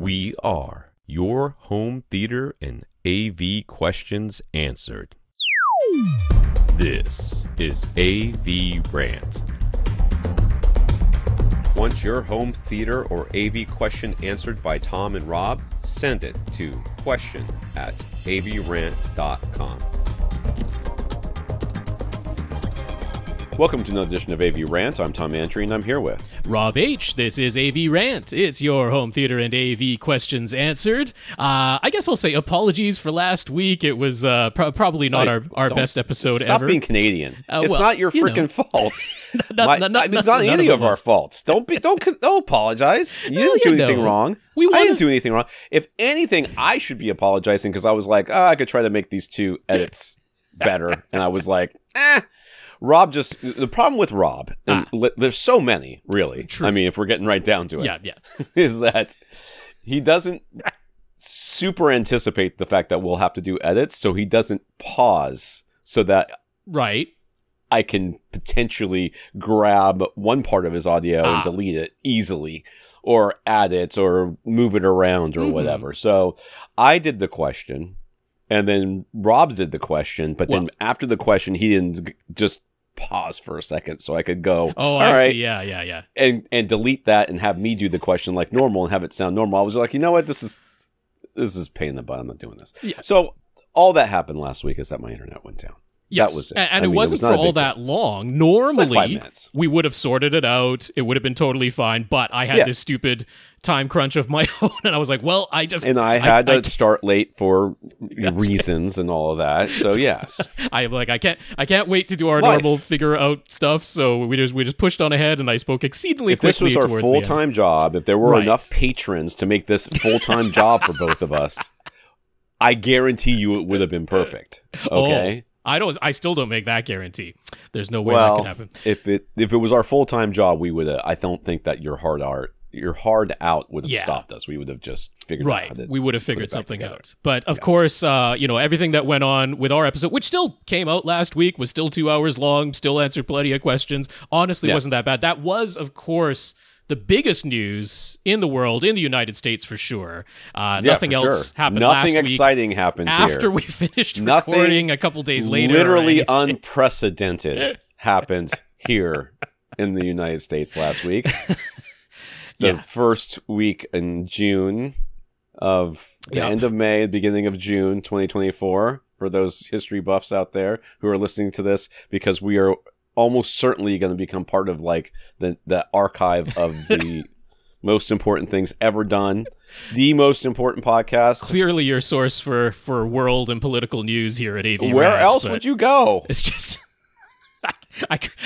We are your home theater and AV questions answered. This is AVRant. Want your home theater or AV question answered by Tom and Rob? Send it to question@avrant.com. Welcome to another edition of AV Rant. I'm Tom Antry, and I'm here with Rob H. This is AV Rant. It's your home theater and AV questions answered. I guess I'll say apologies for last week. It was probably not our best episode ever. Stop being Canadian. It's not your freaking fault. It's not any of our faults. Don't apologize. You didn't do anything wrong. I didn't do anything wrong. If anything, I should be apologizing because I was like, I could try to make these two edits better, and I was like, Rob the problem with Rob, and there's so many, really. True. I mean, if we're getting right down to it, is that he doesn't super anticipate the fact that we'll have to do edits, so he doesn't pause so that I can potentially grab one part of his audio and delete it easily, or add it, or move it around, or whatever. So I did the question, and then Rob did the question, but then after the question, he didn't just pause for a second so I could go, I see. Yeah. And delete that and have me do the question like normal and have it sound normal. I was like, you know what? This is pain in the butt. I'm not doing this. Yeah. So all that happened last week is that my internet went down. Yes. That was it. And it wasn't for all that long. Normally, like 5 minutes. We would have sorted it out. It would have been totally fine. But I had this stupid time crunch of my own, and I was like, well, I had to start late for reasons and all of that. So yes, I can't wait to do our normal figure out stuff. So we just pushed on ahead, and I spoke exceedingly quickly. If this was our full-time job, if there were enough patrons to make this full-time job for both of us, I guarantee you it would have been perfect. Okay. I still don't make that guarantee. There's no way that could happen. If it was our full-time job, we would. I don't think that your hard out would have stopped us. We would have just figured out how to we would have figured something out. But of course, everything that went on with our episode, which still came out last week, was still 2 hours long, still answered plenty of questions. Honestly, wasn't that bad. That was, of course, the biggest news in the world, in the United States for sure. Nothing else happened last week. Nothing exciting happened after we finished recording a couple days later. Literally unprecedented happened here in the United States last week. The first week in June of the end of May, beginning of June 2024, for those history buffs out there who are listening to this, because we are almost certainly going to become part of like the archive of the most important things ever done, the most important podcast. Clearly your source for world and political news here at AVRant. Where else would you go? It's just...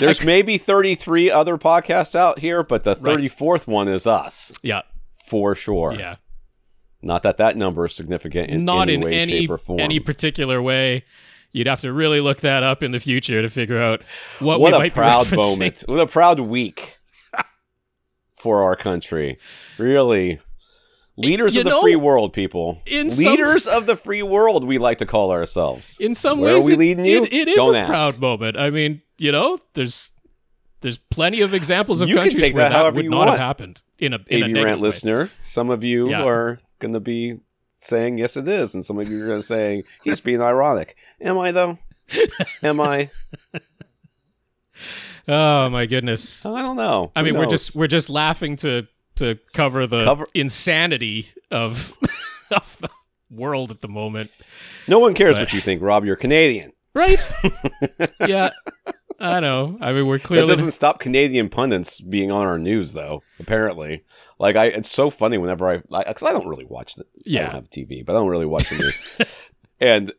There's maybe 33 other podcasts out here, but the 34th one is us. Yeah. For sure. Yeah. Not that number is significant in any way, shape, or form. Any particular way. You'd have to really look that up in the future to figure out what we might be referencing. What a proud moment. What a proud week for our country. Really. Leaders of the free world, people. Leaders of the free world, we like to call ourselves. In some ways, are we leading you? It is a proud moment. I mean, there's plenty of examples of countries where that would not have happened in a AVRant listener. Some of you are going to be saying, yes, it is. And some of you are going to say, he's being ironic. Am I, though? Am I? Oh, my goodness. I don't know. I mean, we're just laughing to cover the insanity of the world at the moment. No one cares what you think, Rob. You're Canadian. Right? Yeah. I know. I mean, we're clearly... That doesn't stop Canadian pundits being on our news, though, apparently. Like, it's so funny whenever because I don't really watch I don't have TV, but I don't really watch the news.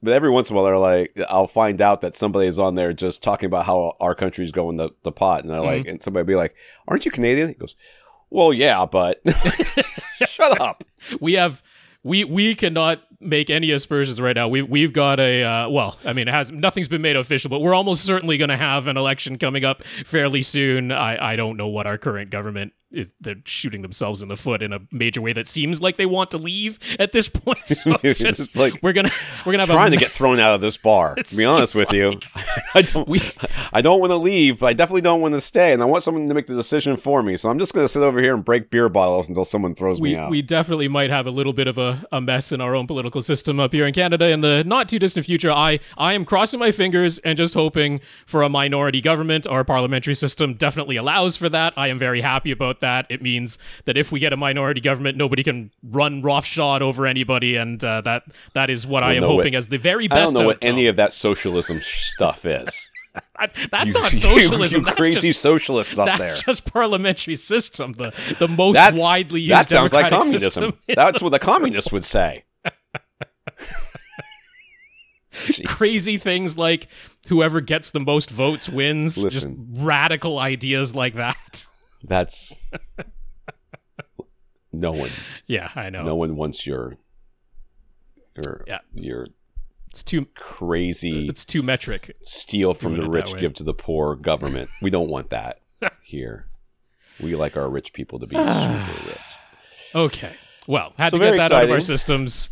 But every once in a while, they're like, I'll find out that somebody is on there just talking about how our country's going the pot. And they're like, and somebody will be like, aren't you Canadian? He goes, well, yeah, but shut up. We cannot make any aspersions right now. We've got nothing's been made official, but we're almost certainly going to have an election coming up fairly soon. I don't know what our current government they're shooting themselves in the foot in a major way that seems like they want to leave at this point. So it's just like we're gonna have trying to get thrown out of this bar. To be honest with you, I don't want to leave, but I definitely don't want to stay, and I want someone to make the decision for me. So I'm just going to sit over here and break beer bottles until someone throws me out. We definitely might have a little bit of a mess in our own political system up here in Canada in the not too distant future. I am crossing my fingers and just hoping for a minority government. Our parliamentary system definitely allows for that. I am very happy about that. It means that if we get a minority government, nobody can run roughshod over anybody, and that is what I am hoping as the very best. I don't know what any of that socialism stuff is. That's not socialism. You crazy socialists up there. That's just parliamentary system, the most widely used that sounds like democratic communism. system. That's what the communists would say. Crazy things like whoever gets the most votes wins. Listen, just radical ideas like that. That's no one. Yeah, I know. No one wants your it's too crazy. It's too metric. Steal from the rich, give to the poor government. We don't want that here. We like our rich people to be super rich. Okay. Well, had to get that out of our systems.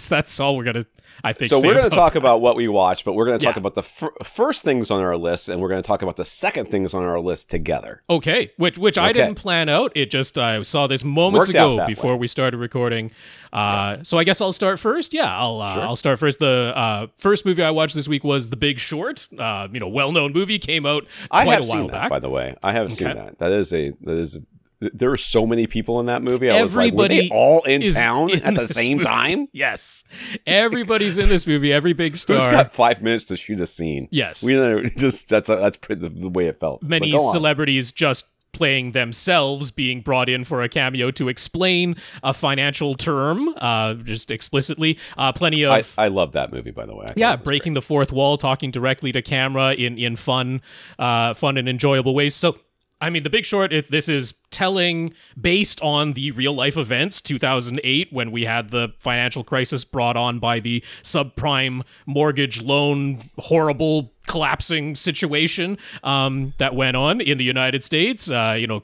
That's all we're gonna. I think. So we're going to talk about what we watched, but we're going to talk about the first things on our list, and we're going to talk about the second things on our list together. Okay, which I didn't plan out. It just I saw this moments ago before we started recording. So I guess I'll start first. Yeah, I'll start first. The first movie I watched this week was The Big Short. Well-known movie, came out quite a while back. I have seen that, by the way. I haven't seen that. That is there are so many people in that movie. I was like, were they all in town at the same time? Yes. Everybody's in this movie. Every big star. Who's got 5 minutes to shoot a scene? Yes. That's the way it felt. Many celebrities just playing themselves, being brought in for a cameo to explain a financial term, just explicitly. Plenty of... I love that movie, by the way. Breaking the fourth wall, talking directly to camera in fun and enjoyable ways. So, I mean, The Big Short, this is telling based on the real-life events, 2008, when we had the financial crisis brought on by the subprime mortgage loan, horrible collapsing situation that went on in the United States,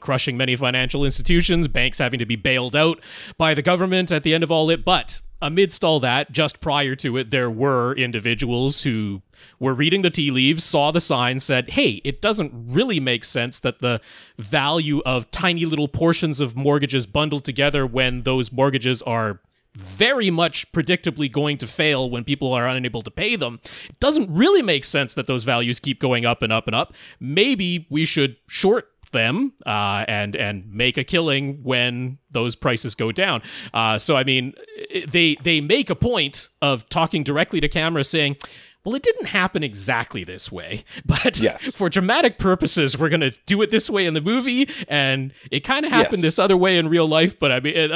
crushing many financial institutions, banks having to be bailed out by the government at the end of all it. But amidst all that, just prior to it, there were individuals who were reading the tea leaves, saw the sign, said, hey, it doesn't really make sense that the value of tiny little portions of mortgages bundled together when those mortgages are very much predictably going to fail when people are unable to pay them. It doesn't really make sense that those values keep going up and up and up. Maybe we should short them and make a killing when those prices go down. So, I mean, they make a point of talking directly to camera saying, well, it didn't happen exactly this way, but for dramatic purposes, we're going to do it this way in the movie, and it kind of happened this other way in real life, but I mean,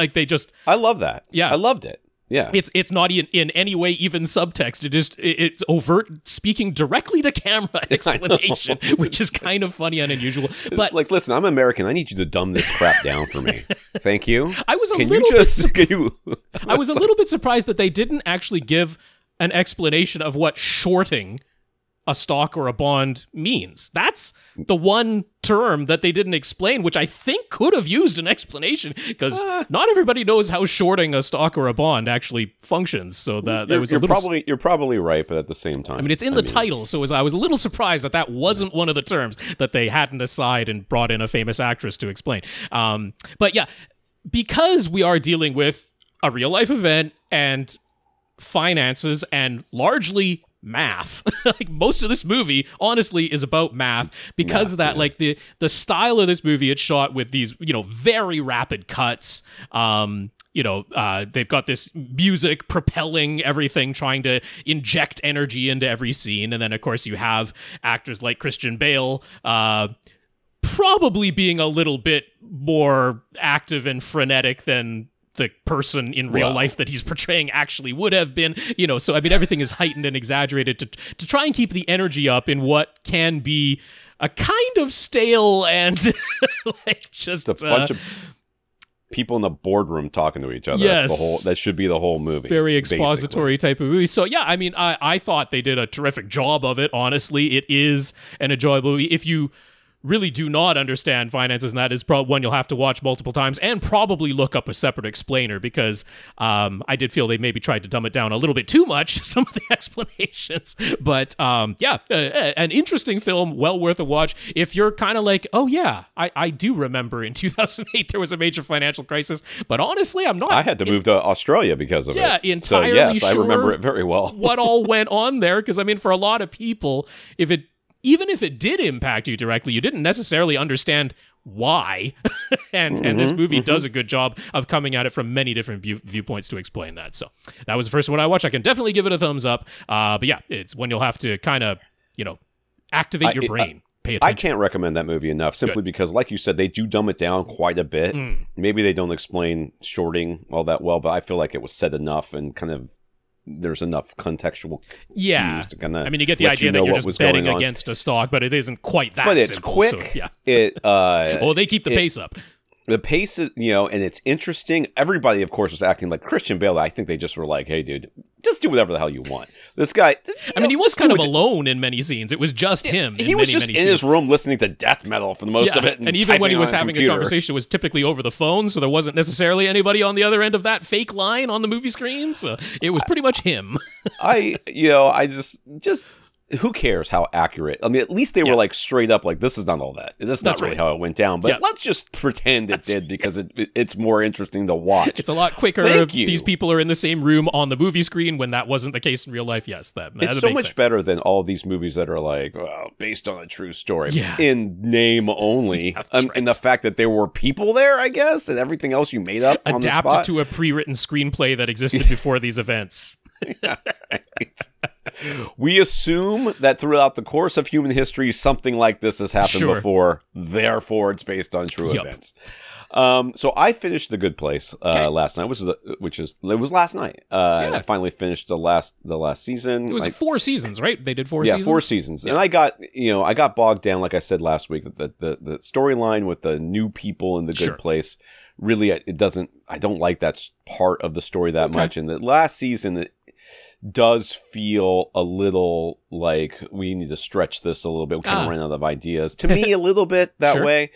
I love that. Yeah. I loved it. Yeah. It's not in any way even subtext. It's overt speaking directly to camera explanation, which is kind of funny and unusual. But it's like, listen, I'm American. I need you to dumb this crap down for me. Thank you. I was a little bit surprised that they didn't actually give an explanation of what shorting a stock or a bond means. That's the one term that they didn't explain, which I think could have used an explanation, because not everybody knows how shorting a stock or a bond actually functions. So you're probably right, but at the same time, I mean, it's in the title, so I was a little surprised that wasn't one of the terms that they hadn't aside and brought in a famous actress to explain. But yeah, because we are dealing with a real life event and finances and largely math. Like, most of this movie honestly is about math, because of that. Like, the style of this movie, it's shot with these very rapid cuts. They've got this music propelling everything, trying to inject energy into every scene, and then of course you have actors like Christian Bale probably being a little bit more active and frenetic than the person in real life that he's portraying actually would have been, so I mean, everything is heightened and exaggerated to try and keep the energy up in what can be a kind of stale and like just a bunch of people in the boardroom talking to each other. Yes. That should be the whole movie. Very expository type of movie. So yeah, I mean, I thought they did a terrific job of it. Honestly, it is an enjoyable movie. If you really do not understand finances, and that is probably one you'll have to watch multiple times and probably look up a separate explainer, because I did feel they maybe tried to dumb it down a little bit too much, some of the explanations. But yeah, an interesting film, well worth a watch. If you're kind of like, oh yeah, I do remember in 2008 there was a major financial crisis, but honestly, I'm not. I had to move to Australia because of it. Yeah, entirely so, yes, sure I remember it very well. What all went on there, because I mean, for a lot of people, even if it did impact you directly, you didn't necessarily understand why. and this movie does a good job of coming at it from many different viewpoints to explain that. So that was the first one I watched. I can definitely give it a thumbs up. But yeah, it's one you'll have to kind of, activate your brain. Pay attention. I can't recommend that movie enough, simply because, like you said, they do dumb it down quite a bit. Maybe they don't explain shorting all that well, but I feel like it was said enough and kind of there's enough contextual cues to kind of, I mean, you get the idea that you're just betting against a stock, but it isn't quite that but it's simple, quick. So, yeah. They keep the pace up. The pace is, and it's interesting. Everybody, of course, was acting like Christian Bale. I think they just were like, hey, dude, just do whatever the hell you want. This guy, I mean, he was kind of alone in many scenes. It was just him. He was just in his room listening to death metal for the most of it. And even when he was having a conversation, it was typically over the phone, so there wasn't necessarily anybody on the other end of that fake line on the movie screen. So it was pretty much him. I just who cares how accurate? I mean, at least they were like straight up, like, this is not all that. That's not really how it went down. But let's just pretend it did, because it's more interesting to watch. It's a lot quicker if these people are in the same room on the movie screen when that wasn't the case in real life. Yes, it's so much better than all of these movies that are like, well, based on a true story. In name only. And the fact that there were people there, I guess, and everything else you made up on the spot. Adapted to a pre-written screenplay that existed before these events. Right. We assume that throughout the course of human history, something like this has happened before. Therefore, it's based on true events. So I finished The Good Place last night, it was last night. I finally finished the last season. It was 4 seasons, right? They did 4 seasons. Yeah, 4 seasons. And I got bogged down, like I said last week, that the storyline with the new people in The Good Place really I don't like that part of the story that much. And the last season, it does feel a little like we need to stretch this a little bit. We kind of ran out of ideas. To me, a little bit that way.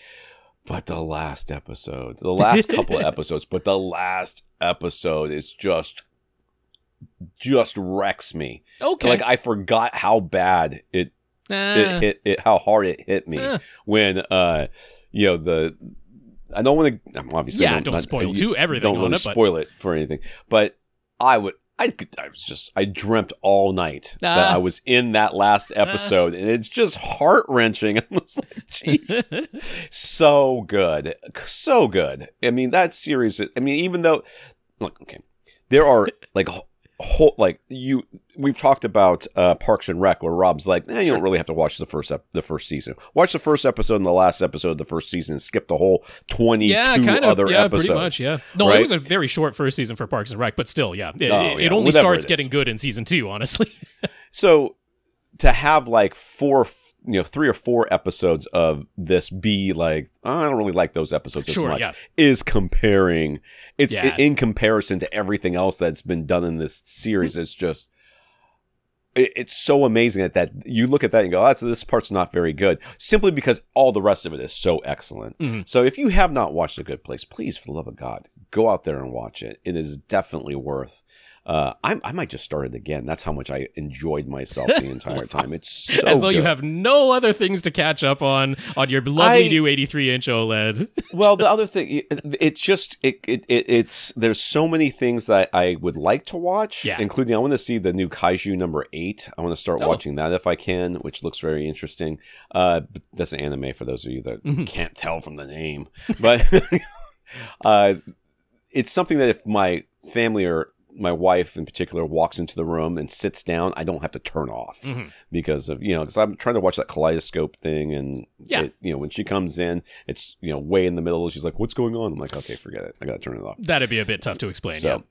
But the last episode, the last couple of episodes, but the last episode is just wrecks me. Okay. Like, I forgot how bad it how hard it hit me when I don't want to. Obviously, don't spoil everything. Don't want to spoil it for anything. But I dreamt all night that I was in that last episode, and it's just heart wrenching. I was like, jeez, so good, so good. I mean, that series. I mean, even though, look, okay, there are we've talked about Parks and Rec, where Rob's like, you don't really have to watch the first season. Watch the first episode and the last episode of the first season and skip the whole 22 other episodes. Pretty much, No, it was a very short first season for Parks and Rec, but still, it only starts getting good in season 2, honestly. So to have like 3 or 4 episodes of this be like, I don't really like those episodes as much, is comparing. It's in comparison to everything else that's been done in this series. It's just, it's so amazing that you look at that and go, this part's not very good, simply because all the rest of it is so excellent. So if you have not watched The Good Place, please, for the love of God, go out there and watch it. It is definitely worth. I might just start it again. That's how much I enjoyed myself the entire time. It's so as though you have no other things to catch up on your lovely new 83-inch OLED. Well, the other thing, it's just it's there's so many things that I would like to watch, including I want to see the new Kaiju number 8. I want to start watching that if I can, which looks very interesting. That's an anime for those of you that can't tell from the name, but it's something that if my family or my wife in particular walks into the room and sits down, I don't have to turn off because of, because I'm trying to watch that kaleidoscope thing. And when she comes in, it's, way in the middle. She's like, what's going on? I'm like, okay, forget it. I got to turn it off. That'd be a bit tough to explain. So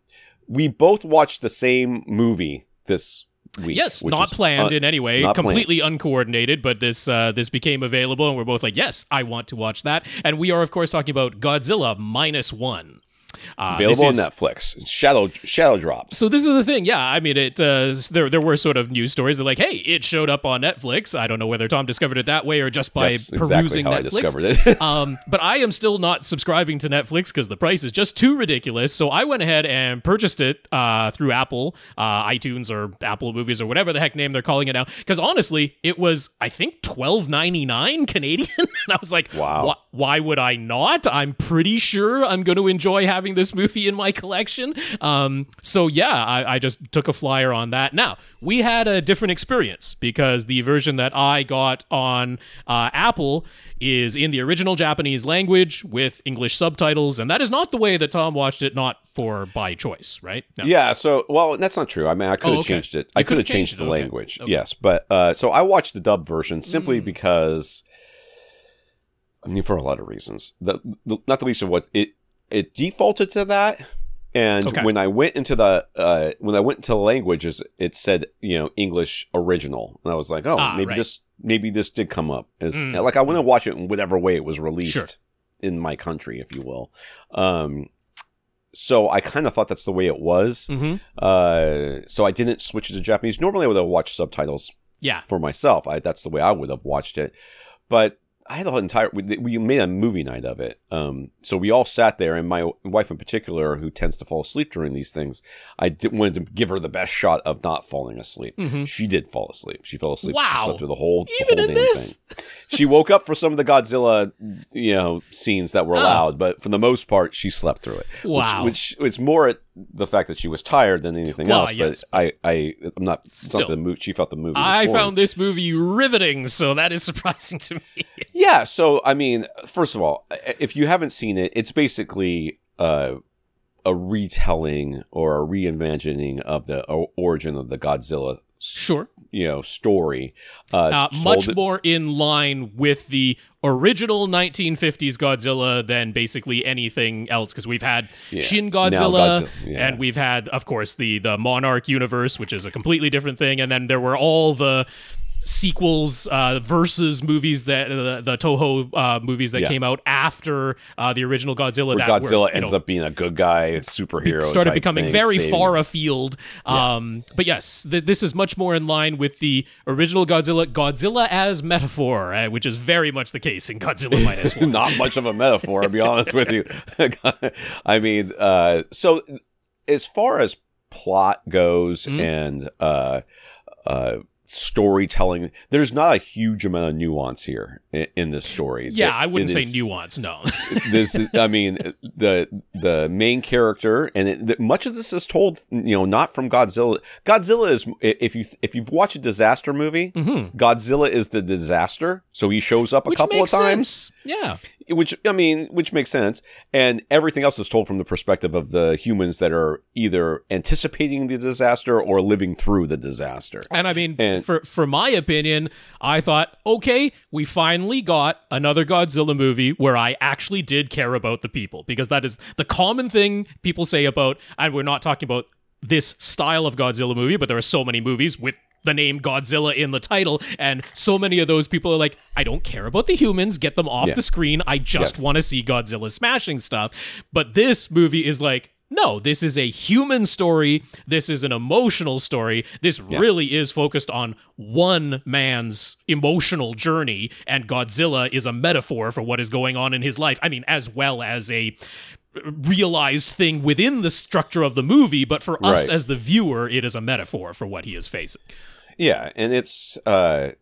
we both watched the same movie this week. Yes, not planned in any way, completely uncoordinated, but this became available and we're both like, yes, I want to watch that. And we are, of course, talking about Godzilla Minus One. Available on Netflix. Shadow drops. So this is the thing. Yeah, I mean, there were sort of news stories that like, hey, it showed up on Netflix. I don't know whether Tom discovered it that way or just by perusing how Netflix. I discovered it. But I am still not subscribing to Netflix because the price is just too ridiculous. So I went ahead and purchased it through Apple, iTunes or Apple Movies or whatever the heck name they're calling it now. Because honestly, it was, I think, $12.99 Canadian. And I was like, wow. Why would I not? I'm pretty sure I'm going to enjoy having this movie in my collection. So yeah, I just took a flyer on that. Now, we had a different experience because the version that I got on Apple is in the original Japanese language with English subtitles, and that is not the way that Tom watched it, not by choice, right? No. Yeah, so, well, that's not true. I mean, I could have changed it. I could have changed the language, yes. But, so I watched the dub version simply because, I mean, for a lot of reasons. Not the least of what, it defaulted to that, and when I went into the languages, it said, English original, and I was like, maybe this did come up as like I want to watch it in whatever way it was released in my country, if you will. So I kind of thought that's the way it was. So I didn't switch it to Japanese. Normally I would have watched subtitles for myself. That's the way I would have watched it. But I had the whole we made a movie night of it. So we all sat there, and my wife in particular, who tends to fall asleep during these things, I wanted to give her the best shot of not falling asleep. She did fall asleep. She fell asleep. Wow. She slept through the whole damn thing. She woke up for some of the Godzilla, scenes that were loud, but for the most part, she slept through it. Wow. Which it's more the fact that she was tired than anything else. Yes. But I'm not. It's not the mood. She felt the movie. I found this movie riveting, so that is surprising to me. Yeah. So I mean, first of all, if you haven't seen it, it's basically a retelling or a reimagining of the origin of the Godzilla. Story. Much more in line with the original 1950s Godzilla than basically anything else, because we've had Shin Godzilla, and we've had, of course, the Monarch universe, which is a completely different thing, and then there were all the sequels versus movies that the Toho movies that came out after the original Godzilla. Where Godzilla ends up being a good guy superhero. Started becoming very far afield. But yes, this is much more in line with the original Godzilla as metaphor, which is very much the case in Godzilla Minus One. Not much of a metaphor, to be honest with you. I mean, so as far as plot goes and storytelling, there's not a huge amount of nuance here in this story. I wouldn't say nuance. No, this is, I mean, the main character, and much of this is told, not from Godzilla. Godzilla is, if you've watched a disaster movie, Godzilla is the disaster, so he shows up a couple of times. Yeah. Which makes sense. And everything else is told from the perspective of the humans that are either anticipating the disaster or living through the disaster. And I mean, for my opinion, I thought, okay, we finally got another Godzilla movie where I actually did care about the people, because that is the common thing people say about, and we're not talking about this style of Godzilla movie, but there are so many movies with the name Godzilla in the title, and so many of those people are like, I don't care about the humans, get them off the screen, I just want to see Godzilla smashing stuff. But this movie is like, no, this is a human story, this is an emotional story, this really is focused on one man's emotional journey, and Godzilla is a metaphor for what is going on in his life. I mean, as well as a realized thing within the structure of the movie, but for us as the viewer, it is a metaphor for what he is facing. Yeah, and it's I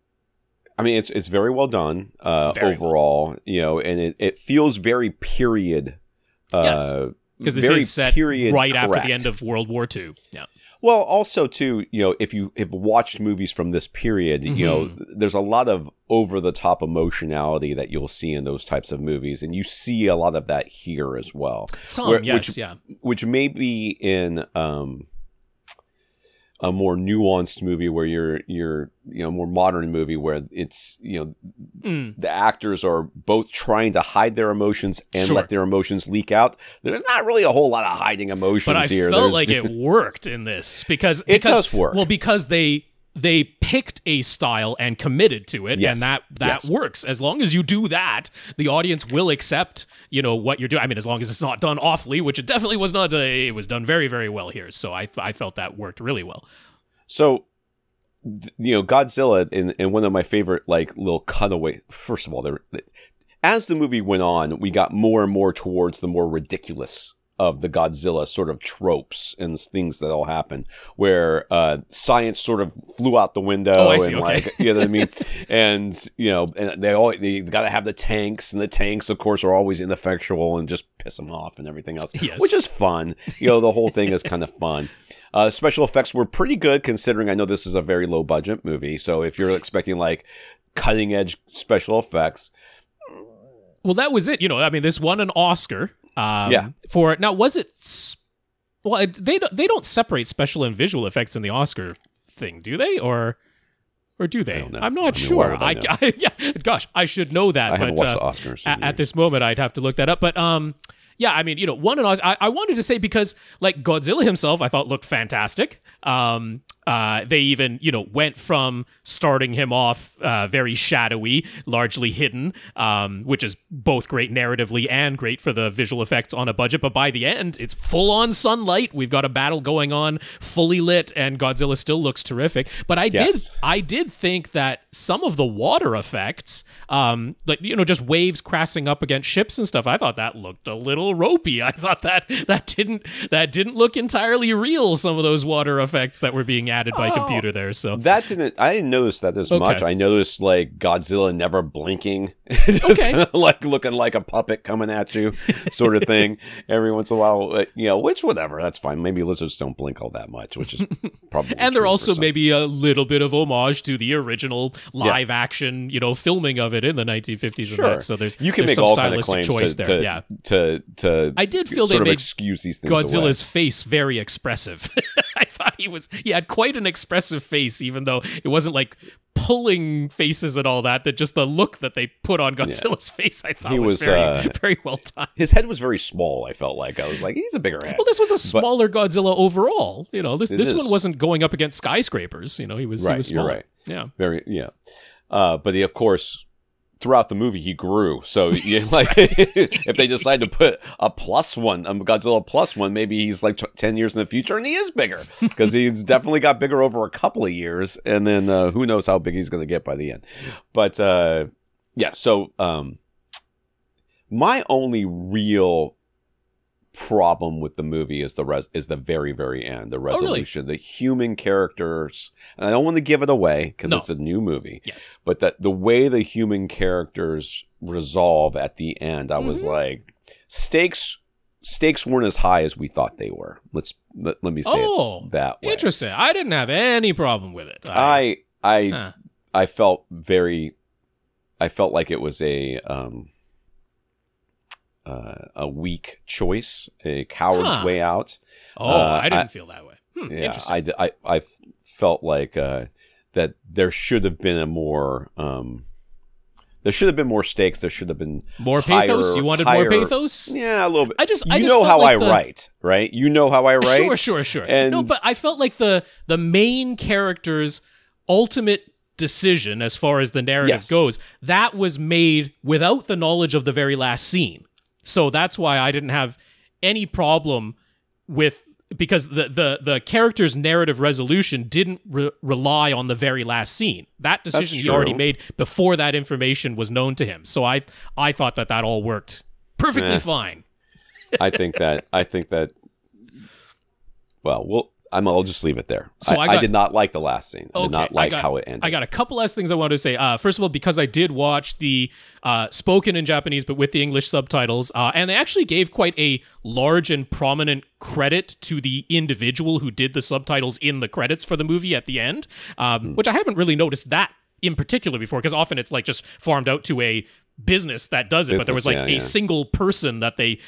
mean, it's very well done overall, and it feels very period. Yes, because this is set right after the end of World War II. Yeah. Well, also too, if you have watched movies from this period, there's a lot of over-the-top emotionality that you'll see in those types of movies, and you see a lot of that here as well. Which may be in a more nuanced movie where you're more modern movie where it's the actors are both trying to hide their emotions and let their emotions leak out. There's not really a whole lot of hiding emotions here. But I felt like it worked in this because it does work. Well, because they they picked a style and committed to it, and that works. As long as you do that, the audience will accept, what you're doing. I mean, as long as it's not done awfully, which it definitely was not. It was done very, very well here. So I felt that worked really well. So, Godzilla in one of my favorite little cutaway. First of all, as the movie went on, we got more and more towards the more ridiculous of the Godzilla sort of tropes and things that all happen, where science sort of flew out the window. Oh, I see. And okay. you know what I mean? And and they got to have the tanks, and the tanks, of course, are always ineffectual and just piss them off and everything else, which is fun. The whole thing is kind of fun. Special effects were pretty good, considering I know this is a very low budget movie. So if you're expecting cutting edge special effects, well, that was it. This won an Oscar. For it now, was it? Well, they don't separate special and visual effects in the Oscar thing, do they? Or do they? I don't know. I'm not sure. Gosh, I should know that. I haven't watched the Oscars at this moment. I'd have to look that up. But one an Oscar. I wanted to say because Godzilla himself, I thought looked fantastic. They even, went from starting him off very shadowy, largely hidden, which is both great narratively and great for the visual effects on a budget. But by the end, it's full-on sunlight. We've got a battle going on, fully lit, and Godzilla still looks terrific. But I did think that some of the water effects, just waves crashing up against ships and stuff, I thought that looked a little ropey. I thought that didn't look entirely real. Some of those water effects that were being added by computer there. So I didn't notice that as much. I noticed Godzilla never blinking, just kind of looking like a puppet coming at you, sort of thing. Every once in a while, which whatever, that's fine. Maybe lizards don't blink all that much, which is probably and they're also maybe a little bit of homage to the original live action, filming of it in the 1950s. Sure. And that. So there's make some all kind of claims choice to I did feel they made excuse these things Godzilla's away. Face very expressive. I thought he had quite an expressive face, even though it wasn't pulling faces and all that just the look that they put on Godzilla's face, I thought was very, very well done. His head was very small, I felt like. I was like, he's a bigger head. Well, this was a smaller Godzilla overall. This one wasn't going up against skyscrapers. He was small. You're right. Yeah. But of course, throughout the movie, he grew. So, if they decide to put a Godzilla +1, maybe he's 10 years in the future, and he is bigger because he's definitely got bigger over a couple of years, and then who knows how big he's going to get by the end. But so my only real problem with the movie is the very, very end, the resolution, the human characters. And I don't want to give it away because it's a new movie. Yes. But the way the human characters resolve at the end, I was like, stakes weren't as high as we thought they were. Let me say it that way. Interesting. I didn't have any problem with it. I felt like it was a weak choice, a coward's way out. I didn't feel that way. Interesting. I felt like that there should have been more stakes. There should have been more pathos. You wanted more pathos? Yeah, a little bit. I just how I write, right? You know how I write. Sure. And no, but I felt like the main character's ultimate decision, as far as the narrative goes, that was made without the knowledge of the very last scene. So that's why I didn't have any problem with, because the character's narrative resolution didn't rely on the very last scene. That decision he already made before that information was known to him. So I thought that all worked perfectly fine. I think that. Well, I'll just leave it there. So I did not like the last scene. I did not like how it ended. I got a couple last things I wanted to say. First of all, because I did watch the spoken in Japanese but with the English subtitles, and they actually gave quite a large and prominent credit to the individual who did the subtitles in the credits for the movie at the end, which I haven't really noticed that in particular before, because often it's just farmed out to a business that does it, but there was a single person that they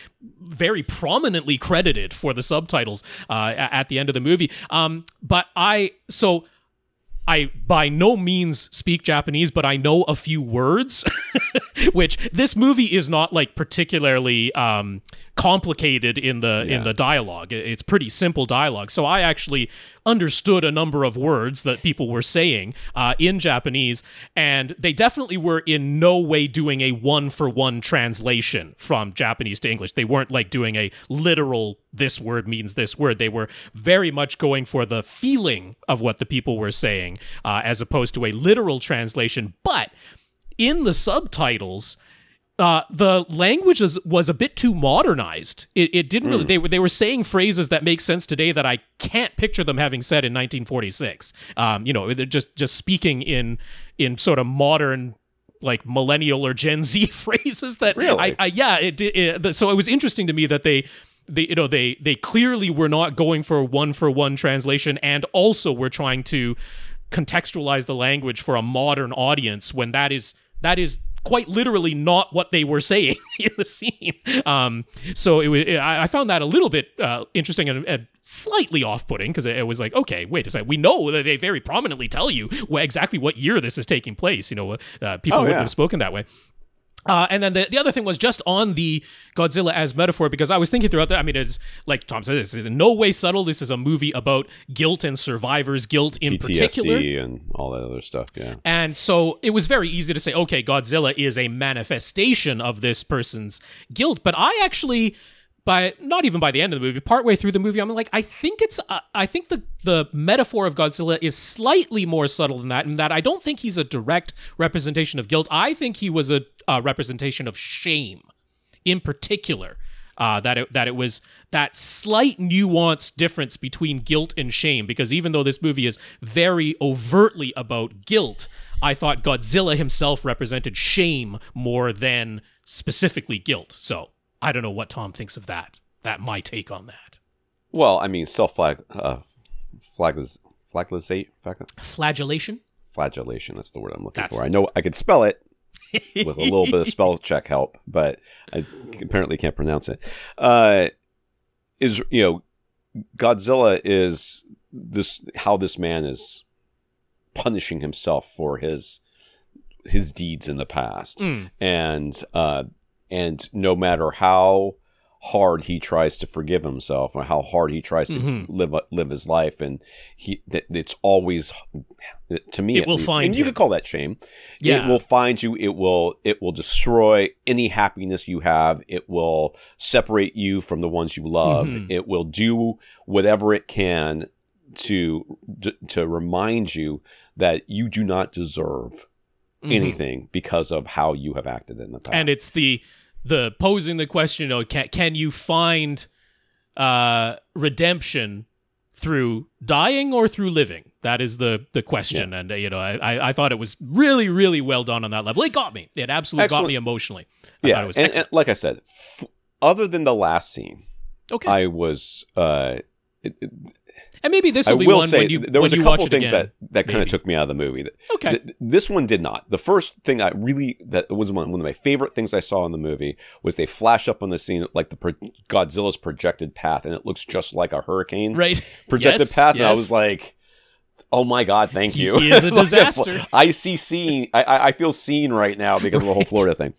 very prominently credited for the subtitles at the end of the movie. But I by no means speak Japanese, but I know a few words, which this movie is not particularly complicated in the dialogue. It's pretty simple dialogue. So I actually understood a number of words that people were saying in Japanese, and they definitely were in no way doing a one-for-one translation from Japanese to English. They weren't like doing a literal this word means this word. They were very much going for the feeling of what the people were saying as opposed to a literal translation. But in the subtitles, the language was a bit too modernized. It didn't really. They were saying phrases that make sense today that I can't picture them having said in 1946. They're just speaking in sort of modern, like millennial or Gen Z phrases that really? So it was interesting to me that they clearly were not going for one translation, and also were trying to contextualize the language for a modern audience when that is quite literally not what they were saying in the scene. So I found that a little bit interesting and slightly off-putting, because it was like, okay, wait a second. We know that they very prominently tell you exactly what year this is taking place. People wouldn't have spoken that way. And then the other thing was just on the Godzilla as metaphor, because I was thinking throughout that, I mean, it's like Tom said, this is in no way subtle. This is a movie about guilt and survivors' guilt in PTSD particular. And all that other stuff, yeah. And so it was very easy to say, okay, Godzilla is a manifestation of this person's guilt. But I actually, not even by the end of the movie, partway through the movie, I'm like, I think the metaphor of Godzilla is slightly more subtle than that, in that I don't think he's a direct representation of guilt. I think he was a representation of shame, in particular. That it was that slight nuanced difference between guilt and shame, because even though this movie is very overtly about guilt, I thought Godzilla himself represented shame more than specifically guilt. So I don't know what Tom thinks of that. My take on that. Well, I mean, flagellation. Flagellation. That's the word I'm looking for. I know I could spell it with a little bit of spell check help, but I apparently can't pronounce it. Godzilla is how this man is punishing himself for his deeds in the past, and no matter how hard he tries to forgive himself, or how hard he tries to live his life, and it's always, to me, it will find and you could call that shame. Yeah. It will find you. It will destroy any happiness you have. It will separate you from the ones you love. It will do whatever it can to remind you that you do not deserve anything because of how you have acted in the past. And it's the posing the question, can you find redemption through dying or through living? That is the question. Yeah. And I thought it was really, really well done on that level. It got me. It absolutely got me emotionally. I thought it was and like I said, other than the last scene, I was and maybe this will be one when you there was a couple things again, that kind of took me out of the movie. Okay. This one did not. The first thing that was one of my favorite things I saw in the movie was they flash up on the scene like Godzilla's projected path, and it looks just like a hurricane projected path. And I was like, oh my God, thank you. He is a disaster. I feel seen right now because of the whole Florida thing.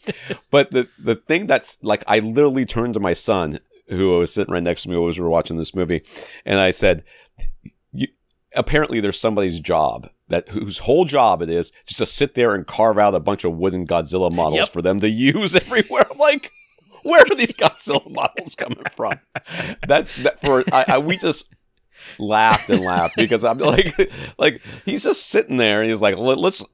But the thing that's like, I literally turned to my son, who was sitting right next to me while we were watching this movie, and I said, apparently there's somebody's job whose whole job it is just to sit there and carve out a bunch of wooden Godzilla models for them to use everywhere. I'm like, where are these Godzilla models coming from? We just laughed and laughed because I'm like he's just sitting there and he's like,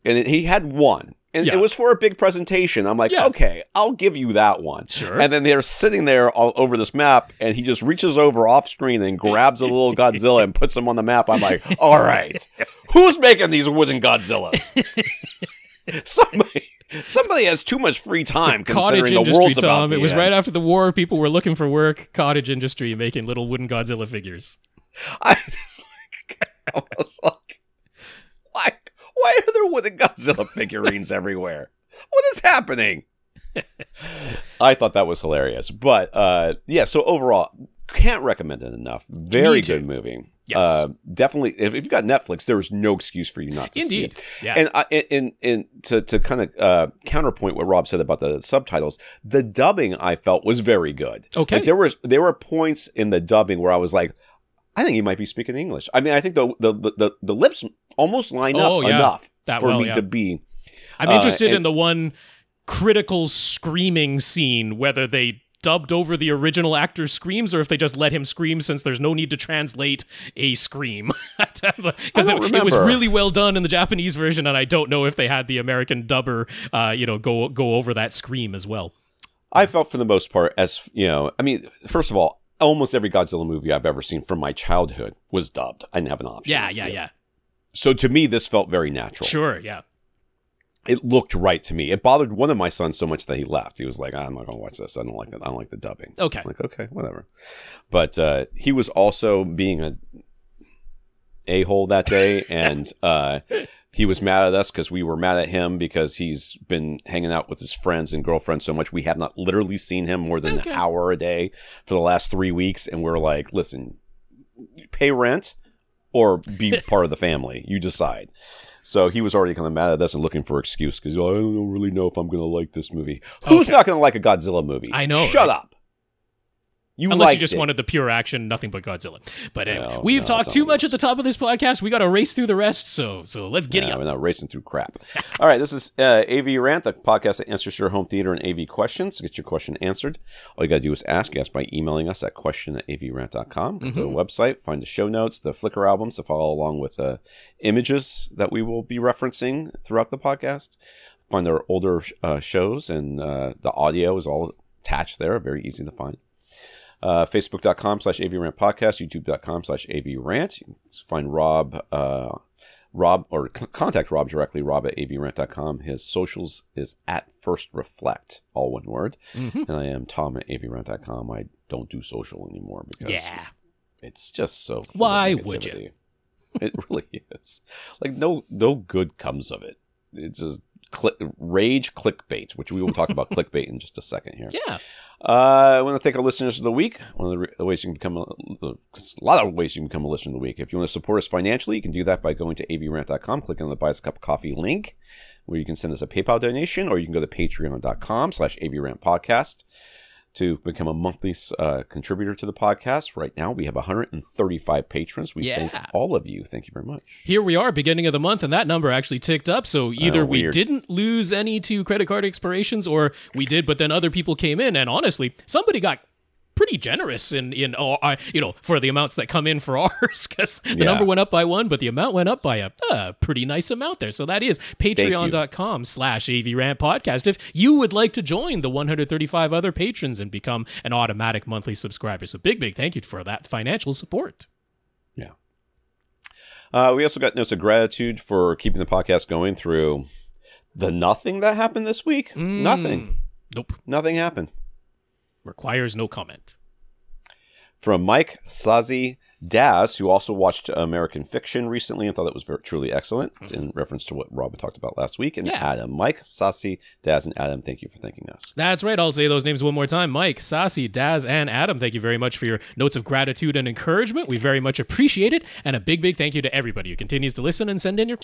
and he had one. And it was for a big presentation. I'm like, okay, I'll give you that one. Sure. And then they're sitting there all over this map, and he just reaches over off screen and grabs a little Godzilla and puts him on the map. I'm like, all right, who's making these wooden Godzillas? Somebody has too much free time considering the world's about the It was end. right after the war. People were looking for work. Cottage industry making little wooden Godzilla figures. I was like, why are there wooden Godzilla figurines everywhere? What is happening? I thought that was hilarious. But, so overall, can't recommend it enough. Very good movie. Yes. Definitely, if you've got Netflix, there is no excuse for you not to see it. Yeah. And to kind of counterpoint what Rob said about the subtitles, the dubbing I felt was very good. Okay. Like there were points in the dubbing where I was like, I think he might be speaking English. I mean, I think the lips almost lined up enough for me to be. I'm interested in the one critical screaming scene, whether they dubbed over the original actor's screams or if they just let him scream since there's no need to translate a scream. Because it was really well done in the Japanese version, and I don't know if they had the American dubber go over that scream as well. I felt for the most part, as I mean, first of all, almost every Godzilla movie I've ever seen from my childhood was dubbed. I didn't have an option. Yeah. So to me, this felt very natural. Sure, yeah. It looked right to me. It bothered one of my sons so much that he left. He was like, I'm not going to watch this. I don't like that. I don't like the dubbing. Okay. I'm like, okay, whatever. But he was also being a a-hole that day, and he was mad at us because we were mad at him because he's been hanging out with his friends and girlfriends so much. We have not literally seen him more than an hour a day for the last 3 weeks, and we're like, listen, pay rent or be part of the family. You decide. So he was already kind of mad at us and looking for an excuse because I don't really know if I'm going to like this movie. Who's not going to like a Godzilla movie? I know. Shut up. Unless you just wanted the pure action, nothing but Godzilla. But anyway, we've talked too much at the top of this podcast. We got to race through the rest, so let's get it. We're not racing through crap. All right, this is AVRant, the podcast that answers your home theater and AV questions. To get your question answered, all you got to do is ask by emailing us at question@avrant.com. Go to the website, find the show notes, the Flickr albums to follow along with the images that we will be referencing throughout the podcast. Find our older shows, and the audio is all attached there. Very easy to find. Facebook.com/AVRant podcast, YouTube.com/AVRant. You can find Rob, or contact Rob directly, rob@avrant.com. His socials is @FirstReflect, all one word. And I am Tom@avrant.com. I don't do social anymore because it's just so. Why would you? It really is. Like no good comes of it. It's just rage clickbait, which we will talk about clickbait in just a second here. Yeah. I want to thank our listeners of the week. One of the ways you can become a lot of ways you can become a listener of the week. If you want to support us financially, you can do that by going to avrant.com, clicking on the Buy Us a Cup of Coffee link, where you can send us a PayPal donation, or you can go to patreon.com/AVRantPodcast to become a monthly contributor to the podcast. Right now, we have 135 patrons. We thank all of you. Thank you very much. Here we are, beginning of the month, and that number actually ticked up. So either we didn't lose any to credit card expirations, or we did, but then other people came in. And honestly, somebody got pretty generous in for the amounts that come in for ours, because the number went up by 1, but the amount went up by a pretty nice amount there. So that is patreon.com/AVRant podcast. If you would like to join the 135 other patrons and become an automatic monthly subscriber. So big thank you for that financial support. Yeah. We also got notes of gratitude for keeping the podcast going through the nothing that happened this week. Nothing. Nope. Nothing happened. Requires no comment. From Mike, Sasi, Dazz, who also watched American Fiction recently and thought it was truly excellent, in reference to what Rob talked about last week. And Adam. Mike, Sasi, Dazz, and Adam, thank you for thanking us. That's right. I'll say those names one more time. Mike, Sasi, Dazz, and Adam, thank you very much for your notes of gratitude and encouragement. We very much appreciate it. And a big thank you to everybody who continues to listen and send in your...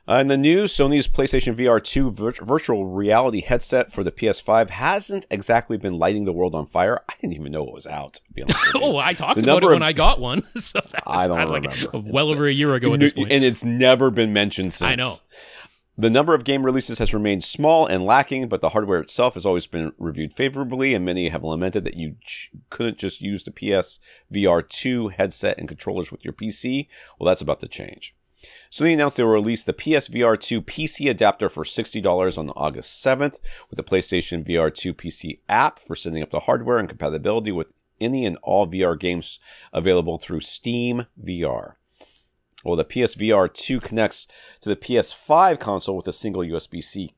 In the news, Sony's PlayStation VR2 virtual reality headset for the PS5 hasn't exactly been lighting the world on fire. I didn't even know it was out, to be honest with you. I talked about it when I got one. So I don't remember. Over a year ago at this point. And it's never been mentioned since. I know. The number of game releases has remained small and lacking, but the hardware itself has always been reviewed favorably, and many have lamented that you couldn't just use the PS VR2 headset and controllers with your PC. Well, that's about to change. Sony announced they will release the PSVR2 PC Adapter for $60 on August 7th, with the PlayStation VR2 PC app for setting up the hardware and compatibility with any and all VR games available through Steam VR. Well, the PSVR2 connects to the PS5 console with a single USB-C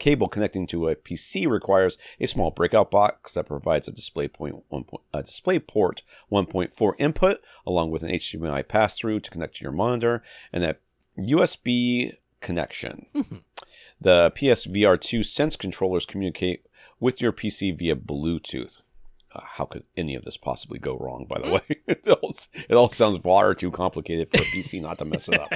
cable connecting to a PC requires a small breakout box that provides a DisplayPort 1.4 input along with an HDMI pass-through to connect to your monitor and a USB connection. The PSVR2 Sense controllers communicate with your PC via Bluetooth. how could any of this possibly go wrong, by the way? It all sounds far too complicated for a PC not to mess it up.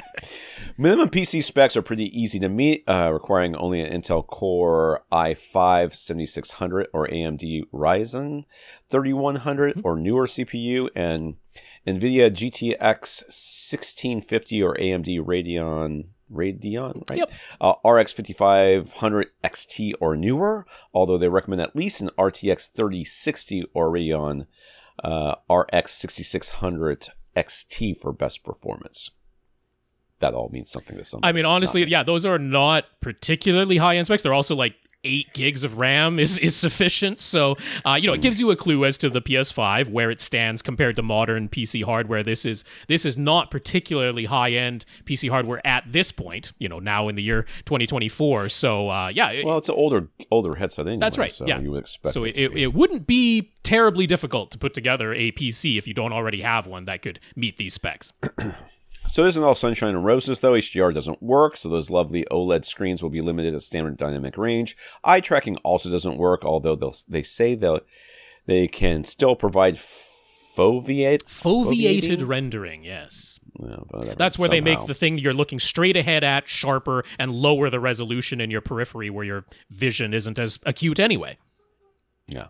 Minimum PC specs are pretty easy to meet, requiring only an Intel Core i5-7600 or AMD Ryzen 3100 or newer CPU, and NVIDIA GTX 1650 or AMD Radeon, right? Yep. RX 5500 XT or newer, although they recommend at least an RTX 3060 or Radeon RX 6600 XT for best performance. That all means something to somebody. I mean, honestly, yeah, those are not particularly high-end specs. They're also like 8 gigs of RAM is sufficient. So, it gives you a clue as to the PS5, where it stands compared to modern PC hardware. This is not particularly high-end PC hardware at this point, now in the year 2024. So, well, it's an older headset anyway. That's right. So yeah. you would expect so it wouldn't be terribly difficult to put together a PC if you don't already have one that could meet these specs. So it isn't all sunshine and roses, though. HDR doesn't work, so those lovely OLED screens will be limited to standard dynamic range. Eye tracking also doesn't work, although they say they can still provide foveated rendering, yes. Yeah, that's where they make the thing you're looking straight ahead at sharper and lower the resolution in your periphery where your vision isn't as acute anyway. Yeah.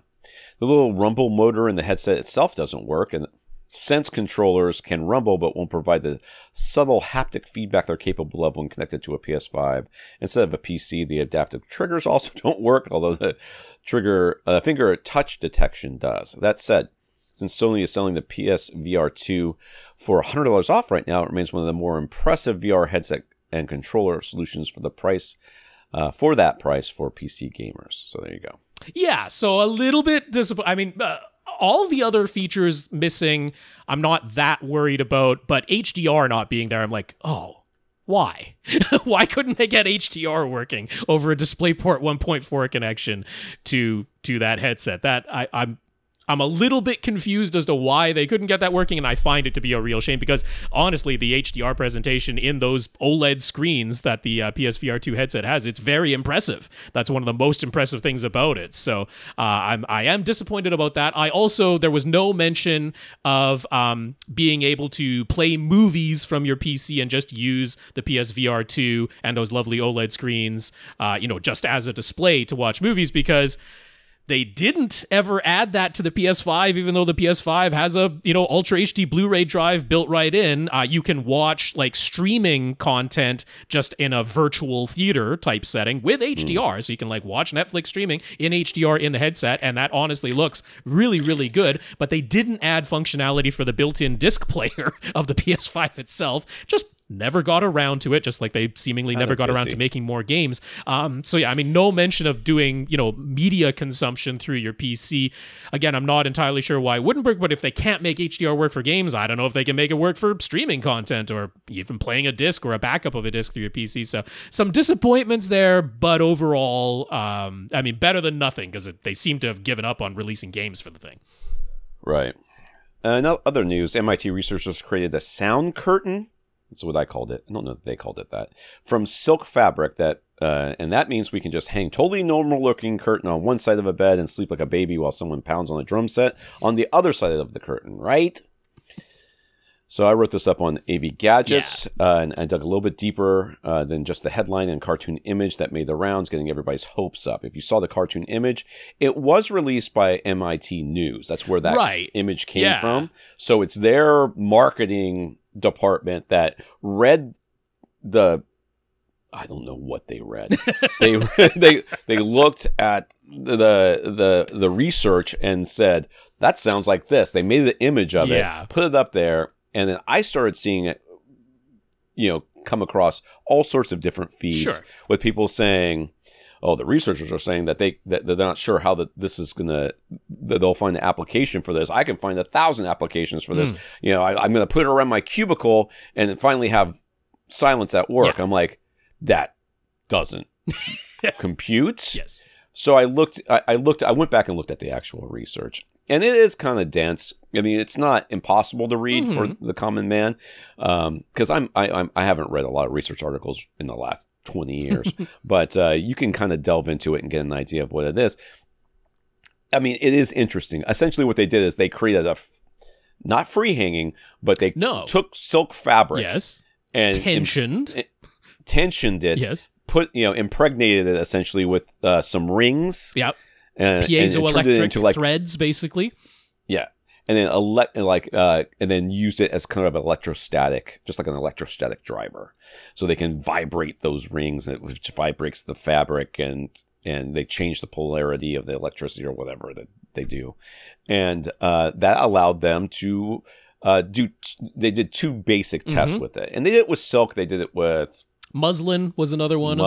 The little rumble motor in the headset itself doesn't work, and Sense controllers can rumble but won't provide the subtle haptic feedback they're capable of when connected to a PS5. Instead of a PC, the adaptive triggers also don't work, although the finger touch detection does. That said, since Sony is selling the PS VR2 for $100 off right now, it remains one of the more impressive VR headset and controller solutions for that price for PC gamers. So there you go. Yeah, so a little bit disappointed. I mean, all the other features missing, I'm not that worried about, but HDR not being there, I'm like, oh, why? Why couldn't they get HDR working over a DisplayPort 1.4 connection to that headset? That I'm a little bit confused as to why they couldn't get that working, and I find it to be a real shame because, honestly, the HDR presentation in those OLED screens that the PSVR2 headset has, it's very impressive. That's one of the most impressive things about it. So I am disappointed about that. There was no mention of being able to play movies from your PC and just use the PSVR2 and those lovely OLED screens, just as a display to watch movies, because they didn't ever add that to the PS5, even though the PS5 has a, Ultra HD Blu-ray drive built right in. You can watch like streaming content just in a virtual theater type setting with HDR. So you can like watch Netflix streaming in HDR in the headset. And that honestly looks really, really good. But they didn't add functionality for the built-in disc player of the PS5 itself. Just never got around to it, just like they seemingly never got around to making more games. So yeah, I mean, no mention of doing, media consumption through your PC. Again, I'm not entirely sure why it wouldn't work, but if they can't make HDR work for games, I don't know if they can make it work for streaming content or even playing a disc or a backup of a disc through your PC. So some disappointments there, but overall, I mean, better than nothing, because they seem to have given up on releasing games for the thing. Right. In other news, MIT researchers created a sound curtain. That's what I called it. I don't know if they called it that. From silk fabric and that means we can just hang totally normal looking curtain on one side of a bed and sleep like a baby while someone pounds on a drum set on the other side of the curtain, right? So I wrote this up on AV Gadgets and dug a little bit deeper than just the headline and cartoon image that made the rounds, getting everybody's hopes up. If you saw the cartoon image, it was released by MIT News. That's where that image came from. So it's their marketing department that read I don't know what they read. they looked at the research and said, that sounds like this. They made the image of it, put it up there, and then I started seeing it, come across all sorts of different feeds with people saying, oh, the researchers are saying that they're not sure how this is that they'll find the application for this. I can find 1,000 applications for this. I'm going to put it around my cubicle and then finally have silence at work. I'm like, that doesn't compute. Yes. So I went back and looked at the actual research, and it is kind of dense. I mean, it's not impossible to read for the common man, because I haven't read a lot of research articles in the last 20 years, but you can kind of delve into it and get an idea of what it is. I mean, it is interesting. Essentially, what they did is they created not free hanging, but they took silk fabric, and tensioned it, impregnated it essentially with some rings, piezoelectric threads, basically, and then and then used it as kind of electrostatic, just like an electrostatic driver, so they can vibrate those rings, which vibrates the fabric, and they change the polarity of the electricity or whatever that they do, and that allowed them to they did 2 basic tests with it, and they did it with silk. They did it with muslin was another one.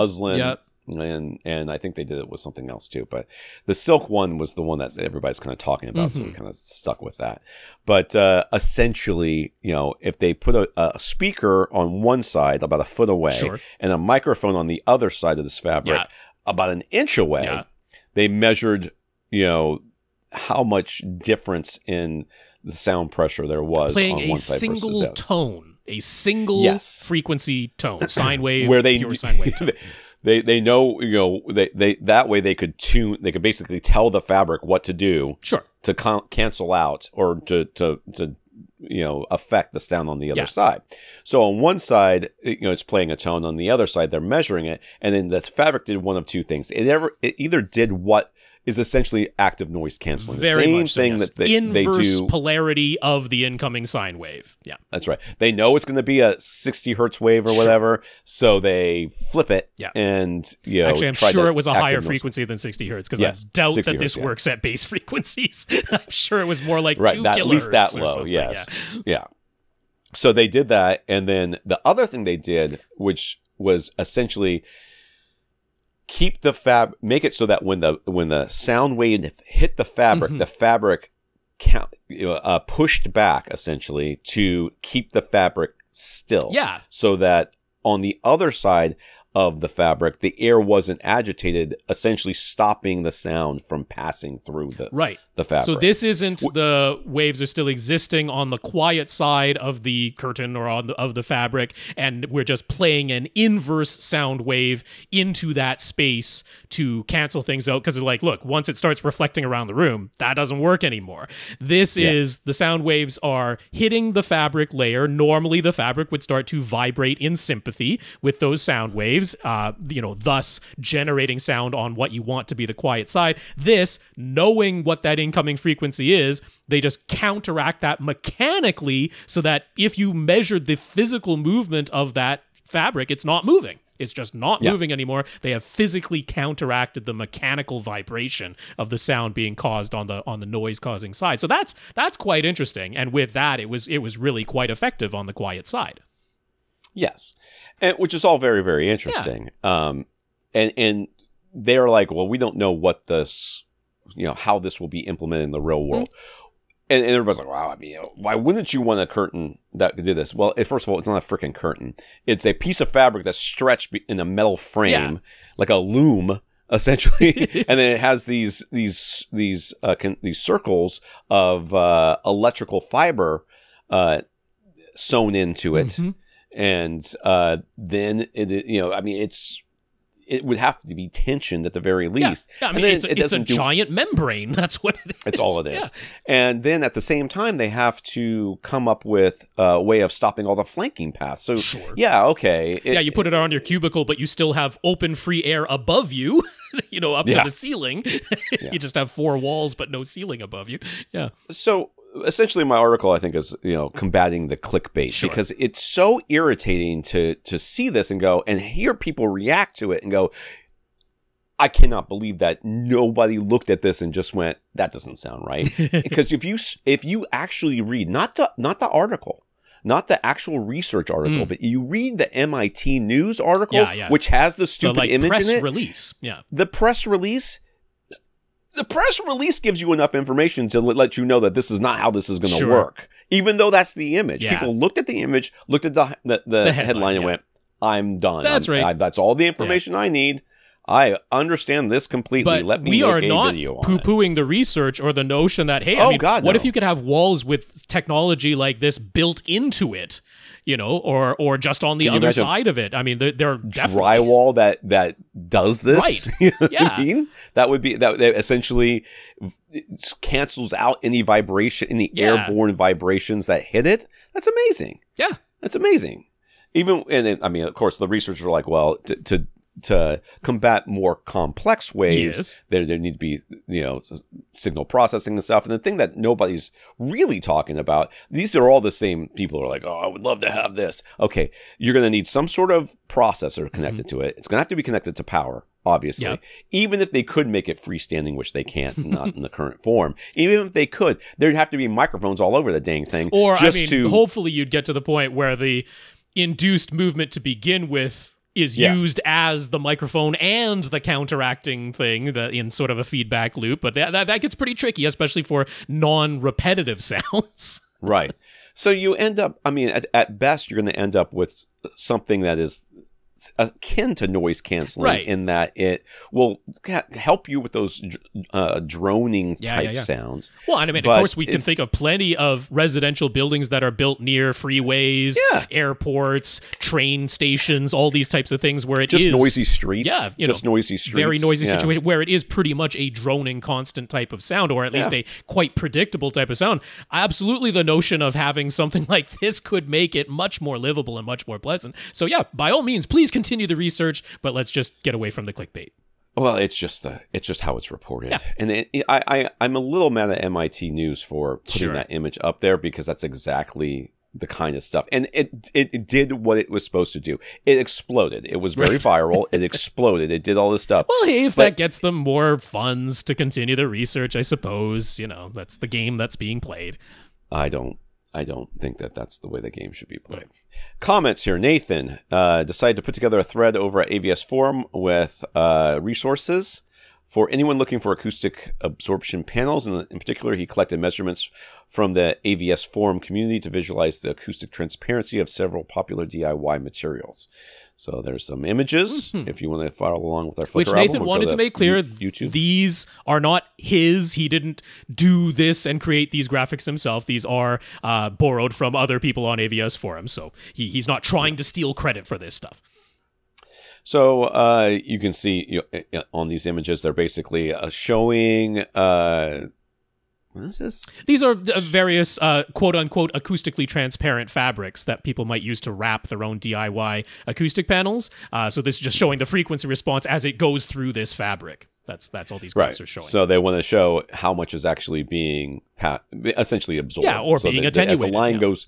And I think they did it with something else too. But the silk one was the one that everybody's kind of talking about, so we kind of stuck with that. But essentially, if they put a speaker on one side about a foot away and a microphone on the other side of this fabric about an inch away, they measured, how much difference in the sound pressure there was playing on one side versus the other. A single frequency tone, sine wave, where pure sine wave tone. They know, they that way they could basically tell the fabric what to do to cancel out or to affect the sound on the other side. So on one side, it's playing a tone. On the other side, they're measuring it, and then the fabric did one of 2 things. It either did what is essentially active noise canceling. The same thing that they do. Inverse polarity of the incoming sine wave. Yeah. That's right. They know it's going to be a 60 hertz wave or whatever, so they flip it and, Actually, I'm sure it was a higher frequency than 60 hertz, because I doubt that this works at base frequencies. I'm sure it was more like 2 kilohertz. At least that low, yes. Yeah. So they did that, and then the other thing they did, which was essentially keep the make it so that when the sound wave hit the fabric, the fabric pushed back essentially to keep the fabric still. Yeah. So that on the other side of the fabric, the air wasn't agitated, essentially stopping the sound from passing through the fabric. So this isn't the waves are still existing on the quiet side of the curtain or of the fabric, and we're just playing an inverse sound wave into that space to cancel things out, because they're like, look, once it starts reflecting around the room, that doesn't work anymore. This is, the sound waves are hitting the fabric layer. Normally the fabric would start to vibrate in sympathy with those sound waves, thus generating sound on what you want to be the quiet side. This, knowing what that incoming frequency is, they just counteract that mechanically, so that if you measured the physical movement of that fabric, it's not moving. It's just not moving anymore. They have physically counteracted the mechanical vibration of the sound being caused on the noise causing side. So that's quite interesting. And with that, it was really quite effective on the quiet side. Yes. And which is all very, very interesting. And they're like, well, we don't know what this, how this will be implemented in the real world. And everybody's like, wow, I mean, why wouldn't you want a curtain that could do this? Well, first of all, it's not a freaking curtain. It's a piece of fabric that's stretched in a metal frame, like a loom, essentially. And then it has these circles of electrical fiber sewn into it. And then it would have to be tensioned at the very least. Yeah, I mean, it's a giant membrane. That's what it is. It's all it is. Yeah. And then at the same time, they have to come up with a way of stopping all the flanking paths. So, okay. You put it on your cubicle, but you still have open free air above you, up to the ceiling. You just have 4 walls, but no ceiling above you. Yeah. So essentially my article, I think, is, combating the clickbait, because it's so irritating to see this and go and hear people react to it and go, I cannot believe that nobody looked at this and just went, that doesn't sound right. Because if you actually read, not the article, not the actual research article, but you read the MIT news article, which has the stupid image in it. The press release. The press release gives you enough information to let you know that this is not how this is going to work, even though that's the image. People looked at the image, looked at the headline and went, I'm done. That's right. That's all the information I need. I understand this completely. But Let me we make are a not video on poo-pooing the research or the notion that, hey, what if you could have walls with technology like this built into it, or just on the other side of it? I mean, they're definitely drywall that does this. Right. You know Yeah. what I mean? That essentially cancels out any vibration, any airborne vibrations that hit it. That's amazing. Yeah. That's amazing. Of course, the researchers are like, well, to combat more complex waves, there need to be, signal processing and stuff. And the thing that nobody's really talking about, these are all the same people who are like, oh, I would love to have this. Okay, you're going to need some sort of processor connected to it. It's going to have to be connected to power, obviously. Yeah. Even if they could make it freestanding, which they can't, not in the current form. Even if they could, there'd have to be microphones all over the dang thing. Or, hopefully you'd get to the point where the induced movement to begin with is used as the microphone and the counteracting thing in sort of a feedback loop. But that gets pretty tricky, especially for non-repetitive sounds. Right. So you end up, at best, you're going to end up with something that is akin to noise canceling in that it will help you with those droning type sounds. Well, of course, we can think of plenty of residential buildings that are built near freeways, airports, train stations, all these types of things where it is noisy streets. Yeah, noisy streets. Very noisy situation where it is pretty much a droning constant type of sound, or at least a quite predictable type of sound. Absolutely, the notion of having something like this could make it much more livable and much more pleasant. So yeah, by all means, please continue the research, but let's just get away from the clickbait. Well, it's just how it's reported, and I'm a little mad at MIT News for putting that image up there, because that's exactly the kind of stuff, and it did what it was supposed to do. It exploded. It was very viral. It exploded. It did all this stuff. Well, hey, if that gets them more funds to continue the research, I suppose that's the game that's being played. I don't think that that's the way the game should be played. Comments here. Nathan decided to put together a thread over at AVS Forum with resources for anyone looking for acoustic absorption panels. And in particular, he collected measurements from the AVS Forum community to visualize the acoustic transparency of several popular DIY materials. So there's some images if you want to follow along with our Flickr Which album, Nathan wanted to make clear, YouTube. These are not his. He didn't do this and create these graphics himself. These are borrowed from other people on AVS Forum. So he's not trying to steal credit for this stuff. So you can see on these images, they're basically showing... what is this? These are various quote-unquote acoustically transparent fabrics that people might use to wrap their own DIY acoustic panels. So this is just showing the frequency response as it goes through this fabric. That's all these graphs are showing. So they want to show how much is actually being essentially absorbed. Yeah, or being attenuated. As a line goes,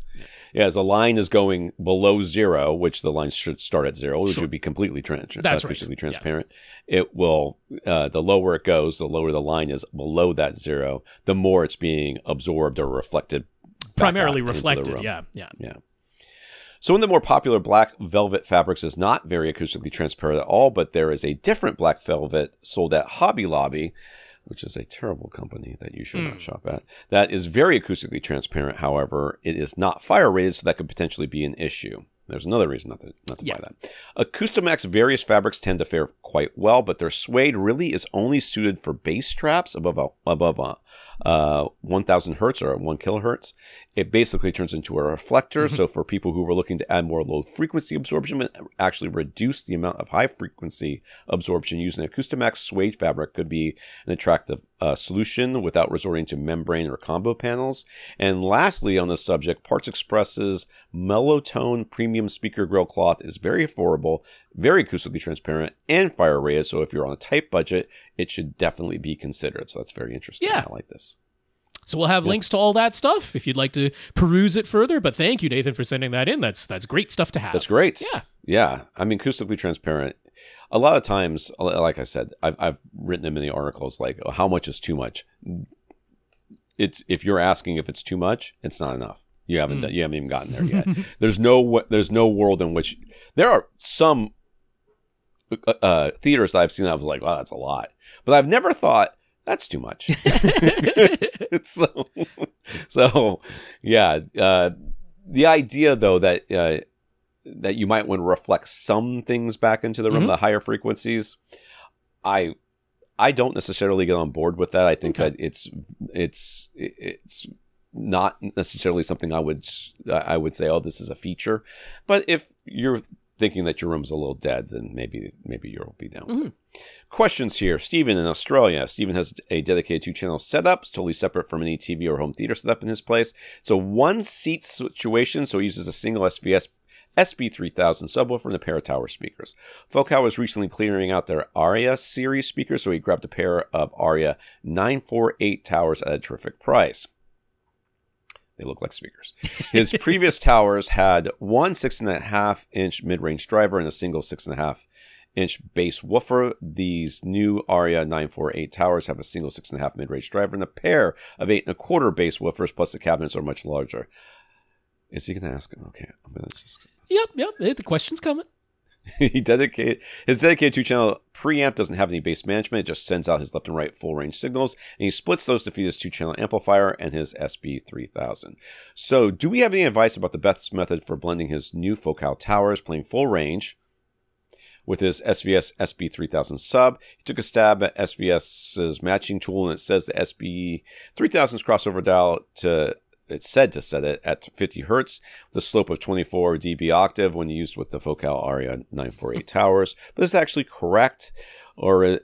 as a line is going below zero, which the line should start at zero, which would be completely acoustically transparent. It will, the lower it goes, the lower the line is below that zero, the more it's being absorbed or reflected. Primarily reflected, yeah. So one of the more popular black velvet fabrics is not very acoustically transparent at all, but there is a different black velvet sold at Hobby Lobby, which is a terrible company that you should not shop at, that is very acoustically transparent. However, it is not fire rated, so that could potentially be an issue. There's another reason not to buy that. Acoustimax various fabrics tend to fare quite well, but their suede really is only suited for bass straps above 1,000 hertz or 1 kilohertz. It basically turns into a reflector. So for people who were looking to add more low frequency absorption and actually reduce the amount of high frequency absorption, using Acoustimax suede fabric could be an attractive solution without resorting to membrane or combo panels. And lastly, on this subject, Parts Express's mellow tone premium speaker grill cloth is very affordable, very acoustically transparent, and fire rated. So if you're on a tight budget, it should definitely be considered. So that's very interesting. I like this. So we'll have links to all that stuff if you'd like to peruse it further. But thank you, Nathan, for sending that in. That's great stuff to have. That's great. Yeah. I mean, acoustically transparent. A lot of times, like I said, I've written in many articles like, how much is too much? If you're asking if it's too much, it's not enough. You haven't even gotten there yet. There's no world in which there are some theaters that I've seen. I was like, wow, that's a lot. But I've never thought that's too much. So yeah. The idea though that you might want to reflect some things back into the room, the higher frequencies, I don't necessarily get on board with that. I think that it's not necessarily something I would say, oh, this is a feature. But if you're thinking that your room's a little dead, then maybe you'll be down with it. Questions here. Stephen in Australia. Stephen has a dedicated 2-channel setup. It's totally separate from any TV or home theater setup in his place. It's a 1-seat situation, so he uses a single SVS SB3000 subwoofer and a pair of tower speakers. Focal was recently clearing out their Aria series speakers, so he grabbed a pair of Aria 948 towers at a terrific price. They look like speakers. His previous towers had one 6.5-inch mid-range driver and a single 6.5-inch bass woofer. These new Aria 948 towers have a single 6.5 mid-range driver and a pair of 8.25 bass woofers, plus the cabinets are much larger. Is he going to ask him? Okay, I'm going to just... Yep. The question's coming. His dedicated 2-channel preamp doesn't have any bass management. It just sends out his left and right full range signals, and he splits those to feed his 2-channel amplifier and his SB3000. So, do we have any advice about the best method for blending his new Focal towers, playing full range with his SVS SB3000 sub? He took a stab at SVS's matching tool, and it says the SB3000's crossover dial it's said to set it at 50 hertz, the slope of 24 dB octave when used with the Focal Aria 948 towers. But is that actually correct? Or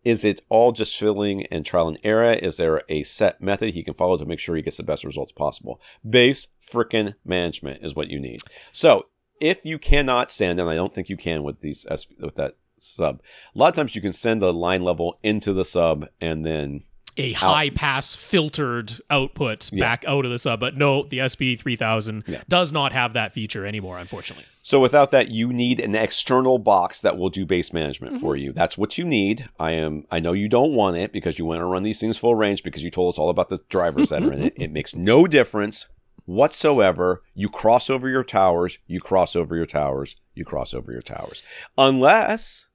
is it all just filling and trial and error? Is there a set method he can follow to make sure he gets the best results possible? Bass frickin' management is what you need. So if you cannot send, and I don't think you can with that sub, a lot of times you can send the line level into the sub and then a high-pass filtered output back out of the sub. But no, the SB3000 does not have that feature anymore, unfortunately. So without that, you need an external box that will do bass management for you. That's what you need. I know you don't want it because you want to run these things full range because you told us all about the drivers that are in it. It makes no difference whatsoever. You cross over your towers, you cross over your towers, you cross over your towers. Unless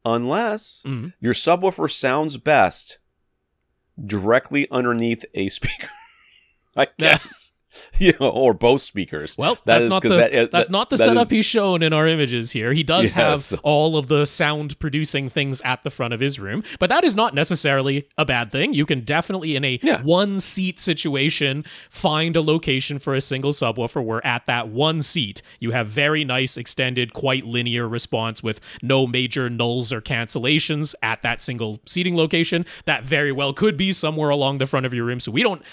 your subwoofer sounds best directly underneath a speaker, I guess. Or both speakers. Well, that's not the setup he's shown in our images here. He does have all of the sound producing things at the front of his room, but that is not necessarily a bad thing. You can definitely, in a 1-seat situation, find a location for a single subwoofer where at that 1 seat, you have very nice, extended, quite linear response with no major nulls or cancellations at that single seating location. That very well could be somewhere along the front of your room. So we don't,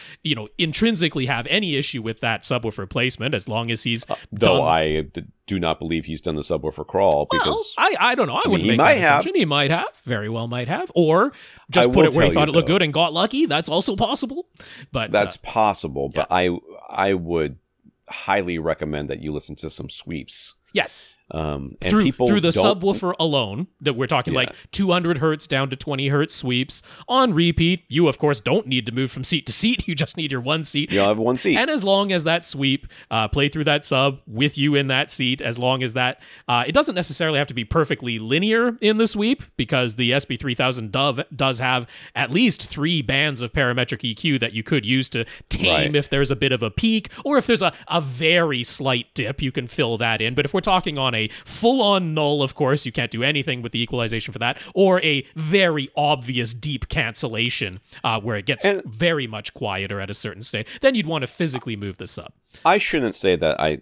intrinsically have any issue with that subwoofer placement as long as he's though I do not believe he's done the subwoofer crawl because I don't know. I wouldn't make that assumption. He might have, very well might have, or just put it where he thought it looked good and got lucky. That's also possible. But that's possible. But I would highly recommend that you listen to some sweeps. Yes. And through the subwoofer alone, that we're talking like 200 hertz down to 20 hertz sweeps on repeat. You, of course, don't need to move from seat to seat. You just need your 1 seat. You'll have 1 seat. And as long as that sweep play through that sub with you in that seat, as long as that, it doesn't necessarily have to be perfectly linear in the sweep because the SB3000 does have at least 3 bands of parametric EQ that you could use to tame if there's a bit of a peak or if there's a very slight dip, you can fill that in. But if we're talking on a full-on null, of course, you can't do anything with the equalization for that, or a very obvious deep cancellation where it gets very much quieter at a certain state, then you'd want to physically move this up. I shouldn't say that I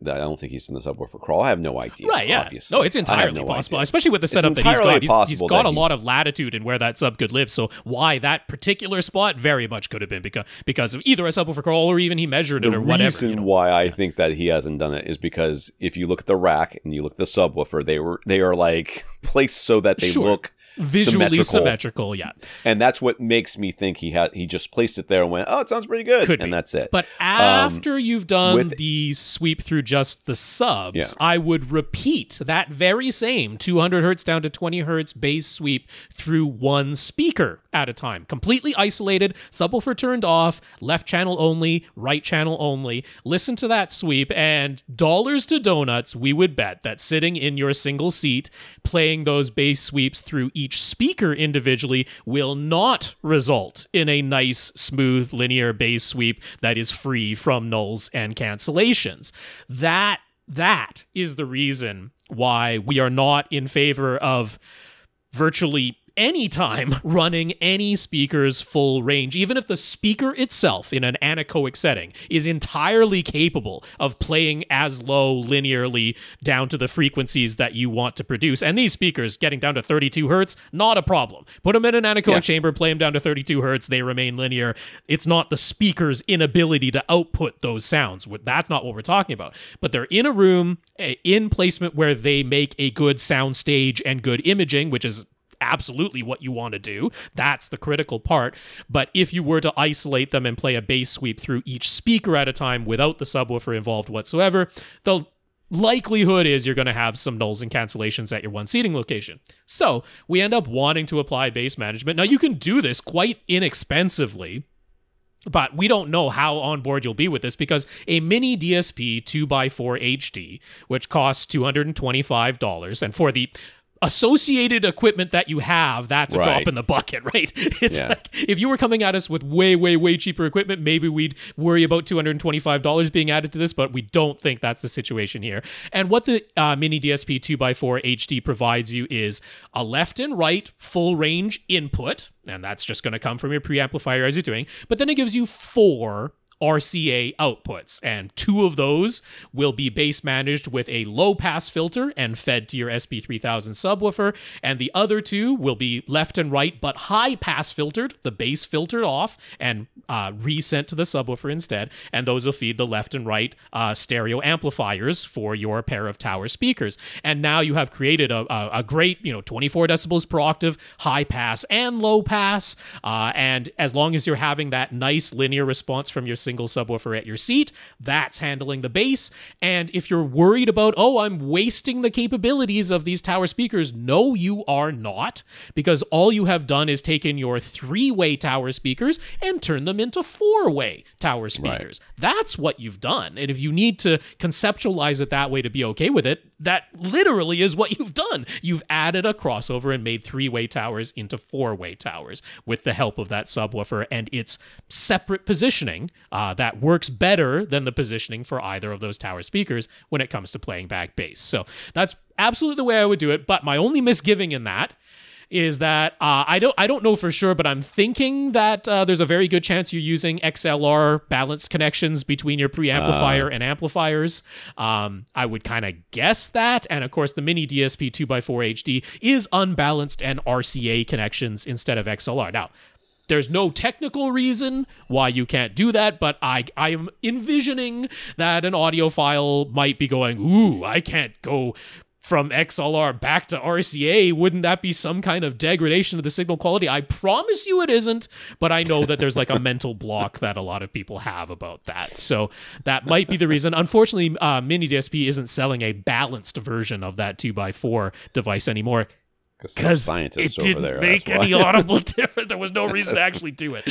don't think he's in the subwoofer crawl. I have no idea. Right, yeah. Obviously. No, it's entirely possible, especially with the setup that he's got. He's got a lot of latitude in where that sub could live, so why that particular spot very much could have been because of either a subwoofer crawl or even he measured it or whatever. The reason why I think that he hasn't done it is because if you look at the rack and you look at the subwoofer, they are like placed so that they look visually symmetrical, and that's what makes me think he just placed it there and went, oh, it sounds pretty good, and that's it. But after you've done the sweep through just the subs, I would repeat that very same 200 hertz down to 20 hertz bass sweep through 1 speaker at a time, completely isolated, subwoofer turned off, left channel only, right channel only. Listen to that sweep, and dollars to donuts, we would bet that sitting in your single seat, playing those bass sweeps through each speaker individually will not result in a nice, smooth, linear bass sweep that is free from nulls and cancellations. That is the reason why we are not in favor of virtually anytime running any speaker's full range, even if the speaker itself in an anechoic setting is entirely capable of playing as low linearly down to the frequencies that you want to produce. And these speakers getting down to 32 hertz, not a problem. Put them in an anechoic chamber, play them down to 32 hertz, they remain linear. It's not the speaker's inability to output those sounds. That's not what we're talking about. But they're in a room, in placement where they make a good sound stage and good imaging, which is absolutely what you want to do. That's the critical part. But if you were to isolate them and play a bass sweep through each speaker at a time without the subwoofer involved whatsoever, the likelihood is you're going to have some nulls and cancellations at your one seating location. So we end up wanting to apply bass management. Now, you can do this quite inexpensively, but we don't know how on board you'll be with this, because a mini DSP 2x4 HD, which costs $225, and for the associated equipment that you have, that's a drop in the bucket, right? It's like, if you were coming at us with way, way, way cheaper equipment, maybe we'd worry about $225 being added to this, but we don't think that's the situation here. And what the mini DSP 2x4 HD provides you is a left and right full range input, and that's just going to come from your preamplifier as you're doing, but then it gives you 4 RCA outputs, and 2 of those will be bass managed with a low pass filter and fed to your SP3000 subwoofer, and the other 2 will be left and right but high pass filtered, the bass filtered off and resent to the subwoofer instead, and those will feed the left and right stereo amplifiers for your pair of tower speakers. And now you have created a great 24 decibels per octave high pass and low pass, and as long as you're having that nice linear response from your single subwoofer at your seat, that's handling the bass. And if you're worried about, oh, I'm wasting the capabilities of these tower speakers, no, you are not, because all you have done is taken your 3-way tower speakers and turned them into 4-way tower speakers. Right. That's what you've done. And if you need to conceptualize it that way to be okay with it, that literally is what you've done. You've added a crossover and made 3-way towers into 4-way towers with the help of that subwoofer and its separate positioning that works better than the positioning for either of those tower speakers when it comes to playing back bass. So that's absolutely the way I would do it. But my only misgiving in that is that I don't know for sure, but I'm thinking that there's a very good chance you're using XLR balanced connections between your preamplifier and amplifiers. I would kind of guess that. And of course, the mini DSP 2x4 HD is unbalanced and RCA connections instead of XLR. Now, there's no technical reason why you can't do that, but I am envisioning that an audiophile might be going, ooh, I can't go from XLR back to RCA. Wouldn't that be some kind of degradation of the signal quality? I promise you it isn't, but I know that there's like a mental block that a lot of people have about that. So that might be the reason. Unfortunately, Mini DSP isn't selling a balanced version of that 2x4 device anymore. Because scientists it didn't over there, make any audible difference. There was no reason to actually do it.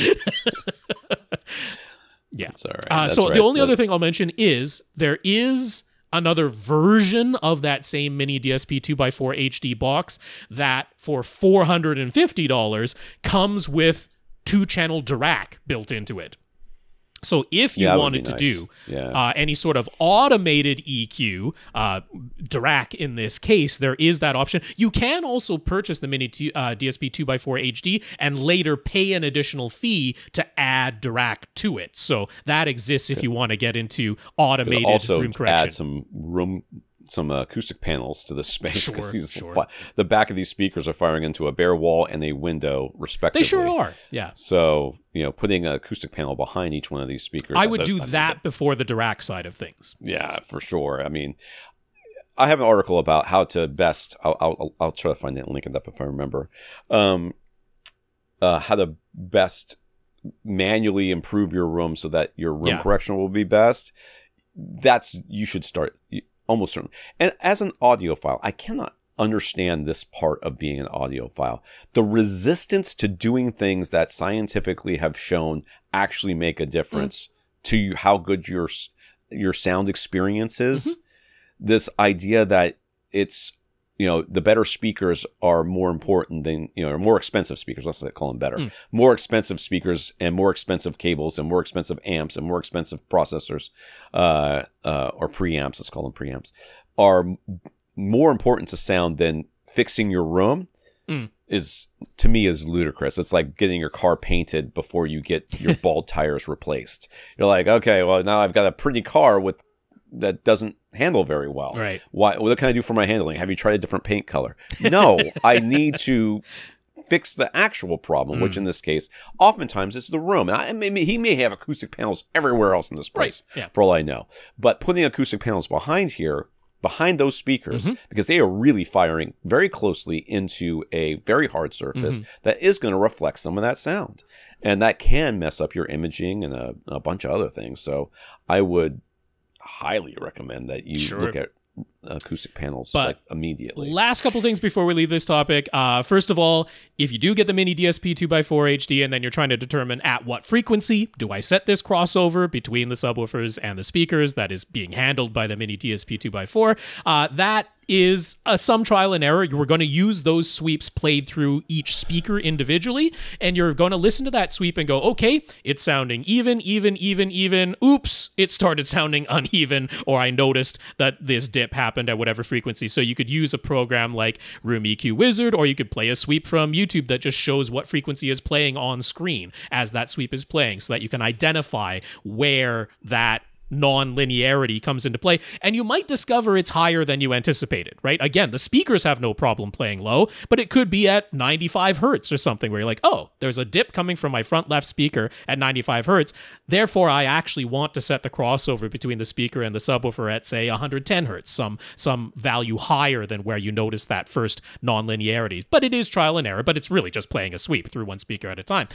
Yeah. That's all right. So the only other thing I'll mention is there is another version of that same mini DSP 2x4 HD box that for $450 comes with 2-channel Dirac built into it. So if you wanted to do any sort of automated EQ, Dirac in this case, there is that option. You can also purchase the mini DSP 2x4 HD and later pay an additional fee to add Dirac to it. So that exists if you want to get into automated room correction. Add some acoustic panels to the space, because the back of these speakers are firing into a bare wall and a window respectively. They sure are, yeah. So, putting an acoustic panel behind each one of these speakers. I would do that before the Dirac side of things. Yeah, for sure. I mean, I have an article about how to best, I'll try to find that and link it up if I remember, how to best manually improve your room so that your room correction will be best. You should start almost certainly. And as an audiophile, I cannot understand this part of being an audiophile. The resistance to doing things that scientifically have shown actually make a difference to how good your sound experience is. This idea that it's, the better speakers are more important than, more expensive speakers. Let's call them better. More expensive speakers and more expensive cables and more expensive amps and more expensive processors, or preamps, let's call them preamps, are more important to sound than fixing your room. is, to me, is ludicrous. It's like getting your car painted before you get your bald tires replaced. You're like, okay, well, now I've got a pretty car that doesn't handle very well. Right. What can I do for my handling? Have you tried a different paint color? No, I need to fix the actual problem, which in this case, oftentimes it's the room. And he may have acoustic panels everywhere else in this place, for all I know. But putting acoustic panels behind those speakers, because they are really firing very closely into a very hard surface that is going to reflect some of that sound. And that can mess up your imaging and a bunch of other things. So I would highly recommend that you look at acoustic panels immediately. Last couple things before we leave this topic. First of all, if you do get the mini DSP 2x4 HD and then you're trying to determine at what frequency do I set this crossover between the subwoofers and the speakers that is being handled by the mini DSP 2x4, that is some trial and error. You're going to use those sweeps played through each speaker individually, and you're going to listen to that sweep and go, okay, it's sounding even. Oops, it started sounding uneven, or I noticed that this dip happened at whatever frequency. So you could use a program like Room EQ Wizard, or you could play a sweep from YouTube that just shows what frequency is playing on screen as that sweep is playing, so that you can identify where that non-linearity comes into play, and you might discover it's higher than you anticipated, right? Again, the speakers have no problem playing low, but it could be at 95 hertz or something where you're like, oh, there's a dip coming from my front left speaker at 95 hertz. Therefore, I actually want to set the crossover between the speaker and the subwoofer at, say, 110 hertz, some value higher than where you notice that first non-linearity. But it is trial and error, but it's really just playing a sweep through one speaker at a time.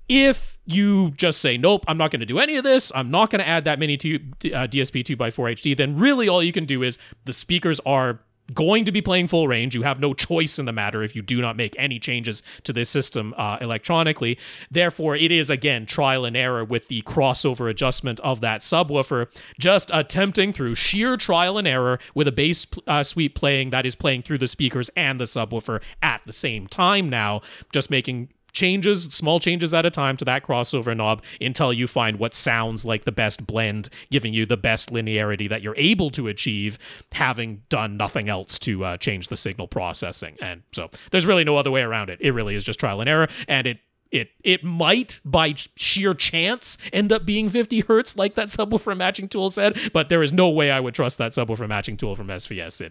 If you just say, nope, I'm not going to do any of this, I'm not going to add that mini DSP 2x4 HD, then really all you can do is the speakers are going to be playing full range. You have no choice in the matter if you do not make any changes to this system electronically. Therefore, it is, again, trial and error with the crossover adjustment of that subwoofer, just attempting through sheer trial and error with a bass sweep playing that is playing through the speakers and the subwoofer at the same time now, just making small changes at a time to that crossover knob until you find what sounds like the best blend, giving you the best linearity that you're able to achieve, having done nothing else to change the signal processing. And so there's really no other way around it. It really is just trial and error, and it might, by sheer chance, end up being 50 hertz, like that subwoofer matching tool said, but there is no way I would trust that subwoofer matching tool from SVS.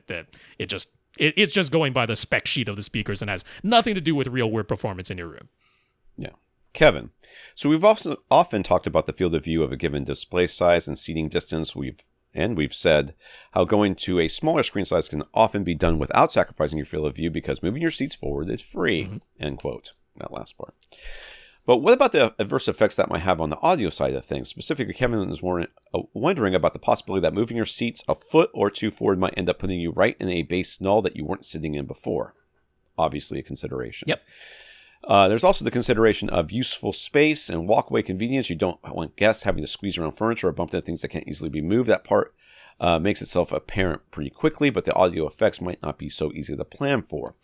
It's just going by the spec sheet of the speakers and has nothing to do with real world performance in your room. Yeah. Kevin, so we've often talked about the field of view of a given display size and seating distance. We've said how going to a smaller screen size can often be done without sacrificing your field of view because moving your seats forward is free, end quote. That last part. But what about the adverse effects that might have on the audio side of things? Specifically, Kevin is wondering about the possibility that moving your seats a foot or two forward might end up putting you right in a bass null that you weren't sitting in before. Obviously a consideration. Yep. There's also the consideration of useful space and walkway convenience. You don't want guests having to squeeze around furniture or bump into things that can't easily be moved. That part makes itself apparent pretty quickly, but the audio effects might not be so easy to plan for.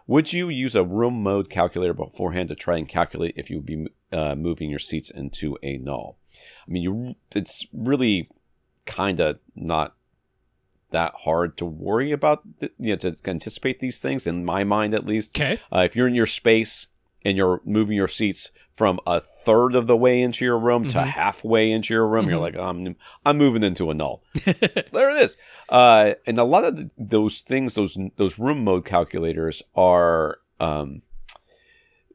Would you use a room mode calculator beforehand to try and calculate if you would be moving your seats into a null? I mean, it's really kind of not that hard to worry about, to anticipate these things, in my mind at least. Okay. If you're in your space and you're moving your seats from a third of the way into your room to halfway into your room, you're like, I'm moving into a null. There it is. And a lot of those things, those room mode calculators are,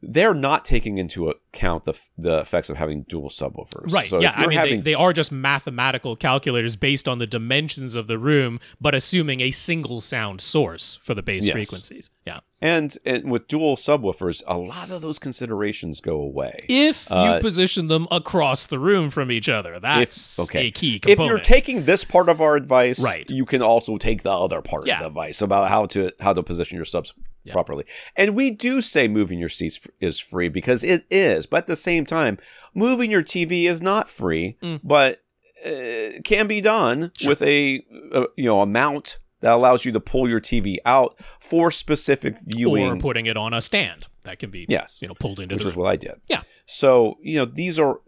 they're not taking into account the effects of having dual subwoofers. Right. So yeah. I mean, they are just mathematical calculators based on the dimensions of the room, but assuming a single sound source for the bass frequencies. Yeah. And with dual subwoofers, a lot of those considerations go away. If you position them across the room from each other, that's a key component. If you're taking this part of our advice, right, you can also take the other part of the advice about how to position your subs properly. And we do say moving your seats is free because it is. But at the same time, moving your TV is not free, but it can be done with a mount that allows you to pull your TV out for specific viewing. Or putting it on a stand that can be pulled into which is what I did. Yeah. So, these are,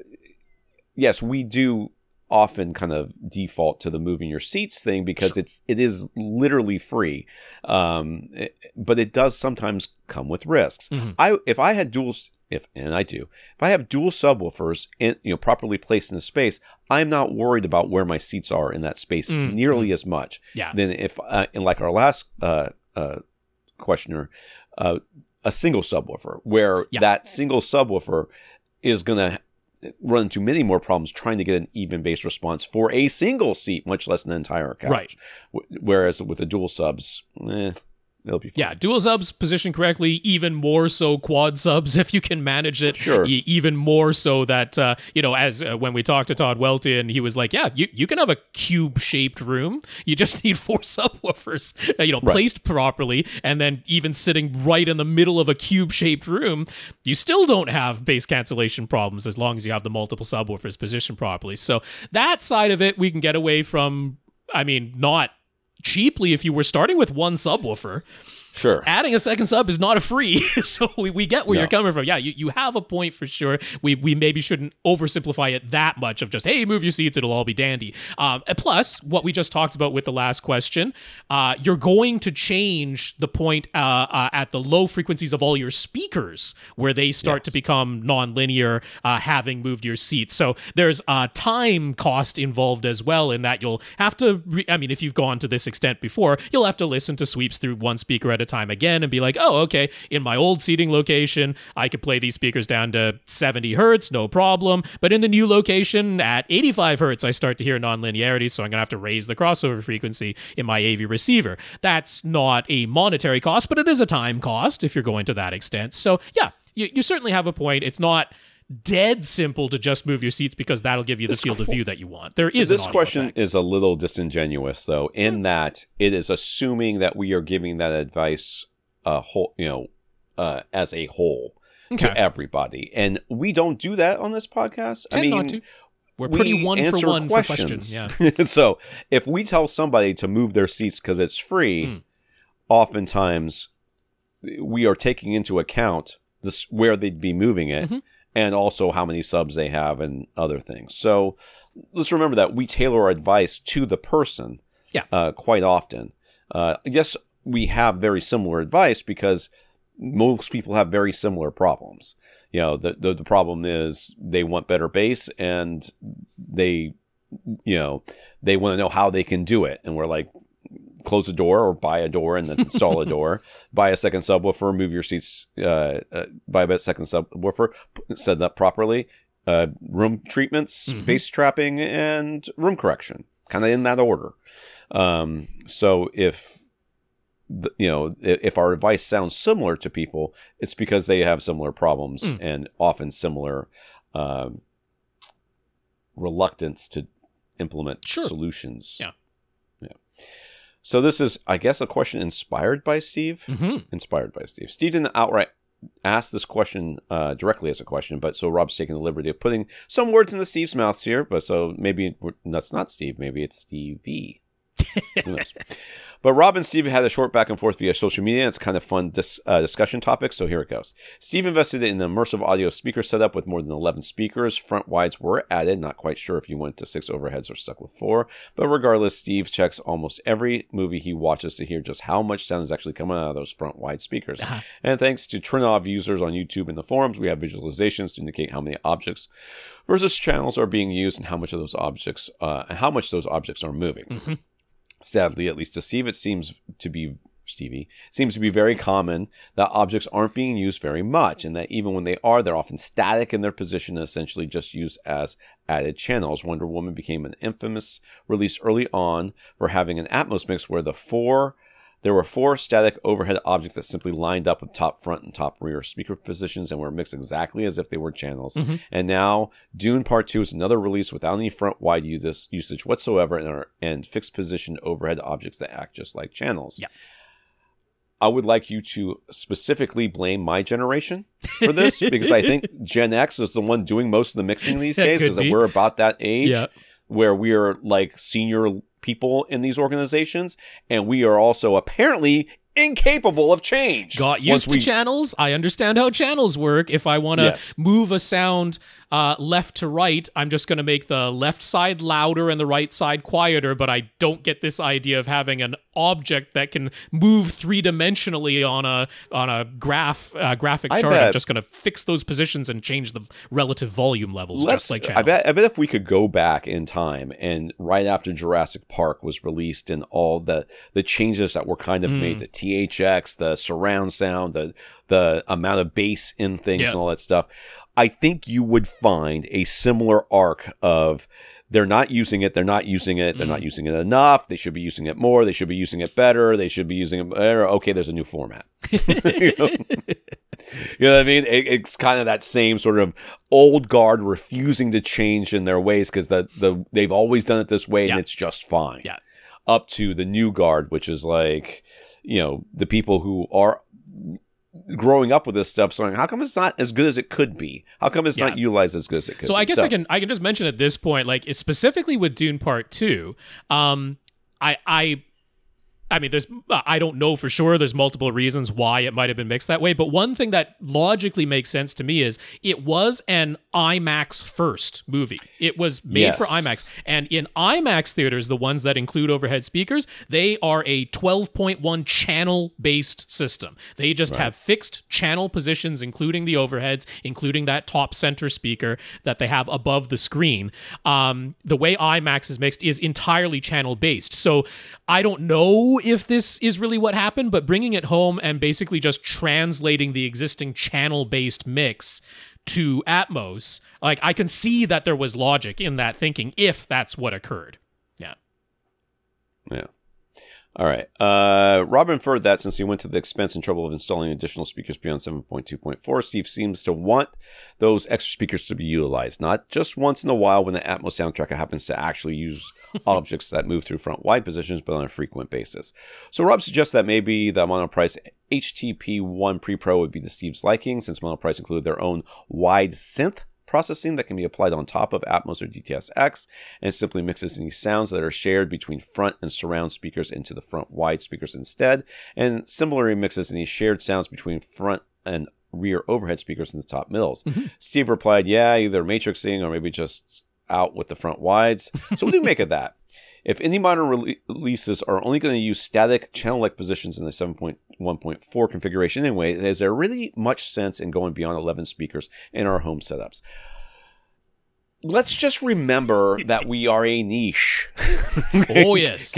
yes, we do often kind of default to the moving your seats thing because it is literally free, but it does sometimes come with risks. If I have dual subwoofers properly placed in the space, I'm not worried about where my seats are in that space nearly as much. Than if in like our last questioner, a single subwoofer, where that single subwoofer is going to run into many more problems trying to get an even bass response for a single seat, much less an entire couch. Right. Whereas with the dual subs, it'll be fine. Yeah, dual subs positioned correctly, even more so quad subs if you can manage it. Sure. Even more so that, as when we talked to Todd Welton, he was like, yeah, you can have a cube-shaped room. You just need 4 subwoofers, placed properly. And then even sitting right in the middle of a cube-shaped room, you still don't have bass cancellation problems as long as you have the multiple subwoofers positioned properly. So that side of it, we can get away from, not cheaply if you were starting with 1 subwoofer. Sure. Adding a second sub is not a free, so we get where you're coming from. Yeah, you have a point for sure. We maybe shouldn't oversimplify it that much of just, hey, move your seats, it'll all be dandy. Plus, what we just talked about with the last question, you're going to change the point at the low frequencies of all your speakers where they start to become non-linear, having moved your seats. So there's a time cost involved as well in that you'll have to, if you've gone to this extent before, you'll have to listen to sweeps through one speaker at a time again and be like, oh, okay, in my old seating location, I could play these speakers down to 70 hertz, no problem. But in the new location at 85 hertz, I start to hear nonlinearity, so I'm going to have to raise the crossover frequency in my AV receiver. That's not a monetary cost, but it is a time cost if you're going to that extent. So yeah, you certainly have a point. It's not dead simple to just move your seats because that'll give you the field of view that you want. There is this question is a little disingenuous though, in that it is assuming that we are giving that advice as a whole to everybody, and we don't do that on this podcast. Not to. We're pretty one-for-one for questions. Yeah. So if we tell somebody to move their seats because it's free, oftentimes we are taking into account where they'd be moving it. And also how many subs they have and other things. So let's remember that we tailor our advice to the person quite often. Yes, we have very similar advice because most people have very similar problems. The problem is they want better bass and they want to know how they can do it. And we're like, close a door or buy a door and then install a door, buy a second subwoofer, move your seats, buy a second subwoofer, set it up properly, room treatments, bass trapping, and room correction, kind of in that order. So if our advice sounds similar to people, it's because they have similar problems and often similar reluctance to implement solutions. Yeah. So this is, I guess, a question inspired by Steve. Inspired by Steve. Steve didn't outright ask this question directly as a question, but so Rob's taking the liberty of putting some words into Steve's mouth here. But so maybe that's not Steve. Maybe it's Stevie. Who knows? But Rob and Steve had a short back and forth via social media. It's kind of fun discussion topic, so here it goes. Steve invested in an immersive audio speaker setup with more than 11 speakers. Front wides were added. Not quite sure if you went to 6 overheads or stuck with 4. But regardless, Steve checks almost every movie he watches to hear just how much sound is actually coming out of those front wide speakers. And thanks to Trinov users on YouTube and the forums, we have visualizations to indicate how many objects versus channels are being used and how much of those objects are moving. Sadly, at least to Steve, it seems to be very common that objects aren't being used very much, and that even when they are, they're often static in their position and essentially just used as added channels. Wonder Woman became an infamous release early on for having an Atmos mix where there were 4 static overhead objects that simply lined up with top front and top rear speaker positions and were mixed exactly as if they were channels. And now Dune Part 2 is another release without any front wide usage whatsoever and fixed position overhead objects that act just like channels. Yeah. I would like you to specifically blame my generation for this because I think Gen X is the one doing most of the mixing these days because we're about that age where we're like senior people in these organizations, and we are also apparently incapable of change. Got used to channels. I understand how channels work. If I want to move a sound left to right, I'm just going to make the left side louder and the right side quieter, but I don't get this idea of having an object that can move three-dimensionally on a graphic chart. I'm just going to fix those positions and change the relative volume levels, just like channels. I bet if we could go back in time and right after Jurassic Park was released and all the changes that were kind of made, the THX, the surround sound, the amount of bass in things and all that stuff, I think you would find a similar arc of they're not using it, they're not using it, they're not using it enough, they should be using it more, they should be using it better, they should be using it better. Okay, there's a new format. You know? You know what I mean? It's kind of that same sort of old guard refusing to change in their ways because they've always done it this way and it's just fine. Yeah. Up to the new guard, which is like, you know, the people who are growing up with this stuff saying, how come it's not as good as it could be? How come it's not utilized as good as it could be? So I guess I can just mention at this point, like specifically with Dune Part 2, I mean, I don't know for sure. There's multiple reasons why it might have been mixed that way. But one thing that logically makes sense to me is it was an IMAX first movie. It was made for IMAX. And in IMAX theaters, the ones that include overhead speakers, they are a 12.1 channel-based system. They just have fixed channel positions, including the overheads, including that top center speaker that they have above the screen. The way IMAX is mixed is entirely channel-based. So I don't know if this is really what happened, but bringing it home and basically just translating the existing channel-based mix to Atmos, like I can see that there was logic in that thinking if that's what occurred. Yeah. Yeah. All right. Rob inferred that since he went to the expense and trouble of installing additional speakers beyond 7.2.4, Steve seems to want those extra speakers to be utilized, not just once in a while when the Atmos soundtrack happens to actually use objects that move through front wide positions, but on a frequent basis. So Rob suggests that maybe the monoprice HTP1 Pre-Pro would be to Steve's liking, since monoprice include their own wide synth processing that can be applied on top of Atmos or DTS-X, and simply mixes any sounds that are shared between front and surround speakers into the front wide speakers instead, and similarly mixes any shared sounds between front and rear overhead speakers in the top middles. Steve replied, yeah, either matrixing or maybe just out with the front wides. So what do you make of that? If any modern releases are only going to use static channel-like positions in the 7.1.4 configuration anyway, is there really much sense in going beyond 11 speakers in our home setups? Let's just remember that we are a niche. Oh, yes.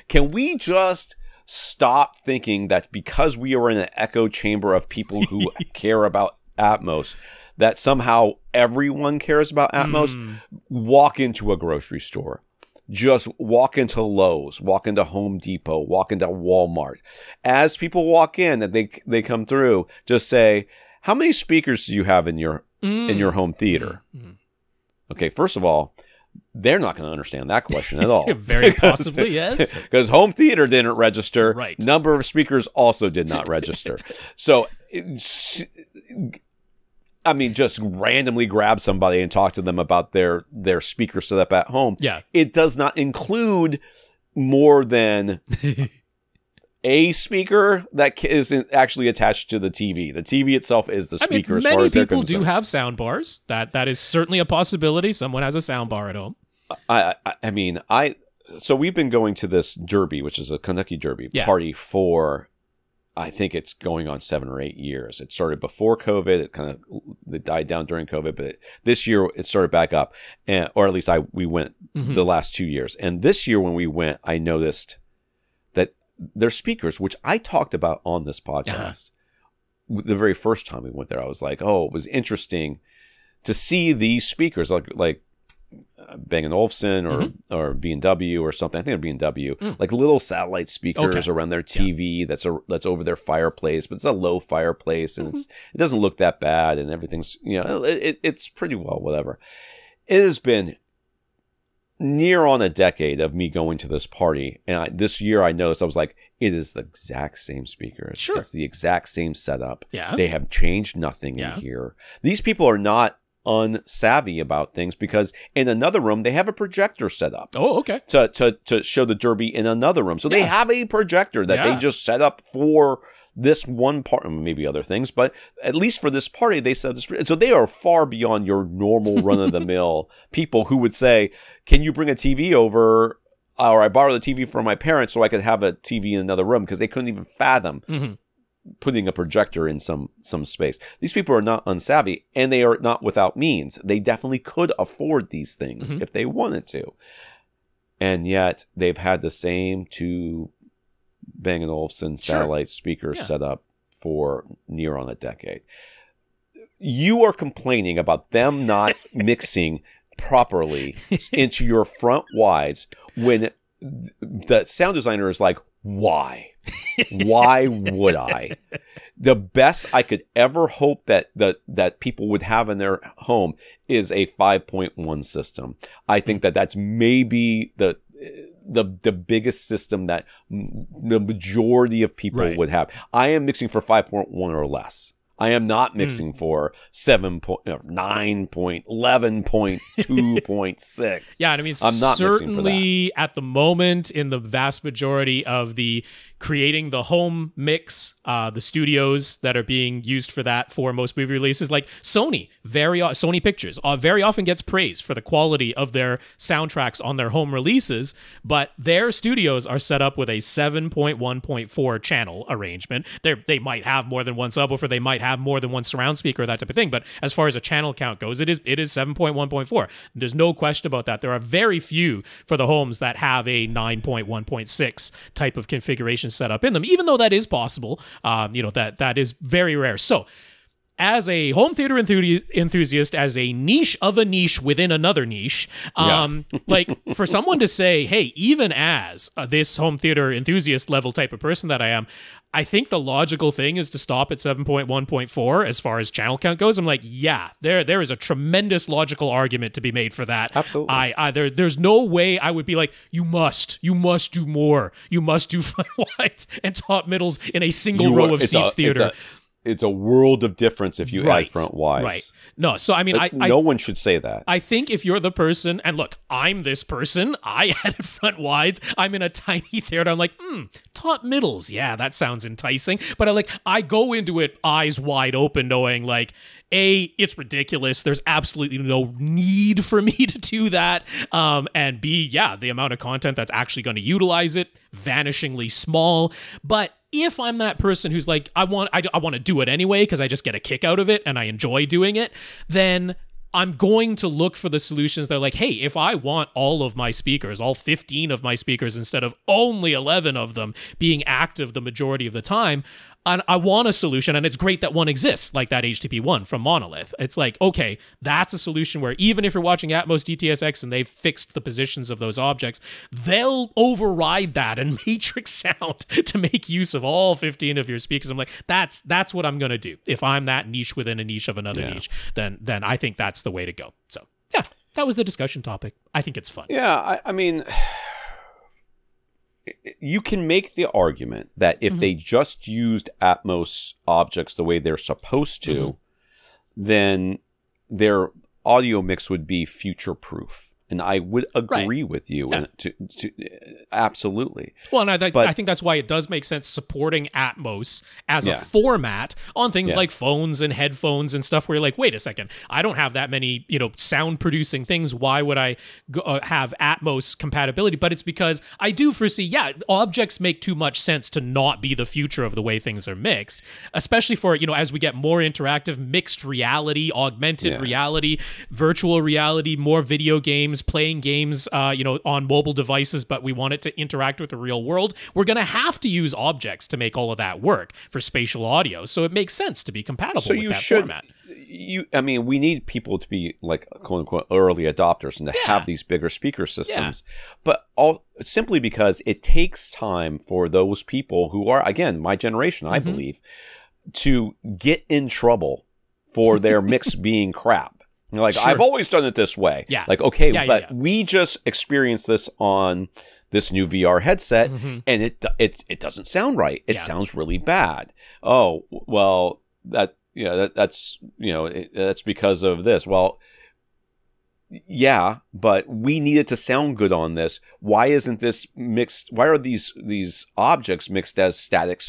Can we just stop thinking that because we are in an echo chamber of people who care about Atmos, that somehow everyone cares about Atmos? Walk into a grocery store. Just walk into Lowe's, walk into Home Depot, walk into Walmart. As people walk in and they come through, just say, how many speakers do you have in your home theater? Okay, first of all, they're not going to understand that question at all. Very possibly, yes. Because home theater didn't register. Right. Number of speakers also did not register. So, I mean, just randomly grab somebody and talk to them about their speaker setup at home. Yeah. It does not include more than a speaker that isn't actually attached to the TV. The TV itself is the speaker as far as they're concerned. Many people do have sound bars. That is certainly a possibility. Someone has a sound bar at home. So we've been going to this Derby, which is a Kentucky Derby party for, I think it's going on 7 or 8 years. It started before COVID. It died down during COVID, but this year it started back up, or at least we went the last 2 years. And this year when we went, I noticed that their speakers, which I talked about on this podcast, the very first time we went there, I was like, oh, it was interesting to see these speakers like Bang & Olufsen or B&W or something. I think they're B&W, like little satellite speakers around their TV that's over their fireplace, but it's a low fireplace and it doesn't look that bad and everything's, it's pretty well, whatever. It has been near on a decade of me going to this party, and this year I noticed, I was like, it is the exact same speakers. Sure. It's the exact same setup. Yeah. They have changed nothing in here. These people are not unsavvy about things, because in another room they have a projector set up. Oh, okay. To show the Derby in another room. So they have a projector that they just set up for this one part, maybe other things, but at least for this party, they said this. So they are far beyond your normal run-of-the-mill people who would say, can you bring a TV over, or I borrow the TV from my parents so I could have a TV in another room, because they couldn't even fathom putting a projector in some space. These people are not unsavvy, and they are not without means. They definitely could afford these things if they wanted to. And yet they've had the same two Bang & Olufsen satellite speakers set up for near on a decade. You are complaining about them not mixing properly into your front wides when the sound designer is like, why? Why would I? The best I could ever hope that people would have in their home is a 5.1 system. I think that's maybe the biggest system that the majority of people would have. I am mixing for 5.1 or less. I am not mixing for 9.11.2.6. Yeah, and I mean, I'm not certainly at the moment, in the vast majority of the creating the home mix, the studios that are being used for that for most movie releases, like Sony Pictures, very often gets praised for the quality of their soundtracks on their home releases, but their studios are set up with a 7.1.4 channel arrangement. They might have more than one subwoofer, they might have more than one surround speaker, that type of thing, but as far as a channel count goes, it is 7.1.4. There's no question about that. There are very few for the homes that have a 9.1.6 type of configuration set up in them, even though that is possible. That is very rare. So as a home theater enthusiast, as a niche of a niche within another niche, like for someone to say, hey, even as this home theater enthusiast level type of person that I am, I think the logical thing is to stop at 7.1.4 as far as channel count goes. I'm like, yeah, there is a tremendous logical argument to be made for that. Absolutely. There's no way I would be like, you must do more. You must do front wides and top middles in a single row of seats theater. It's a world of difference if you add front wides. Right. No, so I mean, no one should say that. I think if you're the person, and look, I'm this person, I added front wides, I'm in a tiny theater, I'm like, top middles, yeah, that sounds enticing. But I go into it eyes wide open, knowing like, A, it's ridiculous. There's absolutely no need for me to do that. And B, yeah, the amount of content that's actually going to utilize it, vanishingly small. But if I'm that person who's like, I want to do it anyway because I just get a kick out of it and I enjoy doing it, then I'm going to look for the solutions that are like, hey, if I want all of my speakers, all 15 of my speakers instead of only 11 of them being active the majority of the time, and I want a solution, and it's great that one exists, like that HTP one from Monolith. It's like, okay, that's a solution where even if you're watching Atmos DTSX and they've fixed the positions of those objects, they'll override that and matrix sound to make use of all 15 of your speakers. I'm like, that's what I'm going to do. If I'm that niche within a niche of another niche, then I think that's the way to go. So, yeah, that was the discussion topic. I think it's fun. Yeah, I mean, you can make the argument that if they just used Atmos objects the way they're supposed to, then their audio mix would be future-proof. And I would agree with you. Yeah. Absolutely. Well, and I think that's why it does make sense supporting Atmos as a format on things like phones and headphones and stuff where you're like, wait a second, I don't have that many, sound producing things. Why would I have Atmos compatibility? But it's because I do foresee, objects make too much sense to not be the future of the way things are mixed, especially for, as we get more interactive, mixed reality, augmented reality, virtual reality, more video games, playing games, on mobile devices, but we want it to interact with the real world. We're going to have to use objects to make all of that work for spatial audio. So it makes sense to be compatible with that format. We need people to be like quote unquote early adopters and to have these bigger speaker systems, but simply because it takes time for those people who are, again, my generation, I believe, to get in trouble for their mix being crap. Like, I've always done it this way. Yeah. Like, okay, but we just experienced this on this new VR headset, and it doesn't sound right. It sounds really bad. Oh, well, that's that's because of this. Well, yeah, but we need it to sound good on this. Why isn't this mixed? Why are these objects mixed as static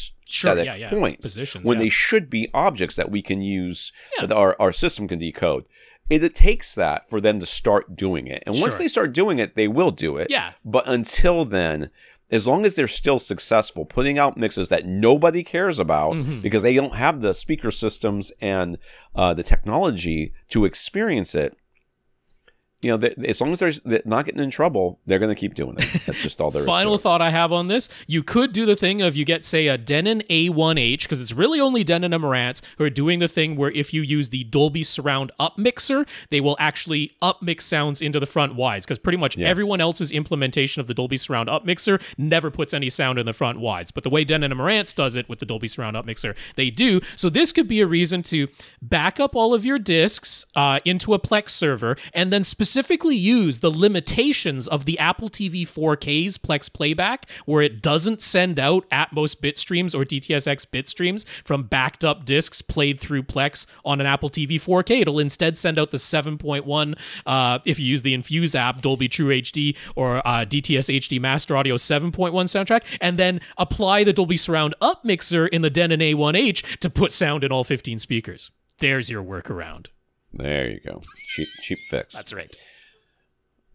points positions, when they should be objects that we can use, that our system can decode? It takes that for them to start doing it. And once they start doing it, they will do it. Yeah. But until then, as long as they're still successful putting out mixes that nobody cares about because they don't have the speaker systems and the technology to experience it, as long as they're not getting in trouble, they're going to keep doing it. That's just all there is. Final thought I have on this. You could do the thing of you get, say, a Denon A1H, because it's really only Denon and Marantz who are doing the thing where if you use the Dolby Surround up mixer, they will actually up mix sounds into the front wides, because pretty much everyone else's implementation of the Dolby Surround up mixer never puts any sound in the front wides. But the way Denon and Marantz does it with the Dolby Surround up mixer, they do. So this could be a reason to back up all of your discs into a Plex server, and then specifically use the limitations of the Apple TV 4K's Plex playback, where it doesn't send out Atmos bit streams or DTS:X bit streams from backed up discs played through Plex on an Apple TV 4K. It'll instead send out the 7.1 if you use the Infuse app, Dolby True HD or DTS HD Master Audio 7.1 soundtrack, and then apply the Dolby Surround up mixer in the Denon A1H to put sound in all 15 speakers. There's your workaround. There you go. Cheap fix. That's right.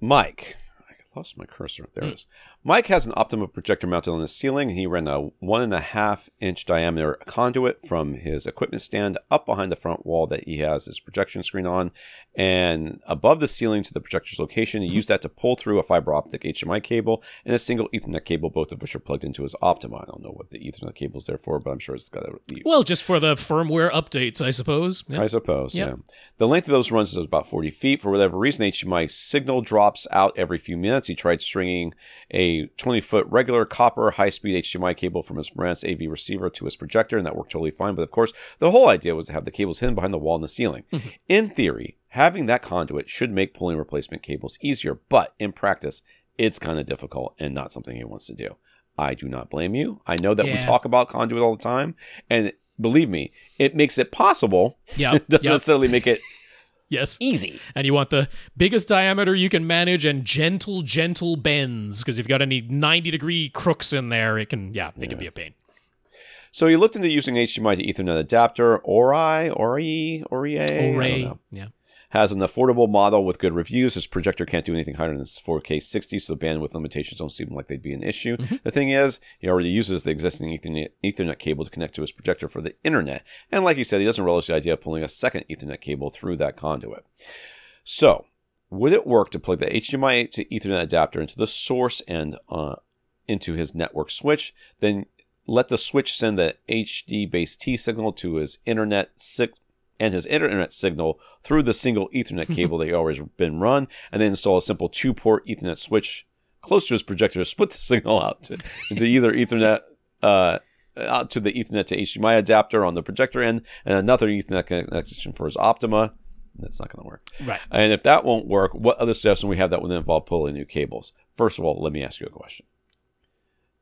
Mike. I lost my cursor. There it is. Mike has an Optima projector mounted on the ceiling, and he ran a 1.5-inch diameter conduit from his equipment stand up behind the front wall that he has his projection screen on, and above the ceiling to the projector's location. He used that to pull through a fiber optic HDMI cable and a single Ethernet cable, both of which are plugged into his Optima. I don't know what the Ethernet cable is there for, but I'm sure it's got a use. Well, just for the firmware updates, I suppose. Yep. I suppose, yeah. The length of those runs is about 40 feet. For whatever reason, HDMI signal drops out every few minutes. He tried stringing a 20-foot regular copper high-speed HDMI cable from his Marantz AV receiver to his projector, and that worked totally fine. But of course, the whole idea was to have the cables hidden behind the wall and the ceiling. In theory, having that conduit should make pulling replacement cables easier, but in practice, it's kind of difficult and not something he wants to do. I do not blame you. I know that we talk about conduit all the time, and believe me, it makes it possible. Yeah, it doesn't necessarily make it easy. And you want the biggest diameter you can manage and gentle bends, because if you've got any 90-degree crooks in there, it can, it can be a pain. So he looked into using HDMI to Ethernet adapter. Ori, I don't know. Yeah. Has an affordable model with good reviews. His projector can't do anything higher than 4K 60, so the bandwidth limitations don't seem like they'd be an issue. The thing is, he already uses the existing Ethernet cable to connect to his projector for the internet. And like he said, he doesn't relish the idea of pulling a second Ethernet cable through that conduit. So, would it work to plug the HDMI to Ethernet adapter into the source and into his network switch, then let the switch send the HD-based T signal to his internet signal through the single Ethernet cable that always been run, and then install a simple 2-port Ethernet switch close to his projector to split the signal out into either Ethernet out to the Ethernet to HDMI adapter on the projector end, and another Ethernet connection for his Optima. That's not going to work. Right. And if that won't work, what other suggestion we have that would involve pulling new cables? First of all, let me ask you a question.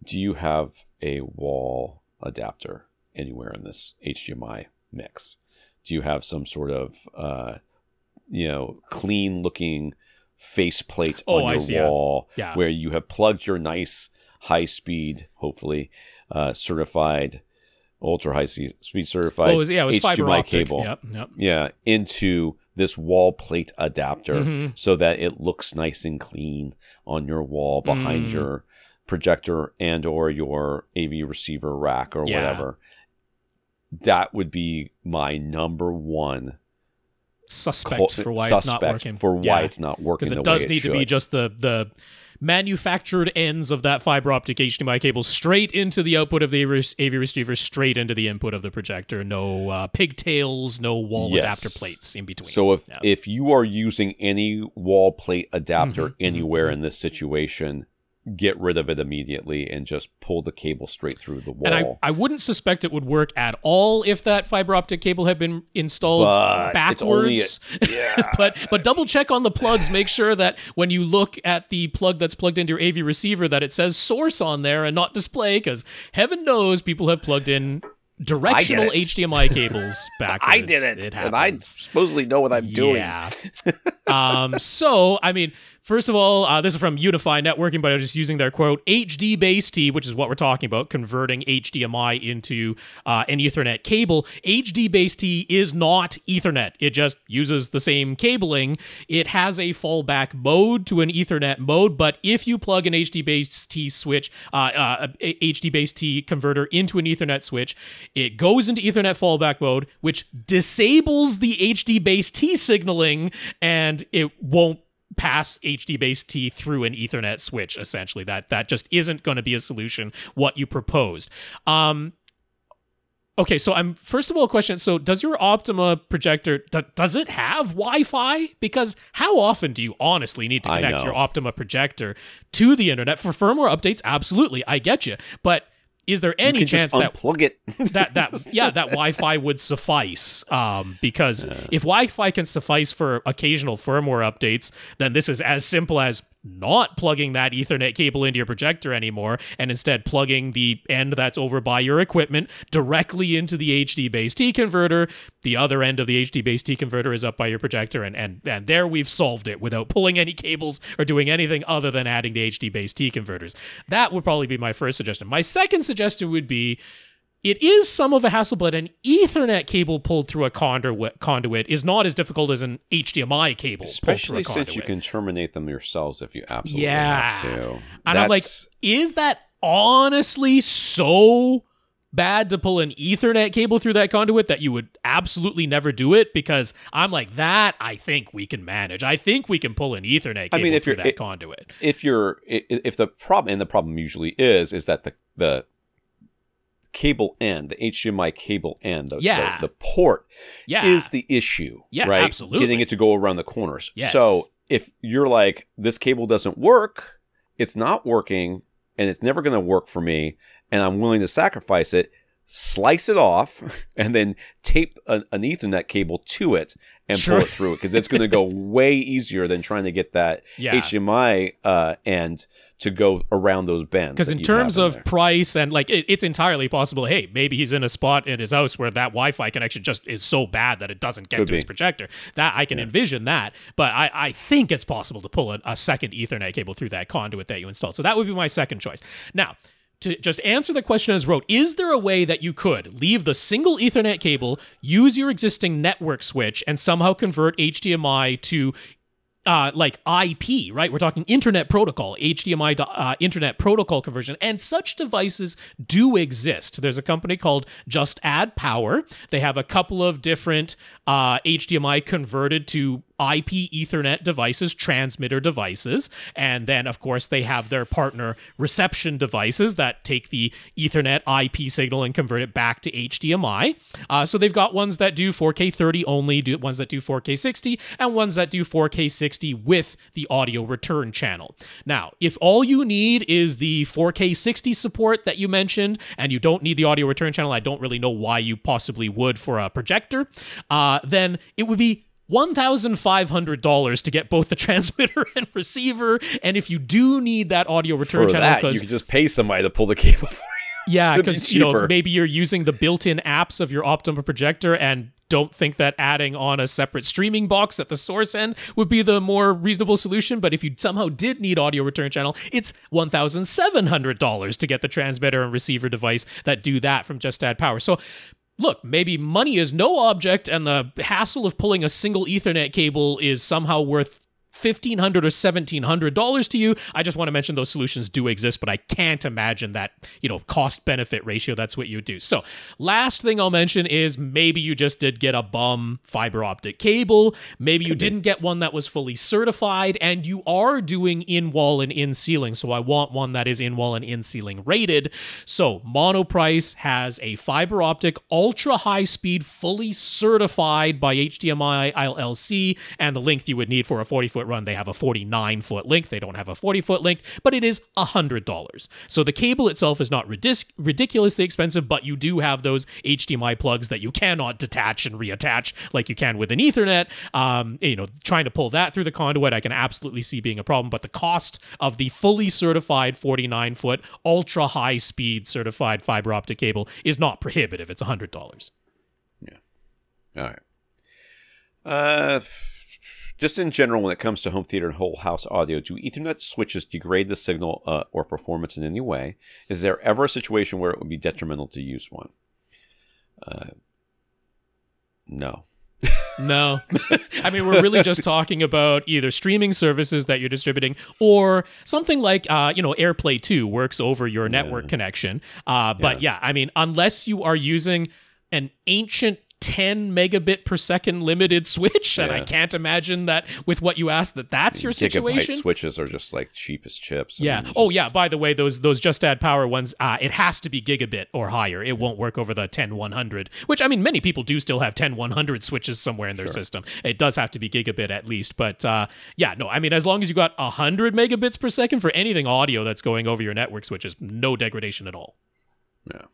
Do you have a wall adapter anywhere in this HDMI mix? Do you have some sort of, clean-looking faceplate on your wall where you have plugged your nice high-speed, hopefully certified, ultra-high-speed certified it was HDMI fiber optic cable into this wall plate adapter so that it looks nice and clean on your wall behind your projector and or your AV receiver rack or whatever? That would be my number one suspect for why it's not working. Why it's not working, because it does need to be just the manufactured ends of that fiber optic HDMI cable straight into the output of the AV receiver, straight into the input of the projector. No pigtails, no wall adapter plates in between. So if you are using any wall plate adapter anywhere in this situation, get rid of it immediately and just pull the cable straight through the wall. And I wouldn't suspect it would work at all if that fiber optic cable had been installed backwards. But double check on the plugs. Make sure that when you look at the plug that's plugged into your AV receiver that it says source on there and not display, because heaven knows people have plugged in directional HDMI cables backwards. I did it and I supposedly know what I'm doing. Yeah. So, I mean, first of all, this is from Unify Networking, but I'm just using their quote, HD base T, which is what we're talking about, converting HDMI into an Ethernet cable. HD base T is not Ethernet. It just uses the same cabling. It has a fallback mode to an Ethernet mode, but if you plug an HD base T switch, HD base T converter into an Ethernet switch, it goes into Ethernet fallback mode, which disables the HD base T signaling, and it won't pass HD base T through an Ethernet switch, essentially. That just isn't going to be a solution, what you proposed. Okay, so first of all, a question. So does your Optima projector, does it have Wi-Fi? Because how often do you honestly need to connect your Optima projector to the internet? For firmware updates, absolutely, I get you. But is there any chance that unplug it? that Wi-Fi would suffice? Because if Wi-Fi can suffice for occasional firmware updates, then this is as simple as not plugging that Ethernet cable into your projector anymore, and instead plugging the end that's over by your equipment directly into the HD base T converter. The other end of the HD base T converter is up by your projector, and there we've solved it without pulling any cables or doing anything other than adding the HD base T converters. That would probably be my first suggestion. My second suggestion would be, it is some of a hassle, but an Ethernet cable pulled through a conduit is not as difficult as an HDMI cable. Especially since you can terminate them yourselves if you absolutely have to. And I'm like, is that honestly so bad to pull an Ethernet cable through that conduit that you would absolutely never do it? Because I'm like, that I think we can manage. I think we can pull an Ethernet cable through that conduit. If the problem usually is that the cable end, the HDMI cable end, the port is the issue, right? Absolutely. Getting it to go around the corners. Yes. So if you're like, this cable doesn't work, it's not working, and it's never going to work for me, and I'm willing to sacrifice it, slice it off, and then tape an Ethernet cable to it and pull it through it, because it's going to go way easier than trying to get that HDMI end to go around those bends. Because in terms of price, and like it's entirely possible, hey, maybe he's in a spot in his house where that Wi-Fi connection just is so bad that it doesn't get to his projector. That I can envision that, but I think it's possible to pull a second Ethernet cable through that conduit that you installed. So that would be my second choice. Now, to just answer the question as wrote, is there a way that you could leave the single Ethernet cable, use your existing network switch, and somehow convert HDMI to like IP, right? We're talking internet protocol, HDMI internet protocol conversion, and such devices do exist. There's a company called Just Add Power. They have a couple of different HDMI converted to IP Ethernet devices, transmitter devices, and then, of course, they have their partner reception devices that take the Ethernet IP signal and convert it back to HDMI. So they've got ones that do 4K 30 only, ones that do 4K 60, and ones that do 4K 60 with the audio return channel. Now, if all you need is the 4K 60 support that you mentioned, and you don't need the audio return channel, I don't really know why you possibly would for a projector, then it would be $1,500 to get both the transmitter and receiver. And if you do need that audio return channel, because you can just pay somebody to pull the cable for you. Yeah, because maybe you're using the built-in apps of your Optima projector and don't think that adding on a separate streaming box at the source end would be the more reasonable solution. But if you somehow did need audio return channel, it's $1,700 to get the transmitter and receiver device that do that from Just Add Power. So look, maybe money is no object, and the hassle of pulling a single Ethernet cable is somehow worth $1,500 or $1,700 to you. I just want to mention those solutions do exist, but I can't imagine that, cost-benefit ratio, that's what you would do. So last thing I'll mention is maybe you just did get a bum fiber optic cable. Maybe you didn't get one that was fully certified, and you are doing in-wall and in-ceiling. So I want one that is in-wall and in-ceiling rated. So Monoprice has a fiber optic, ultra-high-speed, fully certified by HDMI LLC, and the length you would need for a 40-foot Gambit Run, they have a 49-foot length. They don't have a 40-foot length, but it is $100. So the cable itself is not ridiculously expensive, but you do have those HDMI plugs that you cannot detach and reattach like you can with an Ethernet. Trying to pull that through the conduit, I can absolutely see being a problem, but the cost of the fully certified 49-foot, ultra-high-speed certified fiber optic cable is not prohibitive. It's $100. Yeah. All right. Just in general, when it comes to home theater and whole house audio, do Ethernet switches degrade the signal or performance in any way? Is there ever a situation where it would be detrimental to use one? No. No. I mean, we're really just talking about either streaming services that you're distributing or something like, AirPlay 2 works over your network connection. But yeah, I mean, unless you are using an ancient 10 megabit per second limited switch, and I can't imagine that with what you asked that's your situation. Gigabyte switches are just like cheap as chips. Yeah. By the way, those just add power ones, it has to be gigabit or higher. It won't work over the 10100, which, I mean, many people do still have 10100 switches somewhere in their system. It does have to be gigabit at least, but I mean, as long as you got 100 megabits per second for anything audio that's going over your network switches, no degradation at all. Yeah.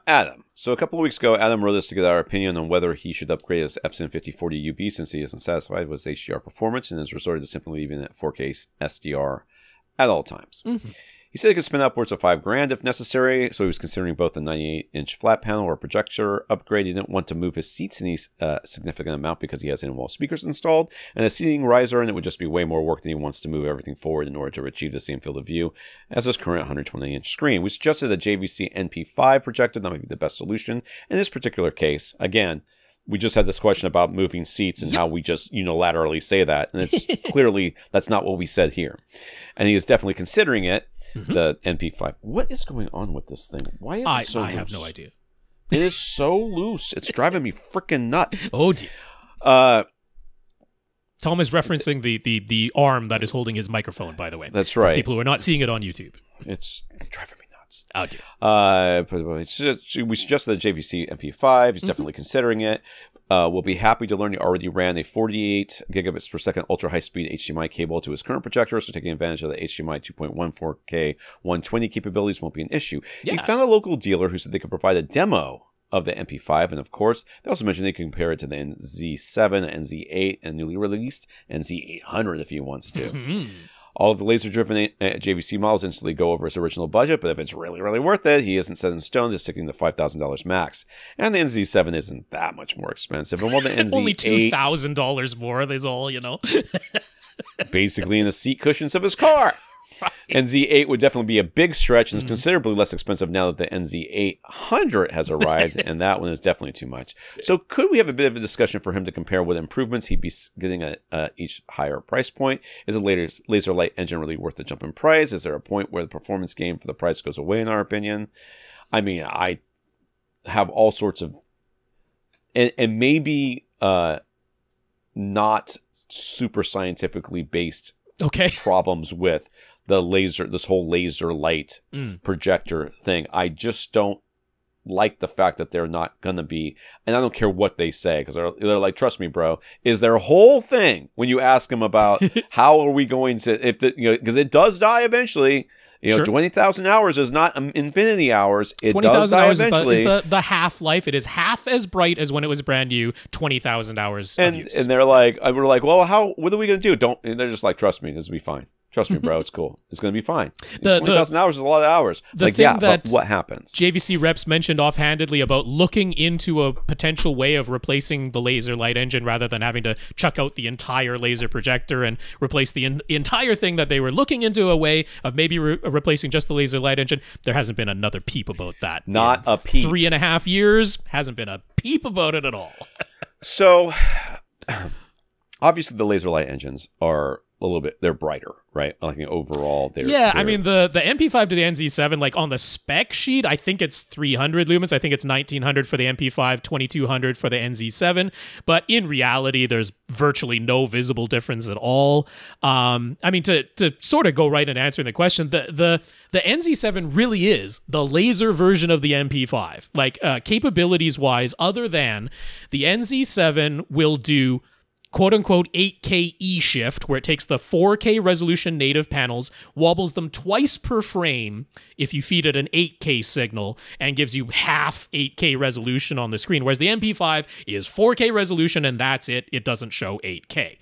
Adam. So a couple of weeks ago, Adam wrote us to get our opinion on whether he should upgrade his Epson 5040 UB since he isn't satisfied with his HDR performance and has resorted to simply leaving it at 4K SDR at all times. Mm-hmm. He said he could spend upwards of $5,000 if necessary, so he was considering both a 98-inch flat panel or a projector upgrade. He didn't want to move his seats any significant amount because he has in-wall speakers installed and a seating riser, and it would just be way more work than he wants to move everything forward in order to achieve the same field of view as his current 120-inch screen. We suggested a JVC NP5 projector. That might be the best solution in this particular case. Again, we just had this question about moving seats and how we just unilaterally say that, and it's clearly that's not what we said here. And he is definitely considering it. Mm-hmm. The NP5. What is going on with this thing? Why is it so loose? I have no idea. It is so loose. It's driving me freaking nuts. Oh, dear. Tom is referencing the arm that is holding his microphone, by the way. That's right. For people who are not seeing it on YouTube. It's driving me nuts. Oh, dear. We suggested the JVC NP5. He's definitely considering it. We'll be happy to learn he already ran a 48 gigabits per second ultra high speed HDMI cable to his current projector, so taking advantage of the HDMI 2.1 4K 120 capabilities won't be an issue. Yeah. He found a local dealer who said they could provide a demo of the MP5, and of course, they also mentioned they can compare it to the NZ7, NZ8, and newly released NZ800 if he wants to. Mm-hmm. All of the laser-driven JVC models instantly go over his original budget, but if it's really, really worth it, he isn't set in stone, just sticking to $5,000 max. And the NZ7 isn't that much more expensive. And while the NZ8... Only $2,000 more, is all, basically in the seat cushions of his car. Right. NZ8 would definitely be a big stretch and is considerably less expensive now that the NZ800 has arrived, and that one is definitely too much. So could we have a bit of a discussion for him to compare what improvements he'd be getting at each higher price point? Is a laser light engine really worth the jump in price? Is there a point where the performance gain for the price goes away, in our opinion? I mean, I have all sorts of... And maybe not super scientifically based problems with this whole laser light projector thing. I just don't like the fact that they're not going to be, and I don't care what they say, because they're like, trust me, bro, is their whole thing when you ask them about how are we going to, because it does die eventually. 20,000 hours is not infinity hours. It does die eventually. Is the half-life. It is half as bright as when it was brand new. 20,000 hours of use. And they're like, we're like, well, what are we going to do? And they're just like, trust me, this will be fine. Trust me, bro, it's cool. It's going to be fine. 20,000 hours is a lot of hours. But what happens? JVC reps mentioned offhandedly about looking into a potential way of replacing the laser light engine rather than having to chuck out the entire laser projector and replace the entire thing, that they were looking into a way of maybe replacing just the laser light engine. There hasn't been another peep about that. Not a peep. 3.5 years, hasn't been a peep about it at all. So, obviously the laser light engines are a little bit, they're brighter, right? Like overall, I mean, the MP5 to the NZ7, like on the spec sheet, I think it's 300 lumens. I think it's 1900 for the MP5, 2200 for the NZ7. But in reality, there's virtually no visible difference at all. I mean, to sort of go right in answering the question, the NZ7 really is the laser version of the MP5. Like capabilities wise, other than the NZ7 will do quote-unquote 8K E-shift, where it takes the 4K resolution native panels, wobbles them twice per frame if you feed it an 8K signal, and gives you half 8K resolution on the screen, whereas the MP5 is 4K resolution, and that's it. It doesn't show 8K.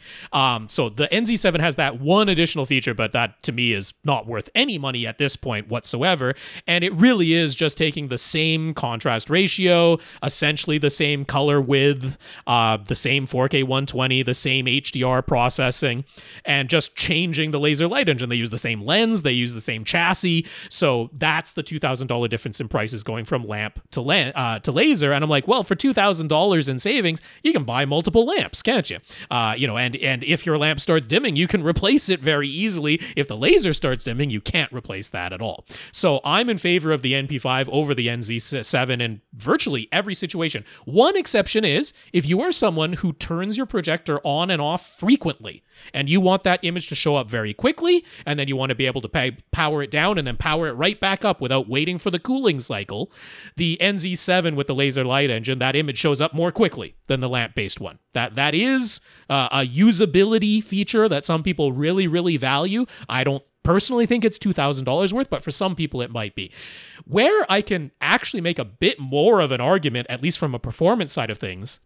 So the NZ7 has that one additional feature, but that, to me, is not worth any money at this point whatsoever, and it really is just taking the same contrast ratio, essentially the same color width, the same 4K 120, the same HDR processing, and just changing the laser light engine. They use the same lens, they use the same chassis, so that's the $2,000 difference in prices going from lamp to laser. And I'm like, well, for $2,000 in savings, you can buy multiple lamps, can't you? And if your lamp starts dimming, you can replace it very easily. If the laser starts dimming, you can't replace that at all. So I'm in favor of the NP5 over the NZ7 in virtually every situation. One exception is if you are someone who turns your projector on and off frequently, and you want that image to show up very quickly, and then you want to be able to power it down and then power it right back up without waiting for the cooling cycle, the NZ7 with the laser light engine, that image shows up more quickly than the lamp-based one. That is a usability feature that some people really, really value. I don't personally think it's $2,000 worth, but for some people it might be. Where I can actually make a bit more of an argument, at least from a performance side of things,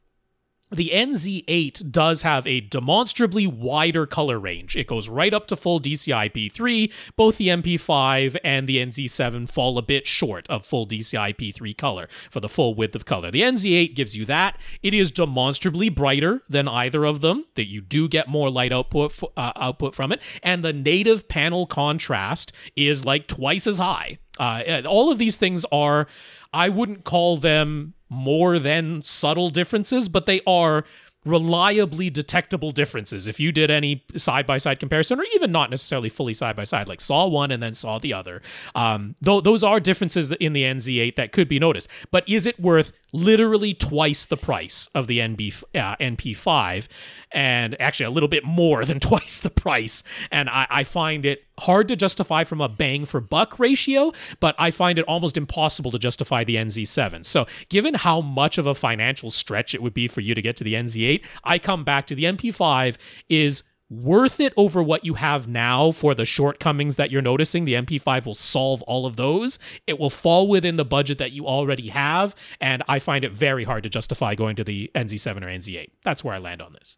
the NZ8 does have a demonstrably wider color range. It goes right up to full DCI-P3. Both the MP5 and the NZ7 fall a bit short of full DCI-P3 color for the full width of color. The NZ8 gives you that. It is demonstrably brighter than either of them, that you do get more light output from it, and the native panel contrast is like twice as high. All of these things are, I wouldn't call them more than subtle differences, but they are reliably detectable differences. If you did any side-by-side comparison, or even not necessarily fully side-by-side, like saw one and then saw the other, those are differences in the NZ8 that could be noticed. But is it worth literally twice the price of the NP5, and actually a little bit more than twice the price? And I find it hard to justify from a bang for buck ratio, but I find it almost impossible to justify the NZ7. So given how much of a financial stretch it would be for you to get to the NZ8, I come back to the MP5 is worth it over what you have now for the shortcomings that you're noticing. The MP5 will solve all of those. It will fall within the budget that you already have, and I find it very hard to justify going to the NZ7 or NZ8. That's where I land on this.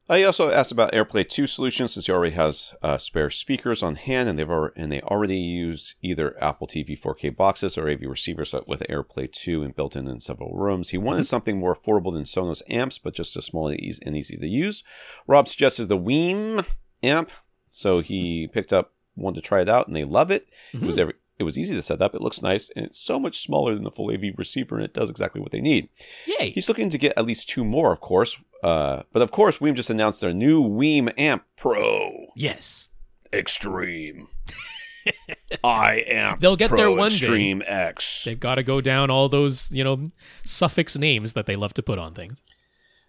He also asked about AirPlay 2 solutions, since he already has spare speakers on hand, and they already use either Apple TV 4K boxes or AV receivers with AirPlay 2 and built in several rooms. He wanted something more affordable than Sonos amps, but just as small and easy to use. Rob suggested the WiiM amp, so he picked up one to try it out, and they love it. Mm-hmm. It was easy to set up. It looks nice, and it's so much smaller than the full AV receiver, and it does exactly what they need. Yay! He's looking to get at least two more, of course. But of course, WiiM just announced their new WiiM Amp Pro. Yes. Extreme. I-Amp They'll get Pro there one Extreme day. X. They've got to go down all those, suffix names that they love to put on things.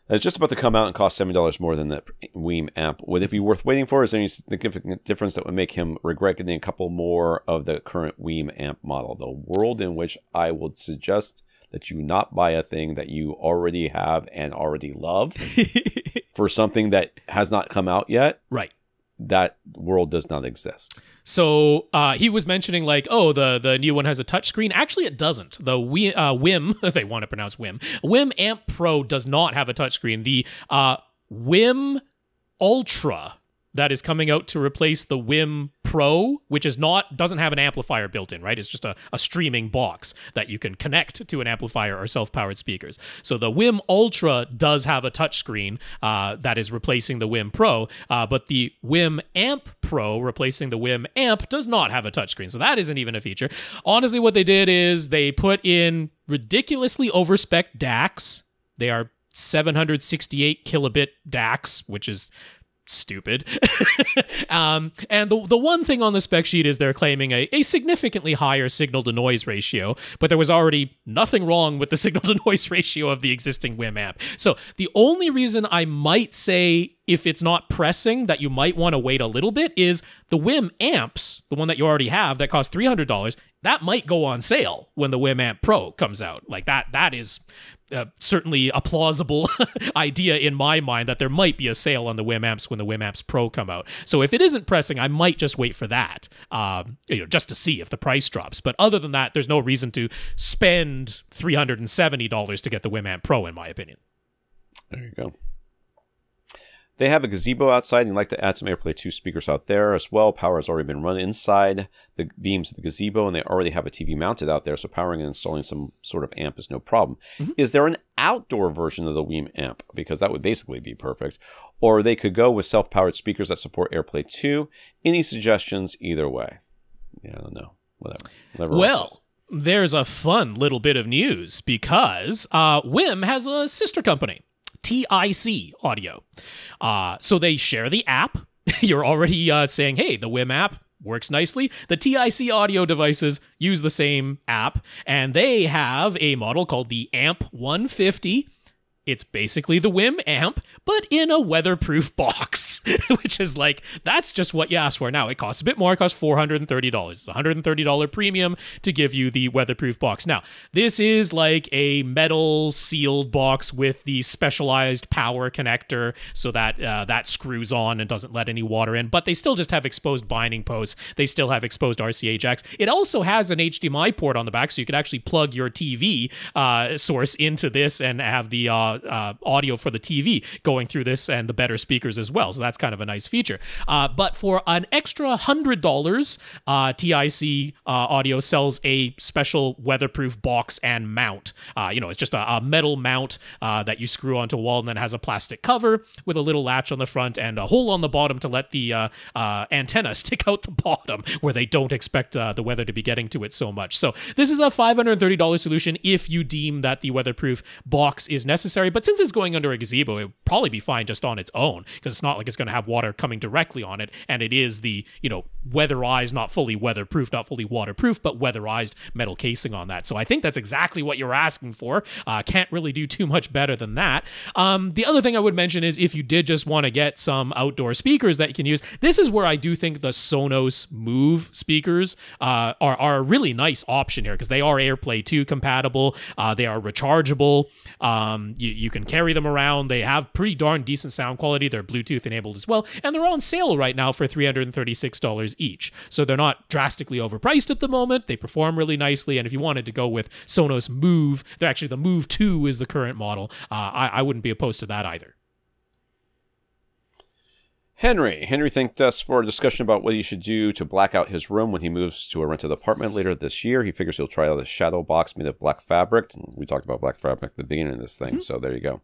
It's just about to come out and cost $7 more than the WiiM amp. Would it be worth waiting for? Is there any significant difference that would make him regret getting a couple more of the current WiiM amp model? The world in which I would suggest that you not buy a thing that you already have and already love for something that has not come out yet. Right. That world does not exist. So he was mentioning the new one has a touchscreen. Actually, it doesn't. The WiiM, they want to pronounce WiiM. WiiM Amp Pro does not have a touchscreen. The WiiM Ultra that is coming out to replace the WiiM Pro, which doesn't have an amplifier built in, right? It's just a streaming box that you can connect to an amplifier or self-powered speakers. So the WiiM Ultra does have a touchscreen that is replacing the WiiM Pro, but the WiiM Amp Pro replacing the WiiM Amp does not have a touchscreen. So that isn't even a feature. Honestly, what they did is they put in ridiculously overspec DACs. They are 768 kilobit DACs, which is stupid. And the one thing on the spec sheet is they're claiming a significantly higher signal-to-noise ratio, but there was already nothing wrong with the signal-to-noise ratio of the existing WiiM amp. So the only reason I might say, if it's not pressing, that you might want to wait a little bit is the WiiM amps, the one that you already have that costs $300, that might go on sale when the WiiM Amp Pro comes out. Like that is certainly a plausible idea in my mind that there might be a sale on the WiiM amps when the WiiM Amps Pro come out. So if it isn't pressing, I might just wait for that, just to see if the price drops. But other than that, there's no reason to spend $370 to get the WiiM Amp Pro, in my opinion. There you go. They have a gazebo outside, and you'd like to add some AirPlay 2 speakers out there as well. Power has already been run inside the beams of the gazebo, and they already have a TV mounted out there, so powering and installing some sort of amp is no problem. Is there an outdoor version of the WiiM amp? Because that would basically be perfect. Or they could go with self-powered speakers that support AirPlay 2. Any suggestions either way? Yeah, I don't know. Whatever well, there's a fun little bit of news because WiiM has a sister company, TIC Audio. So they share the app. You're already saying, hey, the WiiM app works nicely. The TIC Audio devices use the same app, and they have a model called the AMP 150. It's basically the WiiM amp, but in a weatherproof box, which is like, that's just what you asked for. Now, it costs a bit more. It costs $430. It's a $130 premium to give you the weatherproof box. Now, this is like a metal sealed box with the specialized power connector so that that screws on and doesn't let any water in, but they still just have exposed binding posts. They still have exposed RCA jacks. It also has an HDMI port on the back, so you could actually plug your TV source into this and have the audio for the TV going through this and the better speakers as well. So that's kind of a nice feature. But for an extra $100, TIC Audio sells a special weatherproof box and mount. It's just a metal mount that you screw onto a wall, and then has a plastic cover with a little latch on the front and a hole on the bottom to let the antenna stick out the bottom where they don't expect the weather to be getting to it so much. So this is a $530 solution if you deem that the weatherproof box is necessary. But since it's going under a gazebo, it would probably be fine just on its own, because it's not like it's going to have water coming directly on it, and it is the, weatherized, not fully weatherproof, not fully waterproof, but weatherized metal casing on that. So I think that's exactly what you're asking for. Can't really do too much better than that. The other thing I would mention is if you did just want to get some outdoor speakers that you can use, this is where I do think the Sonos Move speakers are a really nice option here, because they are AirPlay 2 compatible. They are rechargeable. You can carry them around. They have pretty darn decent sound quality. They're Bluetooth enabled as well, and they're on sale right now for $336 each. So they're not drastically overpriced at the moment. They perform really nicely, and if you wanted to go with Sonos Move, they're actually the Move 2 is the current model. I wouldn't be opposed to that either. Henry thanked us for a discussion about what he should do to black out his room when he moves to a rented apartment later this year. He figures he'll try out a shadow box made of black fabric. We talked about black fabric at the beginning of this thing, so there you go.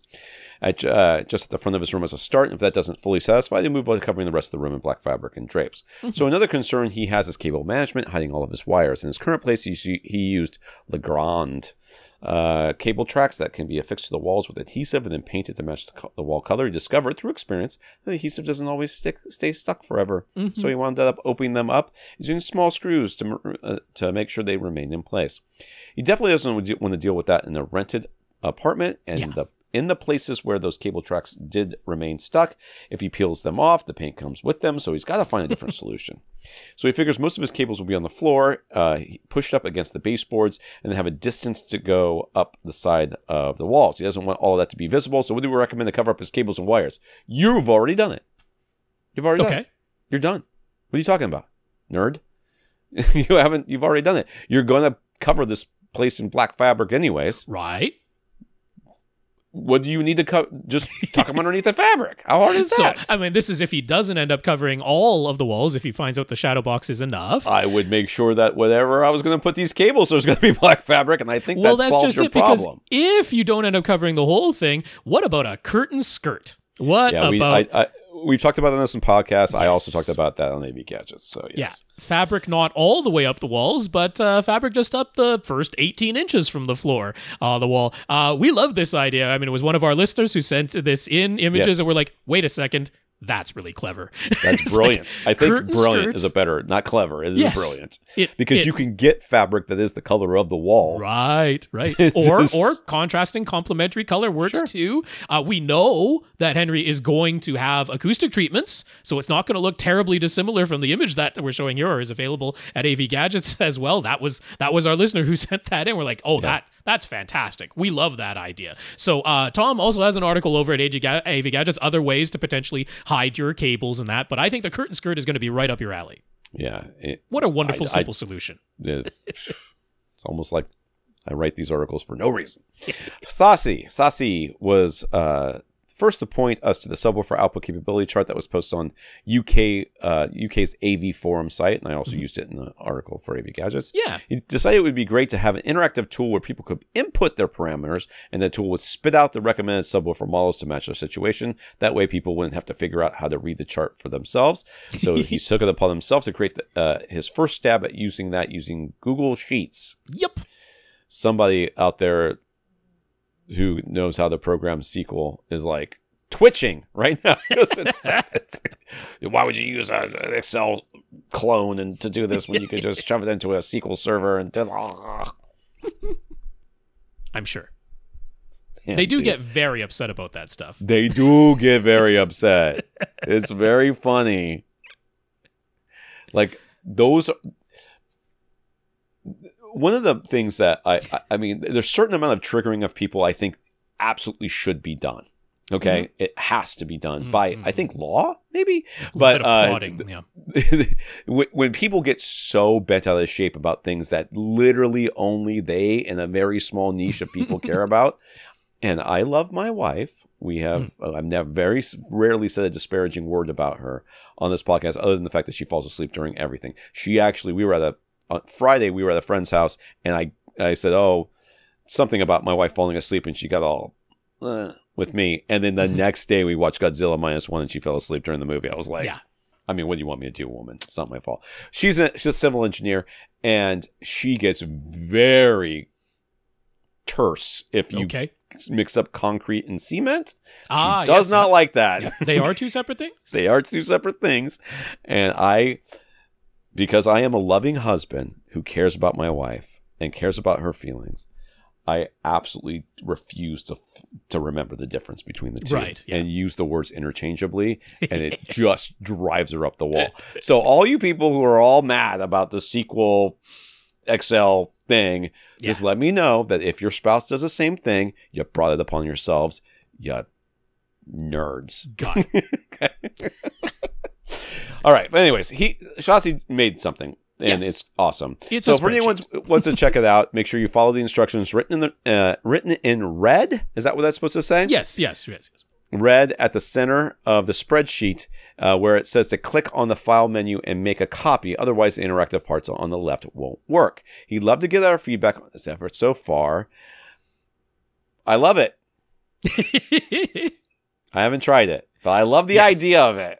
Just at the front of his room as a start, and if that doesn't fully satisfy, they move on to covering the rest of the room in black fabric and drapes. So another concern he has is cable management, hiding all of his wires. In his current place, he used Legrand cable tracks that can be affixed to the walls with adhesive and then painted to match the wall color. He discovered through experience that the adhesive doesn't always stay stuck forever. So he wound up opening them up using small screws to make sure they remain in place. He definitely doesn't want to deal with that in a rented apartment, and in the places where those cable tracks did remain stuck, if he peels them off, the paint comes with them, so he's got to find a different solution. So he figures most of his cables will be on the floor, pushed up against the baseboards, and then have a distance to go up the side of the walls. He doesn't want all of that to be visible, so what do we recommend to cover up his cables and wires? You've already done it. You've already done it. You're done. What are you talking about, nerd? You've already done it. You're going to cover this place in black fabric anyways. Right. What do you need to just tuck them underneath the fabric? How hard is that? So, I mean, this is if he doesn't end up covering all of the walls, if he finds out the shadow box is enough. I would make sure that whatever I was going to put these cables, there's going to be black fabric, and I think that solves your problem. Because if you don't end up covering the whole thing, what about a curtain skirt? We've talked about that on some podcasts. Yes. I also talked about that on AV Gadgets. So yes. Yeah, fabric not all the way up the walls, but fabric just up the first 18 inches from the floor, the wall. We love this idea. I mean, it was one of our listeners who sent this in images, and we're like, wait a second. That's really clever. That's brilliant. Like, I think brilliant is a better, not clever. It is brilliant. Because you can get fabric that is the color of the wall. Right. Or contrasting complementary color works too. We know that Henry is going to have acoustic treatments, so it's not going to look terribly dissimilar from the image that we're showing here, or is available at AV Gadgets as well. That was our listener who sent that in. We're like, that's fantastic. We love that idea. So Tom also has an article over at AV Gadgets, other ways to potentially hide your cables and that, but I think the curtain skirt is going to be right up your alley. Yeah. What a wonderful, simple solution. It's almost like I write these articles for no reason. Sasi was first to point us to the subwoofer output capability chart that was posted on UK's AV forum site, and I also used it in the article for AV Gadgets. Yeah. He decided it would be great to have an interactive tool where people could input their parameters, and the tool would spit out the recommended subwoofer models to match their situation. That way people wouldn't have to figure out how to read the chart for themselves. So he took it upon himself to create his first stab at using Google Sheets. Yep. Somebody out there who knows how to program SQL is like twitching right now. Why would you use an Excel clone and to do this when you could just shove it into a SQL server and I'm sure. Yeah, they do get very upset about that stuff. They do get very upset. It's very funny. Like those. One of the things that I mean, there's a certain amount of triggering of people I think absolutely should be done. Okay, it has to be done by I think law, maybe. But when people get so bent out of shape about things that literally only they and a very small niche of people care about, and I love my wife. We have I've never very rarely said a disparaging word about her on this podcast, other than the fact that she falls asleep during everything. She actually, on Friday, we were at a friend's house, and I said, something about my wife falling asleep, and she got all with me. And then the next day, we watched Godzilla Minus One, and she fell asleep during the movie. I was like, I mean, what do you want me to do, woman? It's not my fault. She's a civil engineer, and she gets very terse if you mix up concrete and cement. She does not like that. Yeah. They are two separate things? They are two separate things. And because I am a loving husband who cares about my wife and cares about her feelings, I absolutely refuse to remember the difference between the two and use the words interchangeably, and it just drives her up the wall. So all you people who are all mad about the SQL Excel thing, just let me know that if your spouse does the same thing, you brought it upon yourselves, you nerds. Got it. All right. But anyways, Sasi made something, and it's awesome. So for anyone who wants to check it out, make sure you follow the instructions written in red. Is that what that's supposed to say? Yes. Red at the center of the spreadsheet, where it says to click on the file menu and make a copy. Otherwise, the interactive parts on the left won't work. He'd love to get our feedback on this effort so far. I love it. I haven't tried it, but I love the idea of it.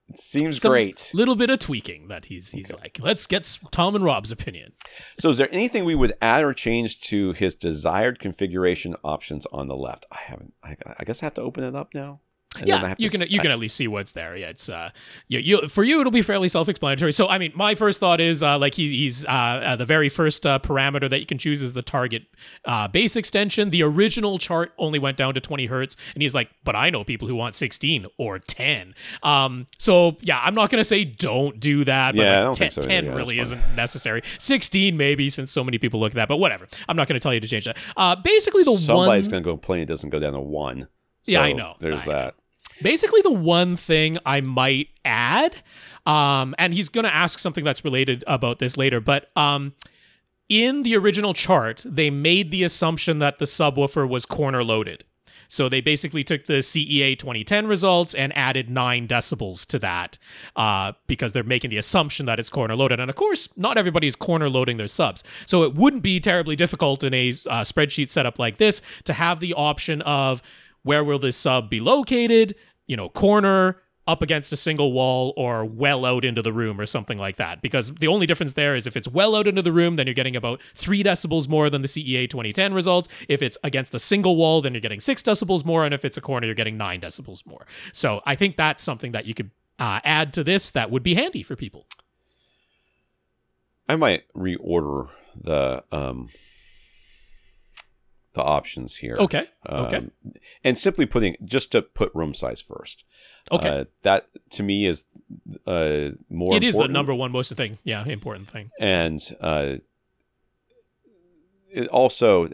It seems great. Little bit of tweaking that he's like, let's get Tom and Rob's opinion. So is there anything we would add or change to his desired configuration options on the left? I guess I have to open it up now. Yeah, you can at least see what's there. Yeah, it's for you it'll be fairly self-explanatory. So I mean, my first thought is like he's the very first parameter that you can choose is the target base extension. The original chart only went down to 20 hertz, and he's like, but I know people who want 16 or 10. So yeah, I'm not gonna say don't do that. But I like don't think so. 10 really isn't necessary. 16 maybe, since so many people look at that. But whatever, I'm not gonna tell you to change that. Basically, somebody's gonna complain it doesn't go down to 1. So yeah, I know. There's that. Basically, the one thing I might add, and he's going to ask something that's related about this later, but in the original chart, they made the assumption that the subwoofer was corner loaded. So they basically took the CEA 2010 results and added 9 decibels to that because they're making the assumption that it's corner loaded. And of course, not everybody's corner loading their subs. So it wouldn't be terribly difficult in a spreadsheet setup like this to have the option of where will this sub be located, corner, up against a single wall or well out into the room or something like that. Because the only difference there is if it's well out into the room, then you're getting about 3 decibels more than the CEA 2010 results. If it's against a single wall, then you're getting 6 decibels more. And if it's a corner, you're getting 9 decibels more. So I think that's something that you could add to this that would be handy for people. I might reorder the options here. Okay. Okay. And simply just to put room size first. Okay. That to me is more important. It is the number one most important thing. And it also,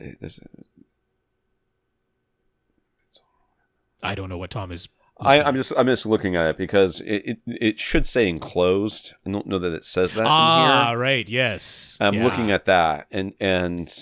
I don't know what Tom is. I'm just looking at it because it should say enclosed. I don't know that it says that in here. Ah, right, yes. I'm looking at that and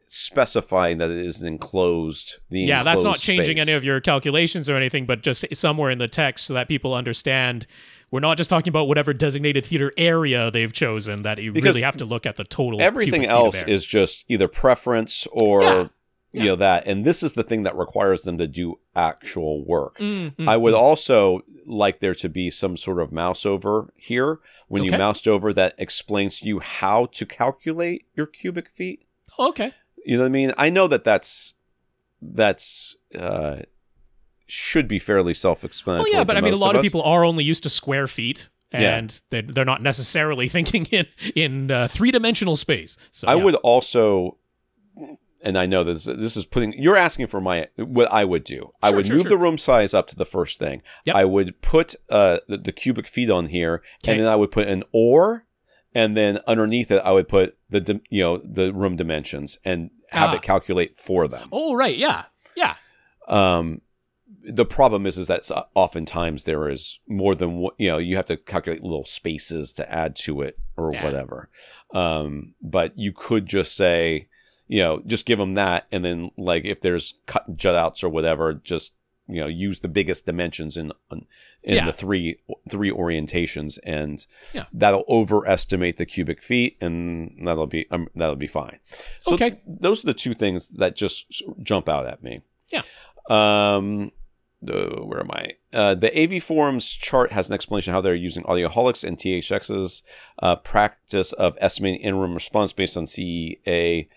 specifying that it is an enclosed. That's not changing any of your calculations or anything, but just somewhere in the text so that people understand. We're not just talking about whatever designated theater area they've chosen. That you really have to look at the total. Everything else is just either preference or. You know, that, and this is the thing that requires them to do actual work. I would also like there to be some sort of mouse over here when you moused over that explains to you how to calculate your cubic feet. Okay. You know what I mean? I know that's should be fairly self-explanatory. Well, yeah, but I mean, a lot of people are only used to square feet. And they're not necessarily thinking in three-dimensional space. So I would also... And I know this is you're asking for what I would do. I would move the room size up to the first thing. Yep. I would put the cubic feet on here, and then I would put an or, and then underneath it I would put the room dimensions and have it calculate for them. Oh, right, yeah. The problem is that oftentimes there is more than one, you have to calculate little spaces to add to it or whatever. But you could just say, just give them that, and then like if there's cut jut outs or whatever, just use the biggest dimensions in the three orientations, and that'll overestimate the cubic feet, and that'll be fine. So those are the two things that just jump out at me. Yeah. Where am I? The AV Forums chart has an explanation of how they're using Audioholics and THX's practice of estimating in-room response based on CEA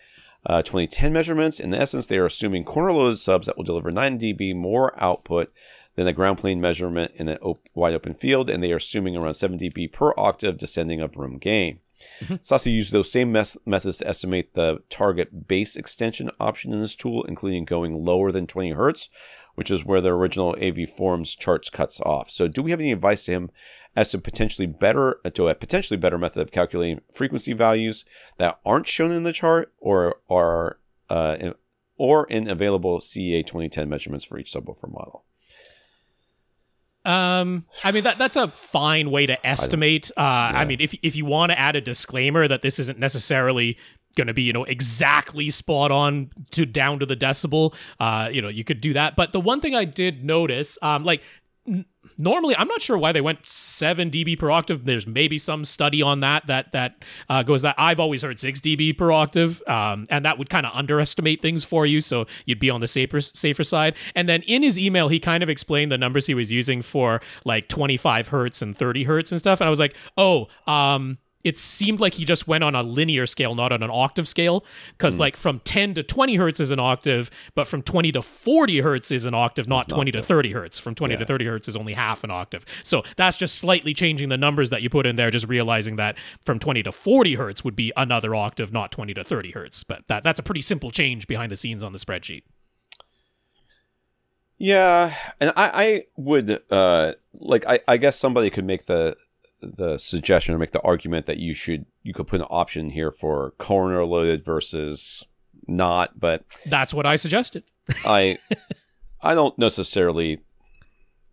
2010 measurements. In essence, they are assuming corner-loaded subs that will deliver 9 dB more output than a ground plane measurement in a wide open field, and they are assuming around 7 dB per octave descending of room gain. Sasi used those same methods to estimate the target bass extension option in this tool, including going lower than 20 hertz, which is where the original AV Forums charts cuts off. So do we have any advice to him as to a potentially better method of calculating frequency values that aren't shown in the chart or are in available CEA 2010 measurements for each subwoofer model? I mean, that's a fine way to estimate. I mean, if you want to add a disclaimer that this isn't necessarily going to be, exactly spot on down to the decibel, you could do that. But the one thing I did notice, normally, I'm not sure why they went 7 dB per octave. There's maybe some study on that goes that. I've always heard 6 dB per octave, and that would kind of underestimate things for you, so you'd be on the safer side. And then in his email, he kind of explained the numbers he was using for like 25 hertz and 30 hertz and stuff, and I was like, it seemed like he just went on a linear scale, not on an octave scale, because like from 10 to 20 hertz is an octave, but from 20 to 40 hertz is an octave, not 20 to 30 hertz. From 20 to 30 hertz is only half an octave. So that's just slightly changing the numbers that you put in there, just realizing that from 20 to 40 hertz would be another octave, not 20 to 30 hertz. But that's a pretty simple change behind the scenes on the spreadsheet. Yeah, and I would, I guess somebody could make the suggestion or make the argument that you could put an option here for corner loaded versus not, but that's what I suggested. I don't necessarily.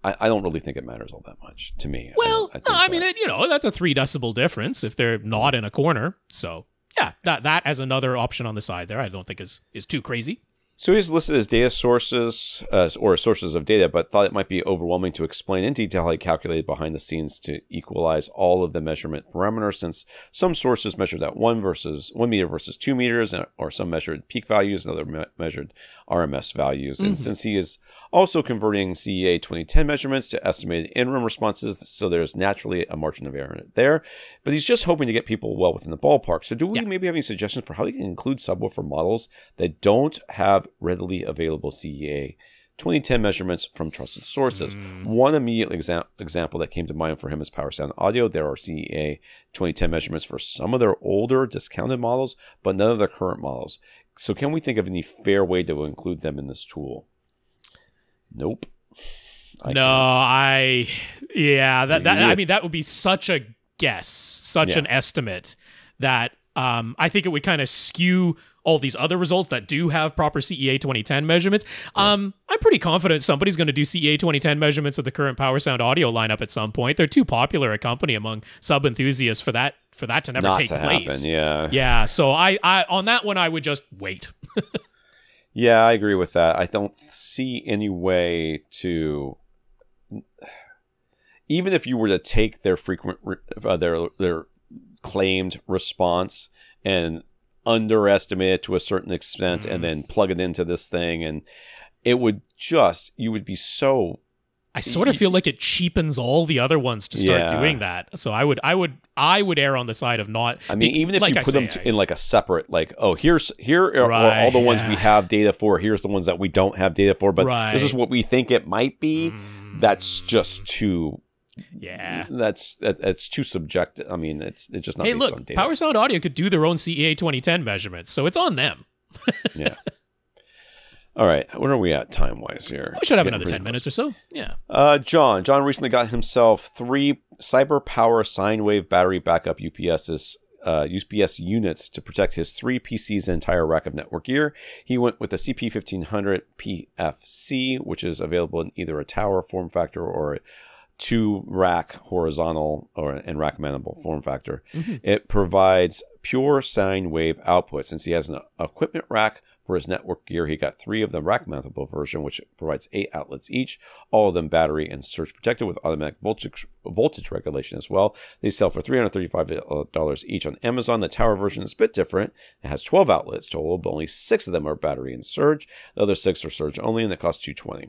I don't really think it matters all that much to me. Well, I mean, that's a 3 decibel difference if they're not in a corner. So yeah, that as another option on the side there, I don't think is too crazy. So he's listed as data sources or sources of data, but thought it might be overwhelming to explain in detail how he calculated behind the scenes to equalize all of the measurement parameters, since some sources measured at 1 meter versus 2 meters, or some measured peak values and other measured RMS values. And since he is also converting CEA 2010 measurements to estimated in-room responses, so there's naturally a margin of error there. But he's just hoping to get people well within the ballpark. So do we maybe have any suggestions for how you can include subwoofer models that don't have readily available CEA 2010 measurements from trusted sources? One immediate example that came to mind for him is Power Sound Audio. There are CEA 2010 measurements for some of their older discounted models, but none of their current models. So can we think of any fair way to include them in this tool? Nope. I mean, that would be such a guess, such an estimate that I think it would kind of skew all these other results that do have proper CEA 2010 measurements. I'm pretty confident somebody's going to do CEA 2010 measurements of the current Power Sound Audio lineup at some point. They're too popular a company among sub enthusiasts for that to never take place. Happen, yeah. So I on that one I would just wait. Yeah, I agree with that. I don't see any way to, even if you were to take their their claimed response and underestimate it to a certain extent and then plug it into this thing, and it would just, you would be so, I sort of feel like it cheapens all the other ones to start doing that. So I would err on the side of not. I mean, even if you put them in like a separate, like, oh, here are all the ones we have data for. Here's the ones that we don't have data for, but this is what we think it might be. That's just too. Yeah, that's too subjective. I mean, it's just not based on data. Power Sound Audio could do their own CEA 2010 measurements, so it's on them. Yeah. All right, where are we at time-wise here? We should have another 10 minutes or so. Yeah. John recently got himself 3 Cyber Power sine wave battery backup UPS units to protect his 3 PCs and entire rack of network gear. He went with the CP1500 PFC, which is available in either a tower form factor or a 2-rack horizontal and rack mountable form factor. It provides pure sine wave output. Since he has an equipment rack for his network gear, he got 3 of the rack mountable version, which provides 8 outlets each, all of them battery and surge protected with automatic voltage regulation as well. They sell for $335 each on Amazon. The tower version is a bit different. It has 12 outlets total, but only 6 of them are battery and surge. The other 6 are surge only, and they cost $220.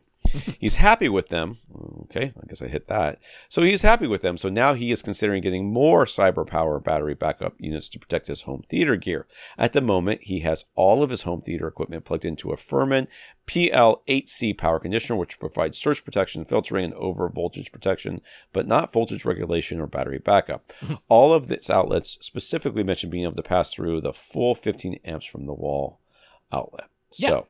He's happy with them. Okay, I guess I hit that. So he's happy with them. So now he is considering getting more Cyber Power battery backup units to protect his home theater gear. At the moment, he has all of his home theater equipment plugged into a Furman PL8C power conditioner, which provides surge protection, filtering, and over voltage protection, but not voltage regulation or battery backup. All of its outlets specifically mentioned being able to pass through the full 15 amps from the wall outlet. So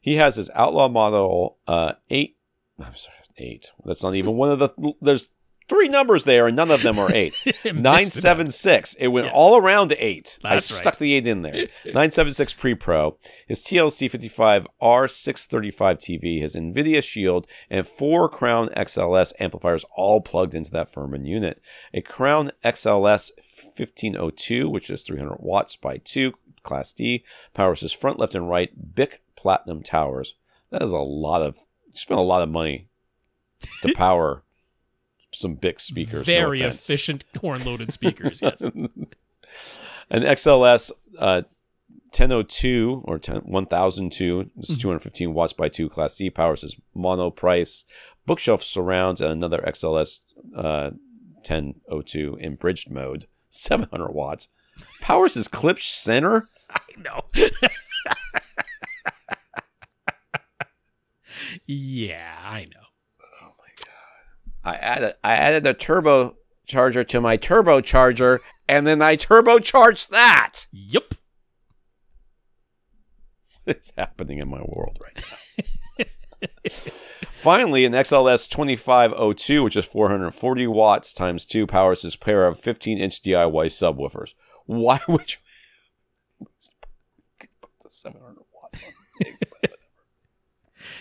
he has his Outlaw Model 8. I'm sorry, 8. That's not even one of the. There's 3 numbers there, and none of them are 8. 976. It went all around to 8. I stuck the 8 in there. 976 Pre-Pro. His TLC 55 R635 TV, his NVIDIA Shield, and 4 Crown XLS amplifiers all plugged into that Furman unit. A Crown XLS 1502, which is 300 watts by 2, Class D, powers his front, left, and right BIC Platinum towers. That is a lot of, you spent a lot of money to power some BIC speakers. Very efficient horn-loaded speakers, yes. An XLS 1002 or 1002, this is 215 watts by 2, Class C, powers his mono price bookshelf surrounds, and another XLS 1002 in bridged mode, 700 watts. Powers his clip center. I know. Yeah, I know. Oh my god! I added a turbo charger to my turbocharger, and then I turbocharged that. Yep. It's happening in my world right now. Finally, an XLS 2502, which is 440 watts times 2, powers his pair of 15-inch DIY subwoofers. Why would you put the 700 watts on it?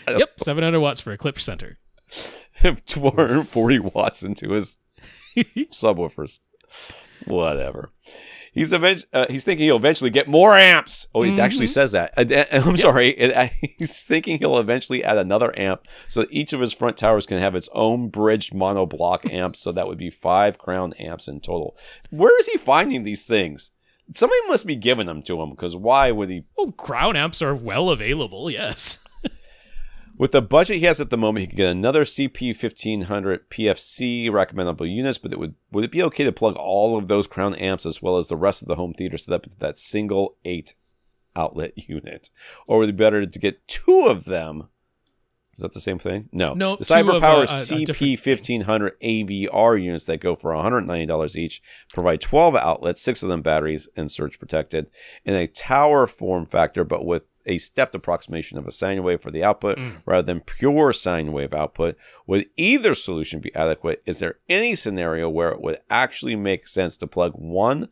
Yep, 700 watts for a clip center. 440 watts into his subwoofers. Whatever. He's thinking he'll eventually get more amps. Oh, it actually says that. I'm sorry. He's thinking he'll eventually add another amp so that each of his front towers can have its own bridged monoblock amp. So that would be 5 crown amps in total. Where is he finding these things? Somebody must be giving them to him, because why would he? Well, crown amps are well available, yes. With the budget he has at the moment, he could get another CP1500 PFC recommendable units, but would it be okay to plug all of those crown amps as well as the rest of the home theater setup into that single 8 outlet unit? Or would it be better to get 2 of them? Is that the same thing? No. No. The CyberPower CP1500 AVR units that go for $190 each provide 12 outlets, 6 of them batteries and surge protected, in a tower form factor, but with a stepped approximation of a sine wave for the output rather than pure sine wave output. Would either solution be adequate? Is there any scenario where it would actually make sense to plug one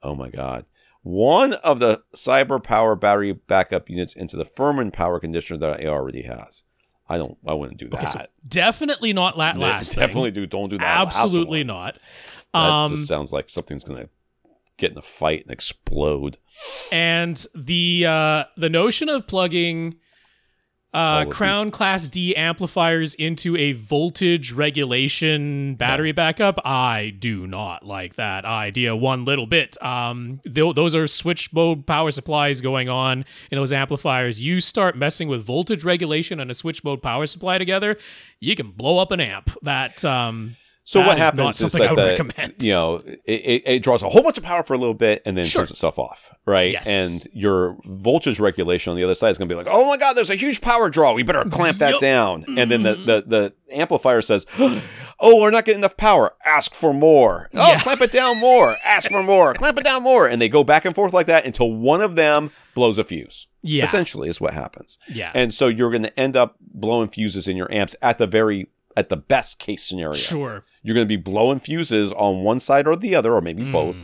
of the CyberPower battery backup units into the Furman power conditioner that it already has? I wouldn't do that. Okay, so definitely not last thing. Definitely don't do that. Absolutely not. That just sounds like something's gonna get in a fight and explode. And the notion of plugging Crown Class D amplifiers into a voltage regulation battery backup, I do not like that idea one little bit. Those are switch mode power supplies going on in those amplifiers. You start messing with voltage regulation and a switch mode power supply together, you can blow up an amp. So what happens is that it draws a whole bunch of power for a little bit and then turns itself off, right? Yes. And your voltage regulation on the other side is going to be like, oh my God, there's a huge power draw. We better clamp that down. And then the amplifier says, oh, we're not getting enough power. Ask for more. Oh, clamp it down more. Ask for more. Clamp it down more. And they go back and forth like that until one of them blows a fuse. Yeah. Essentially is what happens. Yeah. And so you're going to end up blowing fuses in your amps at the best case scenario. Sure. You're going to be blowing fuses on one side or the other, or maybe both,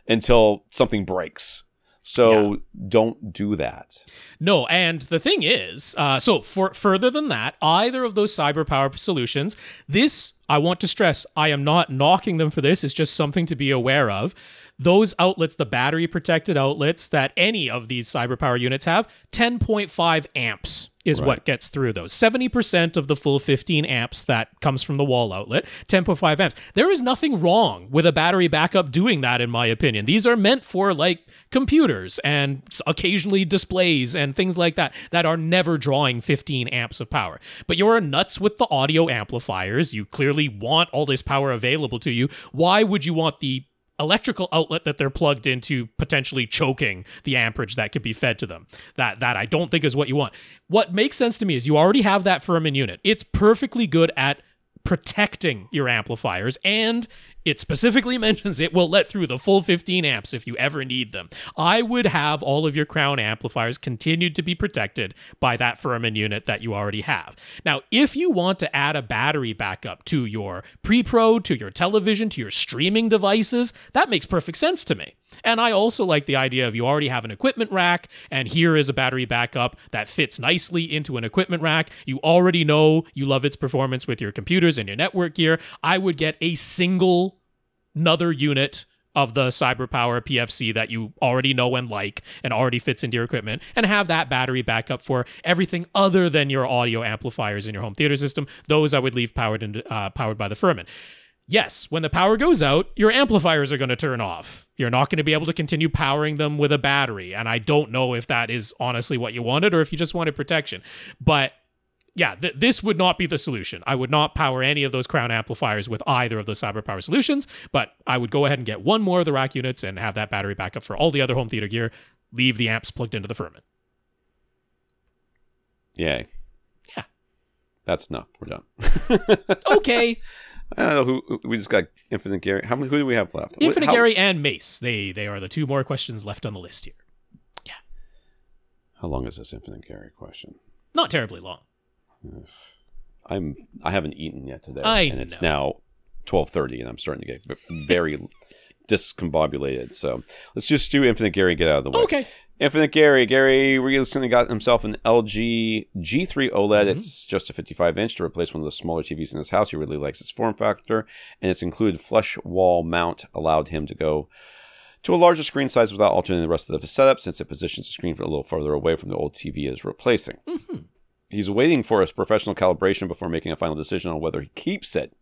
until something breaks. So don't do that. No, and the thing is, so for further than that, either of those CyberPower solutions, this, I want to stress, I am not knocking them for this. It's just something to be aware of. Those outlets, the battery protected outlets that any of these CyberPower units have, 10.5 amps is what gets through those. 70% of the full 15 amps that comes from the wall outlet, 10.5 amps. There is nothing wrong with a battery backup doing that, in my opinion. These are meant for like computers and occasionally displays and things like that are never drawing 15 amps of power. But you're nuts with the audio amplifiers. You clearly want all this power available to you. Why would you want the electrical outlet that they're plugged into potentially choking the amperage that could be fed to them? That I don't think is what you want. What makes sense to me is you already have that Furman unit. It's perfectly good at protecting your amplifiers, and it specifically mentions it will let through the full 15 amps if you ever need them. I would have all of your Crown amplifiers continued to be protected by that Furman unit that you already have. Now, if you want to add a battery backup to your pre-pro, to your television, to your streaming devices, that makes perfect sense to me. And I also like the idea of you already have an equipment rack, and here is a battery backup that fits nicely into an equipment rack. You already know you love its performance with your computers and your network gear. I would get another unit of the CyberPower PFC that you already know and like and already fits into your equipment, and have that battery backup for everything other than your audio amplifiers in your home theater system. Those I would leave powered by the Furman. Yes, when the power goes out, your amplifiers are going to turn off. You're not going to be able to continue powering them with a battery, and I don't know if that is honestly what you wanted or if you just wanted protection. But yeah, this would not be the solution. I would not power any of those Crown amplifiers with either of the CyberPower solutions, but I would go ahead and get one more of the rack units and have that battery backup for all the other home theater gear. Leave the amps plugged into the Furman. Yay. Yeah. That's enough. We're done. Okay. I don't know who we just got. Infinite Gary. Who do we have left? Infinite Gary and Mace. They are the two more questions left on the list here. Yeah. How long is this Infinite Gary question? Not terribly long. I haven't eaten yet today, and it's now 12:30, and I'm starting to get very discombobulated. So let's just do Infinite Gary and get out of the way. Okay. Infinite Gary recently got himself an LG G3 OLED. It's just a 55-inch to replace one of the smaller TVs in his house. He really likes its form factor, and its included flush wall mount allowed him to go to a larger screen size without altering the rest of the setup, since it positions the screen a little further away from the old TV it is replacing. He's waiting for his professional calibration before making a final decision on whether he keeps it.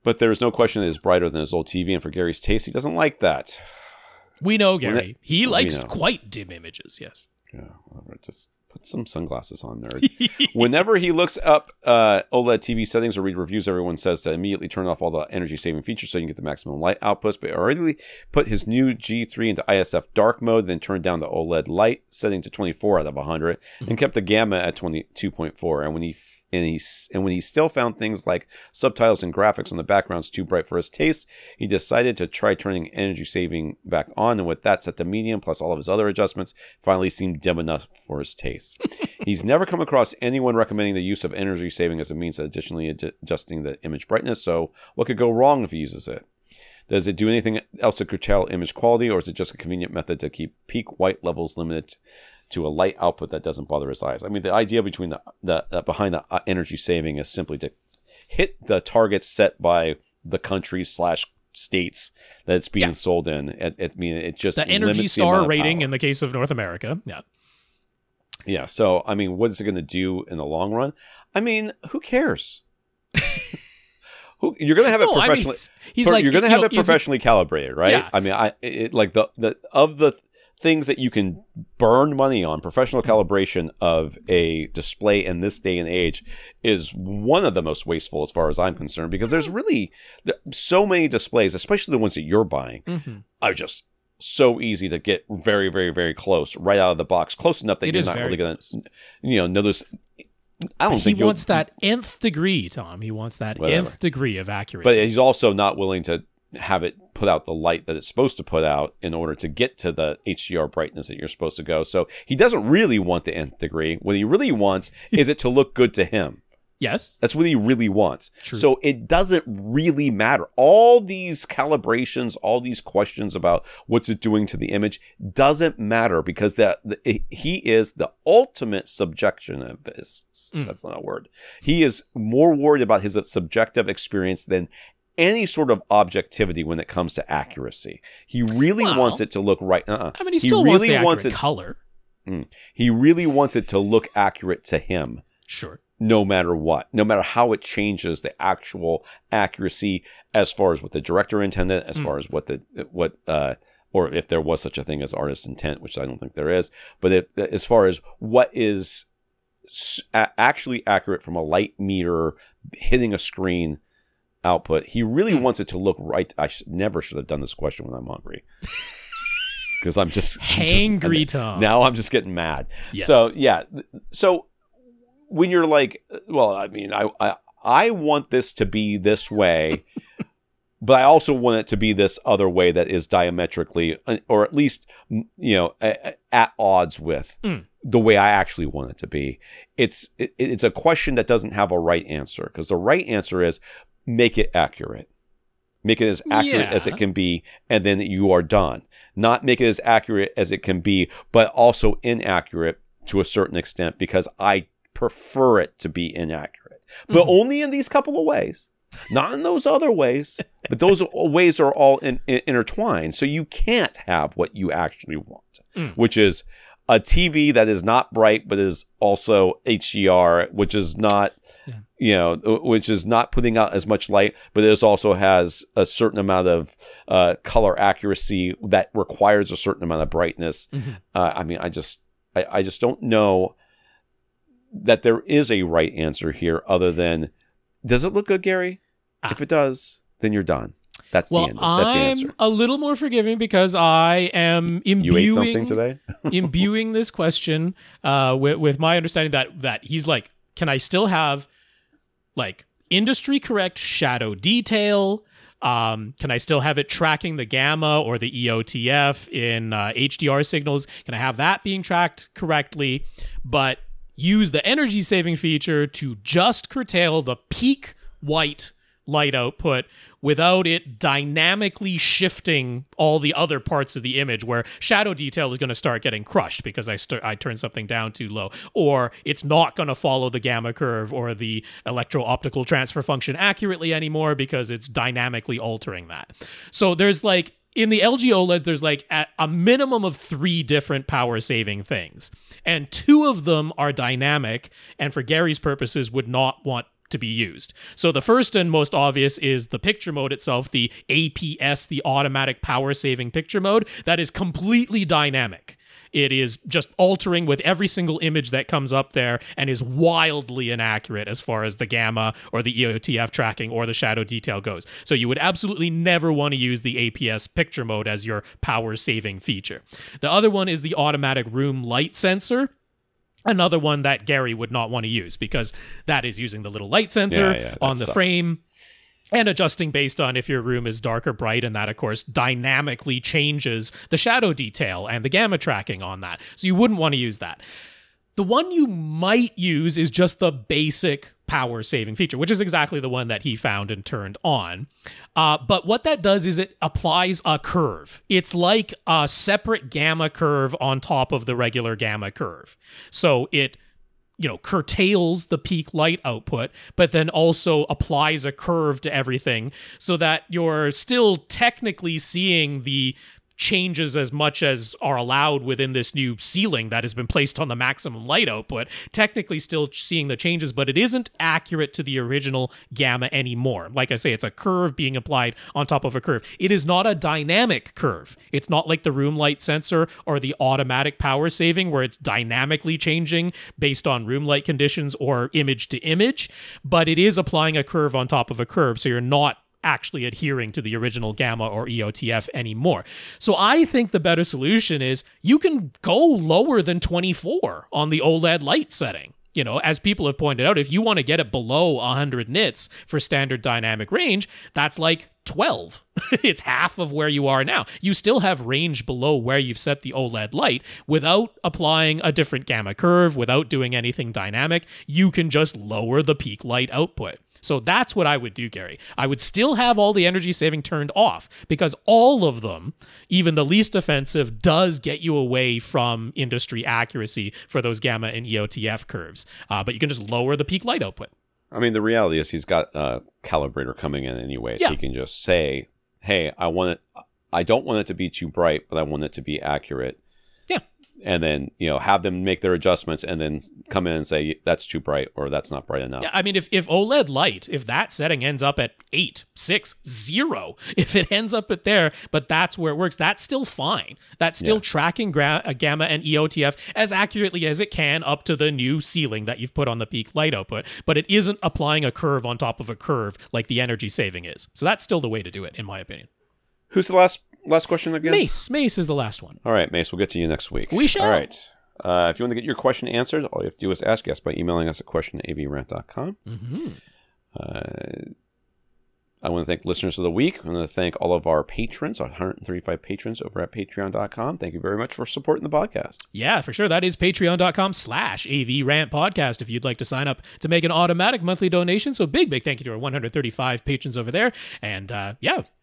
But there is no question that it's brighter than his old TV, and for Gary's taste, he doesn't like that. We know Gary. He likes quite dim images, yes. Yeah, whatever. Just put some sunglasses on, nerd. Whenever he looks up OLED TV settings or read reviews, everyone says to immediately turn off all the energy-saving features so you can get the maximum light outputs. But he already put his new G3 into ISF dark mode, then turned down the OLED light setting to 24 out of 100, and kept the gamma at 22.4. And when he still found things like subtitles and graphics on the backgrounds too bright for his taste, he decided to try turning energy saving back on, and with that set to medium plus all of his other adjustments, finally seemed dim enough for his taste. He's never come across anyone recommending the use of energy saving as a means of additionally adjusting the image brightness, so what could go wrong if he uses it? Does it do anything else to curtail image quality, or is it just a convenient method to keep peak white levels limited to a light output that doesn't bother his eyes? I mean, the idea between behind the energy saving is simply to hit the targets set by the countries / states that it's being sold in. I mean, it just the Energy Star rating in the case of North America. Yeah. So, I mean, what is it going to do in the long run? I mean, who cares? You're going to have it professionally. You're going to have it professionally calibrated, right? Yeah. I mean, like the things that you can burn money on, professional calibration of a display in this day and age is one of the most wasteful as far as I'm concerned, because there's really so many displays, especially the ones that you're buying, are just so easy to get very, very, very close right out of the box, close enough that you're not really going to, notice. I don't think he wants that nth degree, Tom. He wants that nth degree of accuracy. But he's also not willing to have it put out the light that it's supposed to put out in order to get to the HDR brightness that you're supposed to go. So he doesn't really want the nth degree. What he really wants is it to look good to him. Yes. That's what he really wants. True. So it doesn't really matter. All these calibrations, all these questions about what's it doing to the image doesn't matter, because he is the ultimate subjectivist. That's not a word. He is more worried about his subjective experience than any sort of objectivity when it comes to accuracy. He really wants it to look right. I mean, he still wants the accurate color. He really wants it to look accurate to him. Sure. No matter what, no matter how it changes the actual accuracy as far as what the director intended, as far as or if there was such a thing as artist's intent, which I don't think there is, but as far as what is actually accurate from a light meter hitting a screen output, he really wants it to look right. I never should have done this question when I'm hungry. Because I'm just hangry, Tom. Now I'm just getting mad. Yes. So yeah. So when you're like, well, I mean, I want this to be this way, but I also want it to be this other way that is diametrically, or at least, at odds with the way I actually want it to be. It's a question that doesn't have a right answer, because the right answer is make it accurate. Make it as accurate as it can be, and then you are done. Not make it as accurate as it can be, but also inaccurate to a certain extent, because I prefer it to be inaccurate. But only in these couple of ways. Not in those other ways. But those ways are all intertwined. So you can't have what you actually want, which is a TV that is not bright, but is also HDR, which is not, which is not putting out as much light, but it also has a certain amount of color accuracy that requires a certain amount of brightness. I mean, I just don't know that there is a right answer here, other than, does it look good, Gary? If it does, then you're done. That's the end. That's the answer. I'm a little more forgiving, because I am imbuing. You ate something today? Imbuing this question with my understanding that he's like, can I still have like industry correct shadow detail? Can I still have it tracking the gamma or the EOTF in HDR signals? Can I have that being tracked correctly, but use the energy saving feature to just curtail the peak white light output without it dynamically shifting all the other parts of the image, where shadow detail is going to start getting crushed because I turn something down too low, or it's not going to follow the gamma curve or the electro-optical transfer function accurately anymore because it's dynamically altering that. So there's like, in the LG OLED, there's like a minimum of 3 different power saving things. And 2 of them are dynamic, and for Gary's purposes would not want to be used. So the first and most obvious is the picture mode itself, the APS, the automatic power saving picture mode, that is completely dynamic. It is just altering with every single image that comes up there and is wildly inaccurate as far as the gamma or the EOTF tracking or the shadow detail goes. So you would absolutely never want to use the APS picture mode as your power saving feature. The other one is the automatic room light sensor. Another one that Gary would not want to use because that is using the little light sensor on the frame and adjusting based on if your room is dark or bright, and that, of course, dynamically changes the shadow detail and the gamma tracking on that. So you wouldn't want to use that. The one you might use is just the basic power saving feature, which is exactly the one that he found and turned on. But what that does is it applies a curve. It's like a separate gamma curve on top of the regular gamma curve. So it curtails the peak light output, but then also applies a curve to everything so that you're still technically seeing the changes as much as are allowed within this new ceiling that has been placed on the maximum light output, technically still seeing the changes, but it isn't accurate to the original gamma anymore. Like I say, it's a curve being applied on top of a curve. It is not a dynamic curve. It's not like the room light sensor or the automatic power saving where it's dynamically changing based on room light conditions or image to image, but it is applying a curve on top of a curve, so you're not actually adhering to the original gamma or EOTF anymore. So I think the better solution is you can go lower than 24 on the OLED light setting. As people have pointed out, if you want to get it below 100 nits for standard dynamic range, that's like 12. It's half of where you are now. You still have range below where you've set the OLED light without applying a different gamma curve, without doing anything dynamic. You can just lower the peak light output. So that's what I would do, Gary. I would still have all the energy saving turned off because all of them, even the least offensive, does get you away from industry accuracy for those gamma and EOTF curves. But you can just lower the peak light output. I mean, the reality is he's got a calibrator coming in anyway, so he can just say, hey, I don't want it to be too bright, but I want it to be accurate. Yeah. And then, have them make their adjustments and then come in and say, that's too bright or that's not bright enough. Yeah, I mean, if OLED light, if that setting ends up at 8, 6, 0, if it ends up at there, but that's where it works, that's still fine. That's still tracking gamma and EOTF as accurately as it can up to the new ceiling that you've put on the peak light output, but it isn't applying a curve on top of a curve like the energy saving is. So that's still the way to do it, in my opinion. Who's the last question again? Mace is the last one. All right, Mace, we'll get to you next week. We shall. All right. If you want to get your question answered, all you have to do is ask us by emailing us at question@avrant.com. I want to thank listeners of the week. I want to thank all of our patrons, our 135 patrons over at patreon.com. Thank you very much for supporting the podcast. Yeah, for sure. That is patreon.com/AVRant podcast if you'd like to sign up to make an automatic monthly donation. So big thank you to our 135 patrons over there. And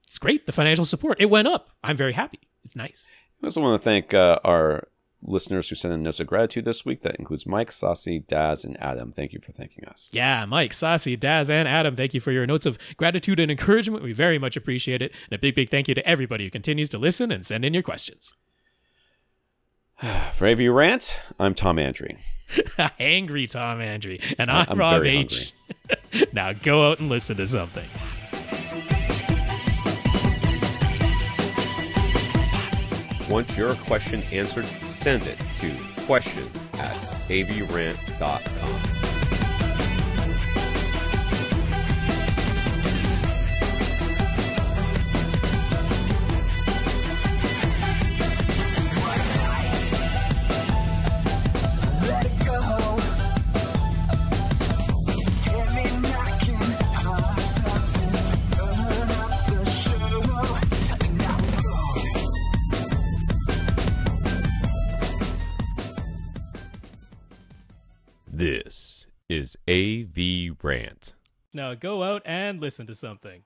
it's great. The financial support, it went up. I'm very happy. It's nice. I also want to thank our listeners who sent in notes of gratitude this week. That includes Mike, Sasi, Dazz, and Adam. Thank you for thanking us. Yeah, Mike, Sasi, Dazz, and Adam, thank you for your notes of gratitude and encouragement. We very much appreciate it. And a big thank you to everybody who continues to listen and send in your questions. For AVRant, I'm Tom Andrew. Angry Tom Andrew. And I'm Rob H. Now go out and listen to something. Want your question answered? Send it to question@avrant.com. This is AVRant. Now go out and listen to something.